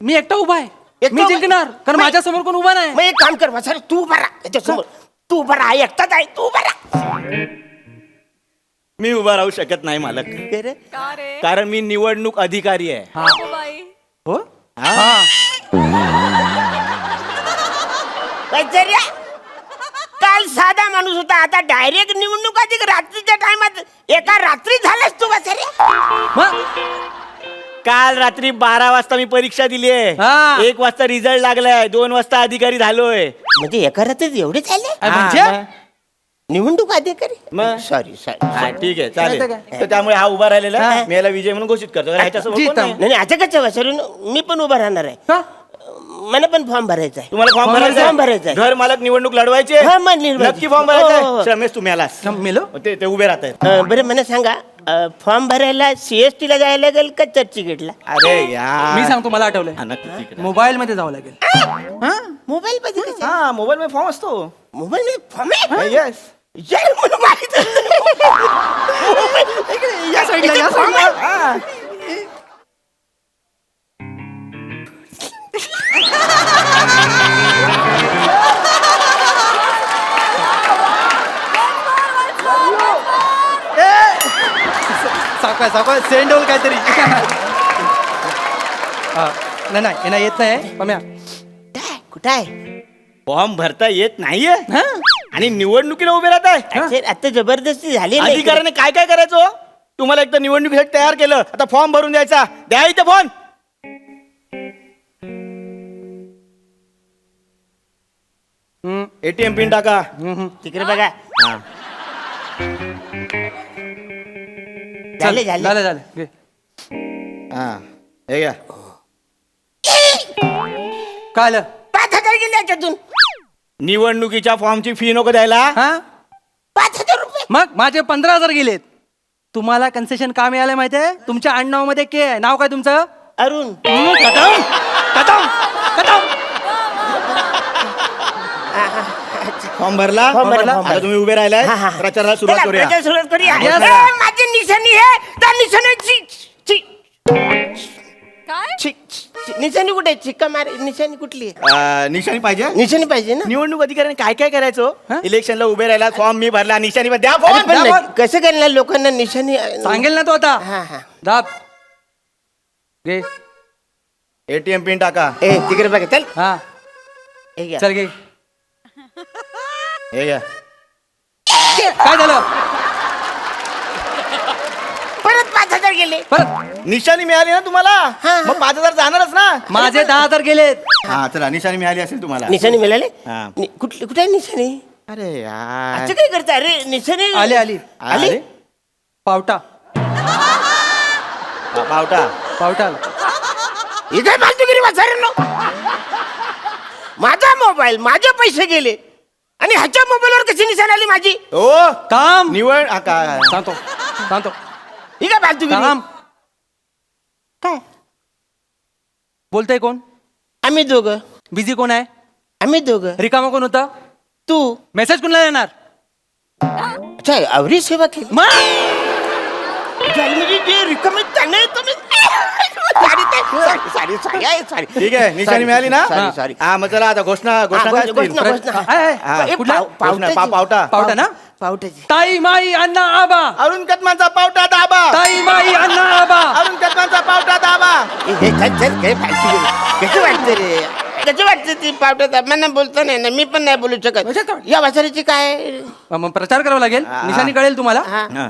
मी एकटा उभा आहे. एकटा मी उभा? जिंकणार कारण नाही. माझ्या समोर कोण उभा नाही. मग एक काम कर वाचायला तू उभा राहा त्याच्यासमोर तू उभा राहा एकटाच आहे तू उभा राहा मी उभा राहू शकत नाही मालक अरे, कारण मी निवडणूक अधिकारी आहे हो हा. वाचायला, काल साधा माणूस होता आता डायरेक्ट निवडणूक अधिक रात्रीच्या टायमात एका रात्री झालास तू वाचायला मग काल रात्री 12 वाजता मी परीक्षा दिली आहे हा. 1 वाजता रिझल्ट लागलाय 2 वाजता अधिकारी झालोय म्हणजे एका रात्रीत एवढे झाले म्हणजे हा, निवडणूक अधिकारी मग? सॉरी हा, ठीक आहे चालेल नाही तर तर त्यामुळे हा उभा राहिलेला आहे. मी याला विजय म्हणून घोषित करतो ह्याच्यासमोर कोण जीता. नाही. नाही आता कसं वाचायला मी पण उभा राहणार आहे का? मला पण फॉर्म भरायचा आहे तुम्हाला फॉर्म फॉर्म भरायचा भरायचा आहे. घर मालक निवडणूक लढवायचे हा, मग निवडायचे. नक्की फॉर्म हो, हो, भरायचा हो. रमेश तुम्ही आलास मेलो ते उभे राहत आहेत बरं मला सांगा फॉर्म भरायला CST ला जायला लागेल का चर्चगेटला अरे यार मी सांगतो मला आठवलंय हा, नक्की ठीक आहे. मोबाईल मध्ये जावं लागेल. मोबाईल मध्ये कसं? हा मोबाईल मध्ये फॉर्म असतो मोबाईल मध्ये फॉर्म आहे येस यार, मला माहित या साईडला, या फॉर्म साईडला. आहे. सावकाश सेंड होल काहीतरी. नाही नाही यांना येत नाही पम्या. कुठं आहे फॉर्म भरता येत नाहीये आणि निवडणुकीला उभे राहत आहे आता जबरदस्ती झाली अधिकाऱ्याने काय काय करायचं हो? तुम्हाला एक तर निवडणुकीसाठी तयार केलं, आता फॉर्म भरून द्यायचा. द्या इथे फोन. ATM पिन टाका. तिकडे बघा. हा. झाले झालं झालं घे. हा हे घ्या. काय आलं? 5,000 गेले याच्यातून. निवडणुकीच्या फॉर्मची फी नको द्यायला. हा 5,000 रुपये. मग माझे 15,000 गेलेत. तुम्हाला कन्सेशन का मिळालं माहितीये? तुमच्या आडनावामध्ये के आहे. नाव काय तुमचं? अरुण. कदम कदम कदम. फॉर्म भरला. फॉर्म भरला. आता तुम्ही उभे राहिलाय. हा, हा. प्रचाराला सुरुवात चला, करूया. प्रचार सुरुवात करूया. Yes. ए, माझी निशाणी आहे त्या निशाणीची काय निशाणी कुठे आहे? चिक्का मार निशाणी कुठली आहे? निशाणी पाहिजे. निशाणी पाहिजे ना. निवडणूक अधिकाऱ्याने काय काय करायचं? इलेक्शनला उभे राहिला, फॉर्म मी भरला, निशाणी द्या अरे फोन. पण कसं करणार लोकांना निशाणी? सांगेल ना तो आता. हा हा. दाब घे. ATM पिन टाका. ए तिकडे बघा चल. हा हे घ्या. चल घे. हे घ्या. काय झालं? परत 5,000 गेले. परत निशाणी मिळाली ना तुम्हाला, मग 5,000 जाणारच ना. माझे 10,000 गेलेत. हा चला, निशाणी मिळाली असेल तुम्हाला. निशाणी मिळाले. हा. कुठली कुठे आहे निशाणी? अरे यार. असं काय करता? अरे निशाणी आली आली आली. पावटा पावटा. पावटा आला. इथे फालतूगिरी वाचायला. माझा मोबाईल, माझे पैसे गेले आणि ह्याच्या मोबाईलवर कशी निशाणी आली माझी? ओ काम निवड हा, काय सांगतो सांगतो. ही काय फालतूगिरी? काम काय? बोलतोय कोण? आम्ही दोघं. बिझी कोण आहे? आम्ही दोघं. रिकामा कोण होता? तू. मेसेज कोणाला येणार? अच्छा आवरी सेवा केली. मग झाली म्हणजे जे रिकामे त्यांना तुम्ही सॉरी. ठीक आहे, निशाणी मिळाली ना. सॉरी. हा मग चला आता घोषणा घोषणा काय असतील? घोषणा. हा, ए, कुठला? पावटाची. पावटा. पावटा ना. पावटाची. ताई माई अण्णा आबा. अरुण कदमांचा पावटा दाबा. ताई माई अण्णा आबा. अरुण कदमांचा पावटा दाबा. हे चल काय फालतूगिरी. कसं वाटतं रे? कसं वाटतं ती पावटात? मला बोलता नाही ना, मी पण नाही बोलू शकत. या वाचारीची काय? मग प्रचार करावा लागेल. निशाणी कळेल तुम्हाला. हा. हा.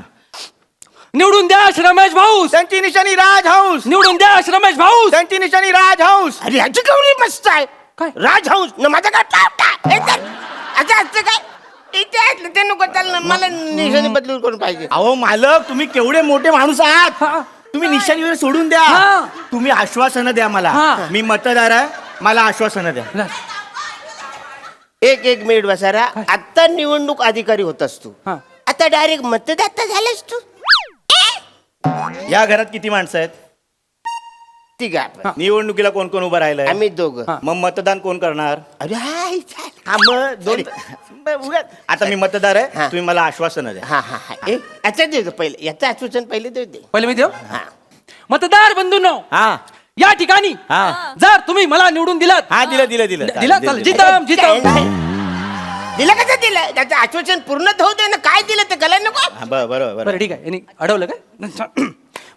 निवडून द्या रमेश भाऊ. त्यांची निशाणी राज हाऊस. निवडून द्या रमेश भाऊ. त्यांची निशाणी राज हाऊस. अरे ह्याची गौरी मस्त आहे. काय? राजहंस न माझा काय पावटा. हे चल. असं असतं काय? इथे आहेत ना, ते नको चाललं. मला निशाणी बदलून करून पाहिजे. अहो मालक, तुम्ही केवढे मोठे माणूस आहात. तुम्ही निशाणी वगैरे सोडून द्या. हा. तुम्ही आश्वासनं द्या मला. हा. मी मतदार आहे, मला आश्वासनं द्या. एक मिनिट बसारा. आता निवडणूक अधिकारी होतास तू. हा. आता डायरेक्ट मतदाता झालास तू. या घरात किती माणसं आहेत? ठीक आहे आपण. निवडणुकीला कोण कोण उभं राहिलंय? आम्ही दोघं. मग मतदान कोण करणार? अरे हाय चाल. हा मग दोन. आता मी मतदार आहे, हा. तुम्ही मला आश्वासनं द्या. हा हा हा. याचा देतो पहिले. याचं आश्वासन पहिले देऊ दे. पहिले मी देऊ. हा. मतदार बंधूंनो, हा या ठिकाणी हा जर तुम्ही मला निवडून दिलात. हा दिलं दिलं दिलं दिला चालेल. जितम जितम. दिलं कसं दिलं? त्याचं आश्वासन पूर्ण होऊ दे ना. काय दिलं ते कळायला नको. हा, बरोबर बरं ठीक आहे. यांनी अडवलं काय?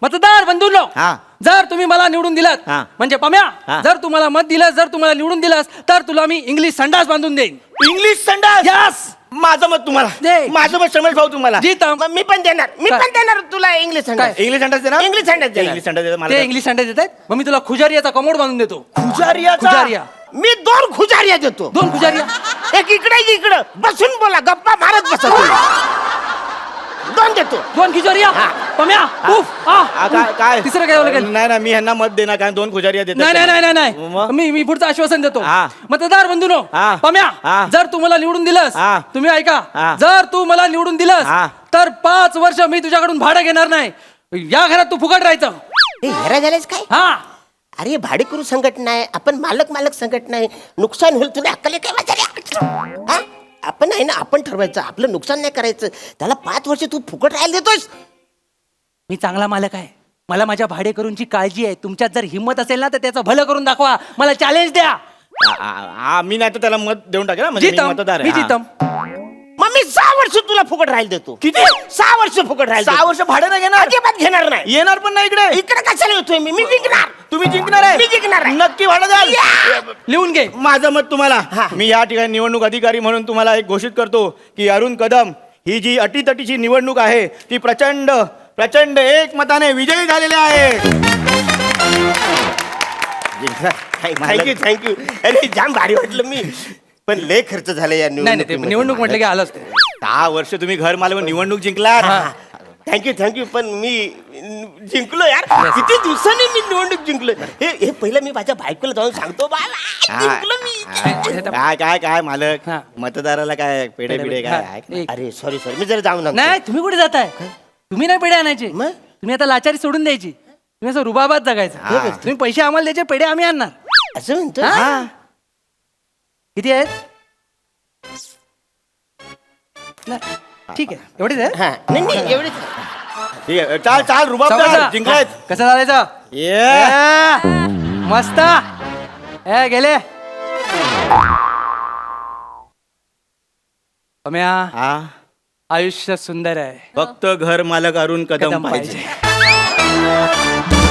मतदार बंधूंनो, हा. जर तुम्ही मला निवडून दिलात, हा. म्हणजे पम्या, हा. जर तुम्हाला मत दिलं, जर तुम्हाला निवडून दिलास, तर तुला मी इंग्लिश संडास बांधून देईन. इंग्लिश संडास. यस. माझं मत तुम्हाला. दे. माझं मत रमेश भाऊ तुम्हाला. जितम. मग मी पण देणार. मी काय? पण देणार तुला इंग्लिश संडास. इंग्लिश संडास देणार. इंग्लिश संडास देणार. इंग्लिश संडास देणार मला. ते इंग्लिश संडास देत आहेत. मग मी तुला खुजारियाचा कमोड बांधून देतो. खुजारियाचा? खुजारिया. मी 2 खुजारिया देतो. 2 खुजारिया. एक इकडे एक इकडं बसून बोला. गप्पा मारत बसा तुम्ही. 2 देतो. 2 खुजारिया. हा. पम्या उफ काय तिसरं काय लागेल? नाही ना, मी ह्यांना मत देणार कारण 2 खुजारिया देतात. नाही नाही नाही नाही मग? मी पुढचं आश्वासन देतो. हा. मतदार बंधूनो, हा. पम्या, हा. जर तू मला निवडून दिलंस, हा. तुम्ही ऐका, हा. जर तू मला निवडून दिलंस, हा. तर 5 वर्ष मी तुझ्याकडून भाडं घेणार नाही. या घरात तू फुकट राहायचं. हे हेरा झालेस काय? हा. अरे भाडेकरू संघटना आहे. आपण मालक संघटना आहे. नुकसान होईल तुला अक्कल आहे काय वाचायला? हा? आपण आहे ना, आपण ठरवायचं. आपलं नुकसान नाही करायचं. त्याला 5 वर्ष तू फुकट राहायला देतोस. मी चांगला मालक आहे. मला माझ्या भाडेकरूंची काळजी आहे. तुमच्यात जर हिंमत असेल ना, तर त्याचं भलं करून दाखवा. मला चॅलेंज द्या. मी नाही तर त्याला मत देऊन टाकेल ना, म्हणजे मी जितम. मतदार मी आहे. हा. जितम. मग मी 6 वर्ष तुला फुकट राहायला देतो. किती? 6 वर्ष फुकट राहायला 6 देतो. वर्ष भाडं नाही घेणार? अजिबात घेणार नाही. येणार पण नाही इकडे. इकडे कशाला येतोय मी जिंकणार. तुम्ही जिंकणार आहे? मी जिंकणार आहे. नक्की भाडं द्याल? लिहून घे. माझं मत तुम्हाला, हा. मी या ठिकाणी निवडणूक अधिकारी म्हणून तुम्हाला एक घोषित करतो की अरुण कदम ही जी अटीतटीची निवडणूक आहे ती प्रचंड प्रचंड एकमताने विजयी झालेले आहे. थँक्यू. अरे जाम भारी वाटलं मी. पण लय खर्च झाला या नाही नाही ते निवडणुकीमध्ये. निवडणूक म्हटलं की आलाच तो. 10 वर्ष तुम्ही घर मालवून निवडणूक जिंकलात. थँक्यू पण मी जिंकलो यार. किती दिवसांनी मी निवडणूक जिंकलो. हे पहिलं मी माझ्या बायकोला जाऊन सांगतो बाबा जिंकलो मी. काय काय काय मालक, हा. मतदाराला काय पेढे पिढे काय हा. आहे? एक. अरे सॉरी मी जरा जाऊन आणतो. नाही तुम्ही कुठे जाताय? तुम्ही नाही पेढे आणायचे. मग? तुम्ही आता लाचारी सोडून द्यायची. तुम्ही असं रुबाबात जगायचं. हा. तुम्ही पैसे आम्हाला द्यायचे, पेढे आम्ही आणणार. असं म्हणतो. हा. किती आहेत? नाही. ठीक आहे एवढेच आहे. हा नाही एवढेच. ठीक आहे, चाल चाल रुबाबदार जिंकलायत. कसं चालायचं? मस्त. गेले सम्या. हा, आयुष्य सुंदर आहे. फक्त घर मालक अरुण कदम कदम पाहिजे. पाहिजे.